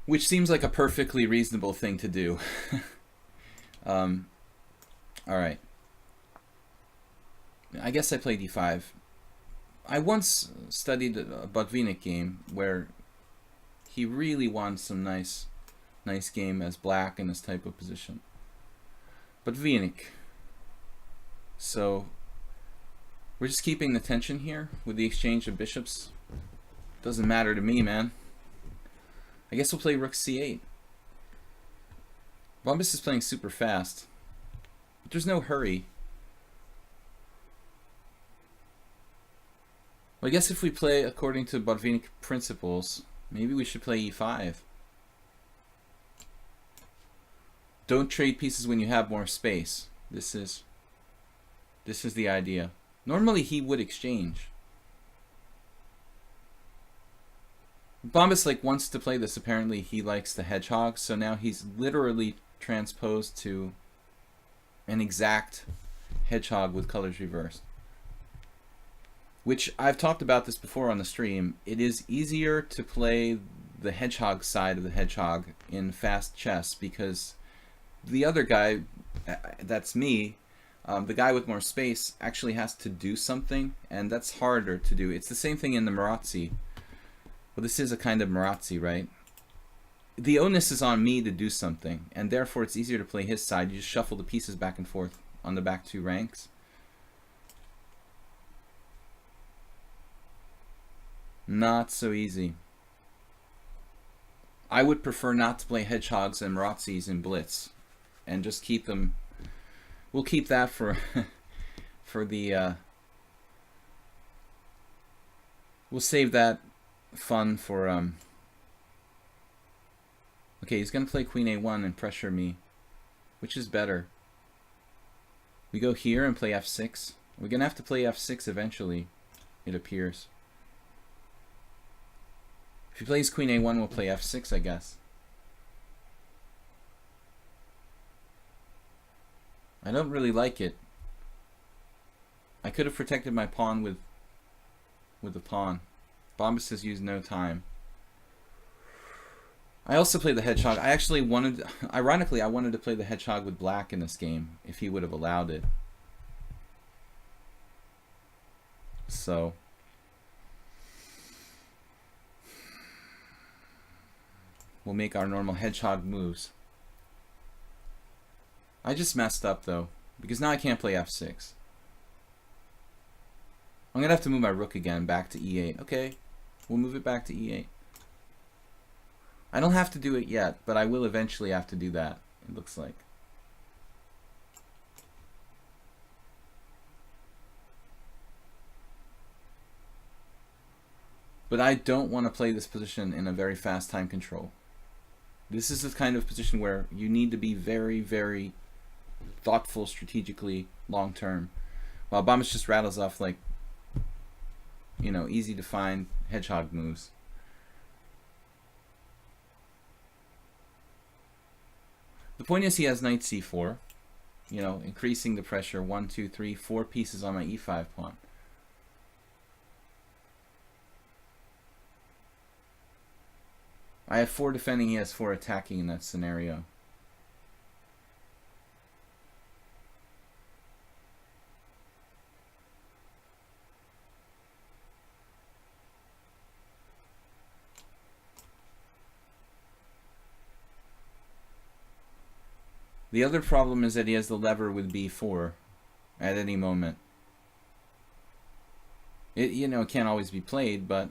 which seems like a perfectly reasonable thing to do. All right. I guess I play D5. I once studied a Botvinnik game where he really won some nice game as black in this type of position. Botvinnik. So we're just keeping the tension here with the exchange of bishops. Doesn't matter to me, man. I guess we'll play Rook C8. Bombas is playing super fast. But there's no hurry. Well, I guess if we play according to Botvinnik principles, maybe we should play E5. Don't trade pieces when you have more space. This is the idea. Normally he would exchange. Bombas like wants to play this. Apparently he likes the hedgehog, so now he's literally transposed to an exact hedgehog with colors reversed. Which I've talked about this before on the stream. It is easier to play the hedgehog side of the hedgehog in fast chess because the other guy, that's me, the guy with more space actually has to do something, and that's harder to do. It's the same thing in the Marazzi. Well, this is a kind of Marazzi, right? The onus is on me to do something, and therefore it's easier to play his side. You just shuffle the pieces back and forth on the back 2 ranks. Not so easy. I would prefer not to play hedgehogs and Marazzis in blitz, and just keep them. We'll keep that for for the. We'll save that fun for Okay, he's gonna play Queen A1 and pressure me. Which is better? We go here and play F6. We're gonna have to play F6 eventually, it appears. If he plays Queen A1, we'll play F6, I guess. I don't really like it. I could have protected my pawn with the pawn. Bombas has used no time. I also played the hedgehog. I actually wanted, ironically, I wanted to play the hedgehog with black in this game if he would have allowed it. So we'll make our normal hedgehog moves. I just messed up though, because now I can't play f6. I'm gonna have to move my rook again back to e8. Okay, we'll move it back to e8. I don't have to do it yet, but I will eventually have to do that, it looks like. But I don't want to play this position in a very fast time control. This is the kind of position where you need to be very, very thoughtful strategically long term. While Bombus just rattles off like, you know, easy to find hedgehog moves. The point is he has knight c4, you know, increasing the pressure. 1, 2, 3, 4 pieces on my e5 pawn. I have 4 defending, he has 4 attacking in that scenario. The other problem is that he has the lever with b4 at any moment. It, you know, can't always be played, but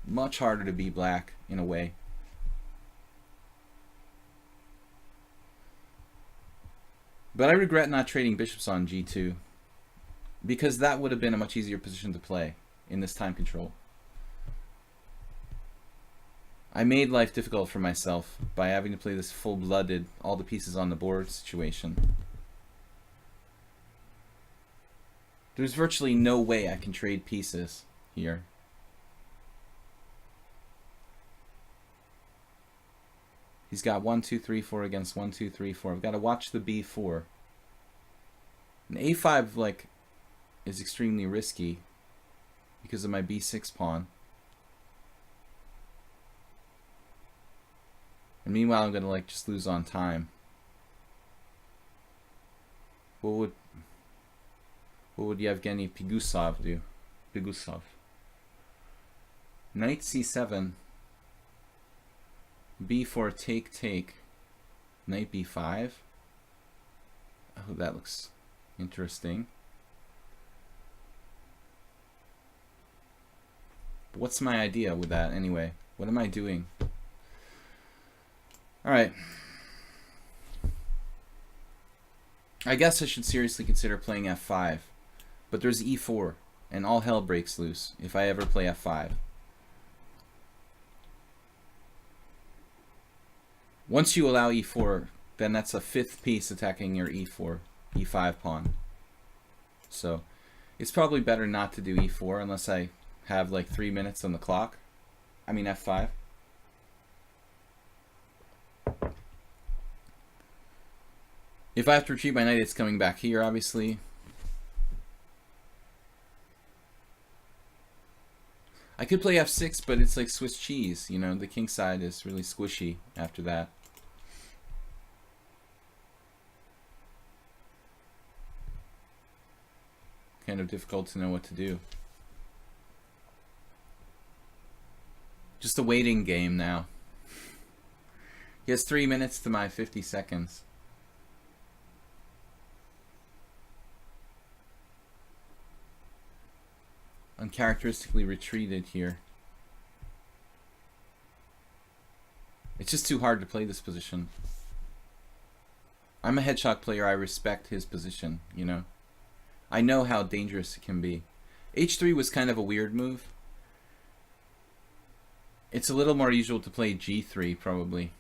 much harder to be black in a way. But I regret not trading bishops on g2, because that would have been a much easier position to play in this time control. I made life difficult for myself by having to play this full-blooded, all the pieces on the board situation. There's virtually no way I can trade pieces here. He's got 1, 2, 3, 4 against 1, 2, 3, 4. I've got to watch the b4. And a5, like, is extremely risky because of my b6 pawn. And meanwhile, I'm gonna like just lose on time. What would Yevgeny Pigusov do? Pigusov. Knight c7. b4 take take. Knight b5. Oh, that looks interesting. What's my idea with that anyway? What am I doing? Alright. I guess I should seriously consider playing f5. But there's e4, and all hell breaks loose if I ever play f5. Once you allow e4, then that's a 5th piece attacking your e4, e5 pawn. So it's probably better not to do e4 unless I have like 3 minutes on the clock. I mean f5. If I have to retreat my knight, it's coming back here, obviously. I could play f6, but it's like Swiss cheese. You know, the king side is really squishy after that. Kind of difficult to know what to do. Just a waiting game now. He has 3 minutes to my 50 seconds. Uncharacteristically retreated here. It's just too hard to play this position. I'm a hedgehog player. I respect his position, you know. I know how dangerous it can be. h3 was kind of a weird move. It's a little more usual to play g3 probably.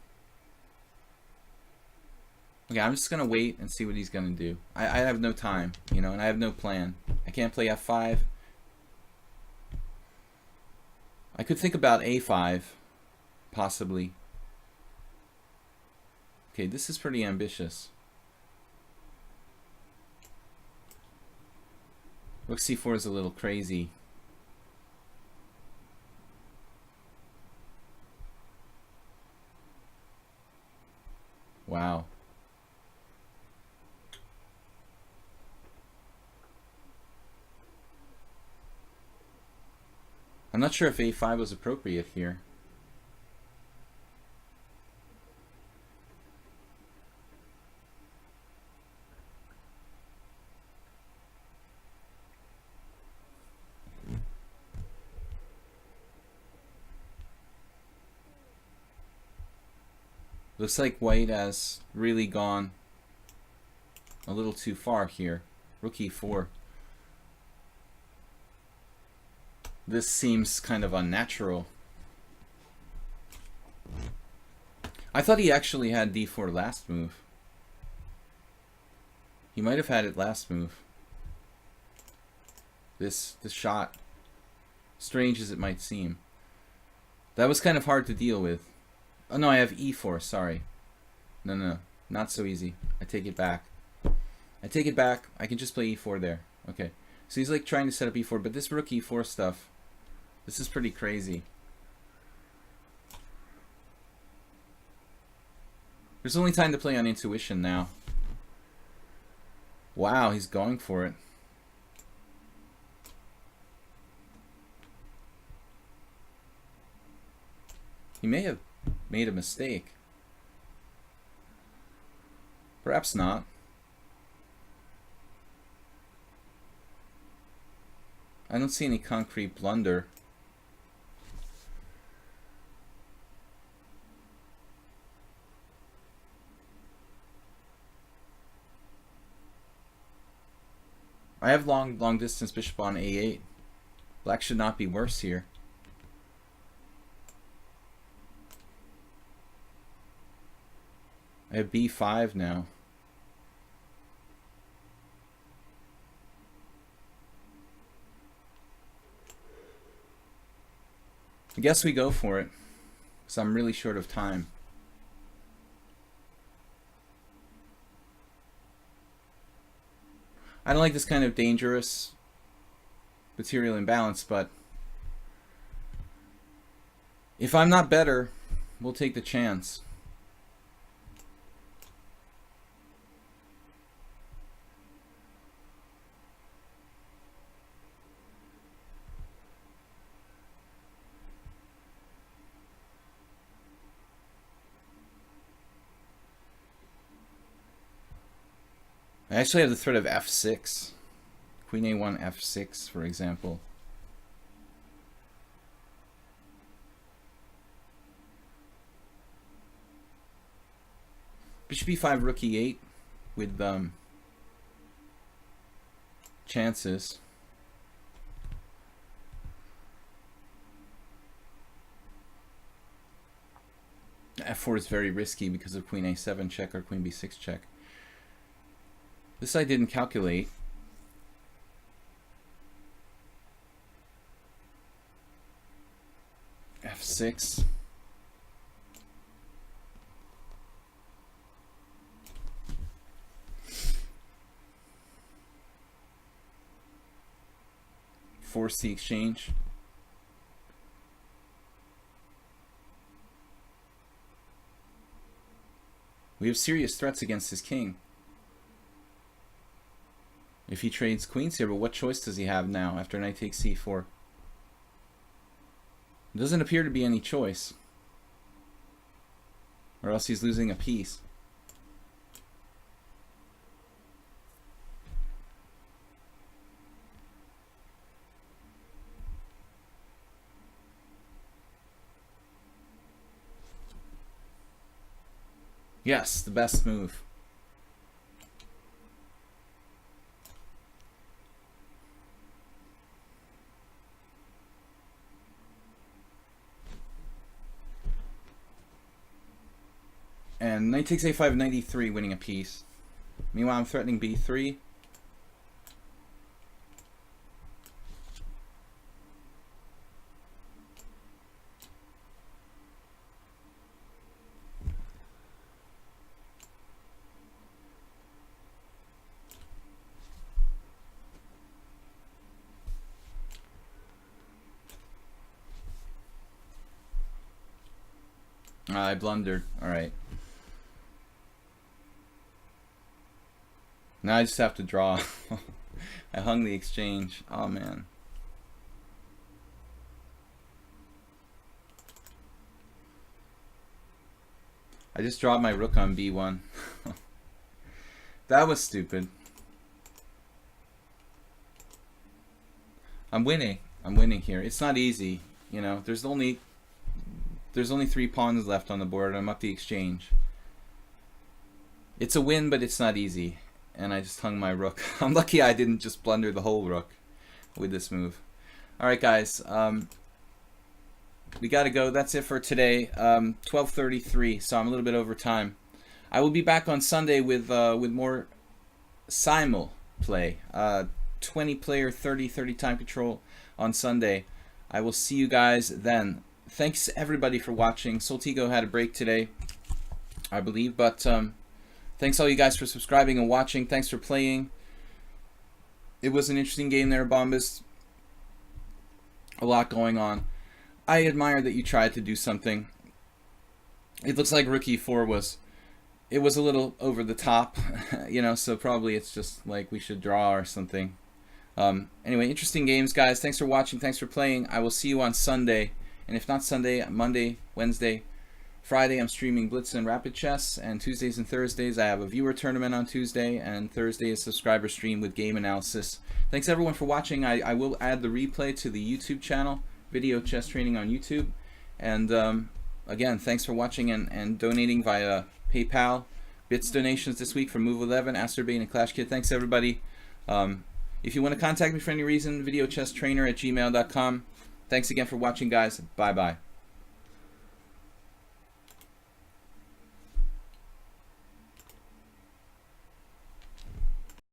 Okay, I'm just gonna wait and see what he's gonna do. I have no time, you know, and I have no plan. I can't play f5. I could think about a5, possibly. Okay, this is pretty ambitious. Rook c4 is a little crazy. Wow. I'm not sure if a5 was appropriate here. Looks like white has really gone a little too far here. Rook e4. This seems kind of unnatural. I thought he actually had d4 last move. He might have had it last move. This shot, strange as it might seem. That was kind of hard to deal with. Oh no, I have e4, sorry. No, not so easy. I take it back. I take it back. I can just play e4 there. Okay. So he's like trying to set up e4, but this rook e4 stuff, this is pretty crazy. There's only time to play on intuition now. Wow, he's going for it. He may have made a mistake. Perhaps not. I don't see any concrete blunder. I have long distance bishop on a8. Black should not be worse here. I have b5 now. I guess we go for it, because I'm really short of time. I don't like this kind of dangerous material imbalance, but if I'm not better, we'll take the chance. I actually have the threat of f6. Queen a1, f6, for example. Bishop e5, rook e8 with chances. f4 is very risky because of queen a7 check or queen b6 check. This I didn't calculate. f6. Force the exchange. We have serious threats against his king. If he trades queens here, but what choice does he have now after knight takes c4? There doesn't appear to be any choice. Or else he's losing a piece. Yes, the best move. And knight takes a5, 93, winning a piece. Meanwhile, I'm threatening b3. I blundered. All right. Now I just have to draw. I hung the exchange. Oh man. I just dropped my rook on b1. That was stupid. I'm winning. I'm winning here. It's not easy, you know. There's only 3 pawns left on the board. I'm up the exchange. It's a win, but it's not easy. And I just hung my rook. I'm lucky I didn't just blunder the whole rook with this move. All right, guys. We got to go. That's it for today. 12:33, so I'm a little bit over time. I will be back on Sunday with more simul play. 20 player, 30 time control on Sunday. I will see you guys then. Thanks everybody for watching. Soltigo had a break today, I believe, but thanks all you guys for subscribing and watching. Thanks for playing. It was an interesting game there, Bombas. A lot going on. I admire that you tried to do something. It looks like Rook E4 was a little over the top, you know, so probably it's just like we should draw or something. Anyway, interesting games, guys. Thanks for watching. Thanks for playing. I will see you on Sunday. And if not Sunday, Monday, Wednesday, Friday, I'm streaming Blitz and Rapid Chess. And Tuesdays and Thursdays, I have a viewer tournament on Tuesday. And Thursday is subscriber stream with game analysis. Thanks, everyone, for watching. I will add the replay to the YouTube channel, Video Chess Training on YouTube. And again, thanks for watching and donating via PayPal. Bits donations this week from Move11, Asterbane, and Clash Kid. Thanks, everybody. If you want to contact me for any reason, videochesstrainer@gmail.com. Thanks again for watching, guys. Bye-bye.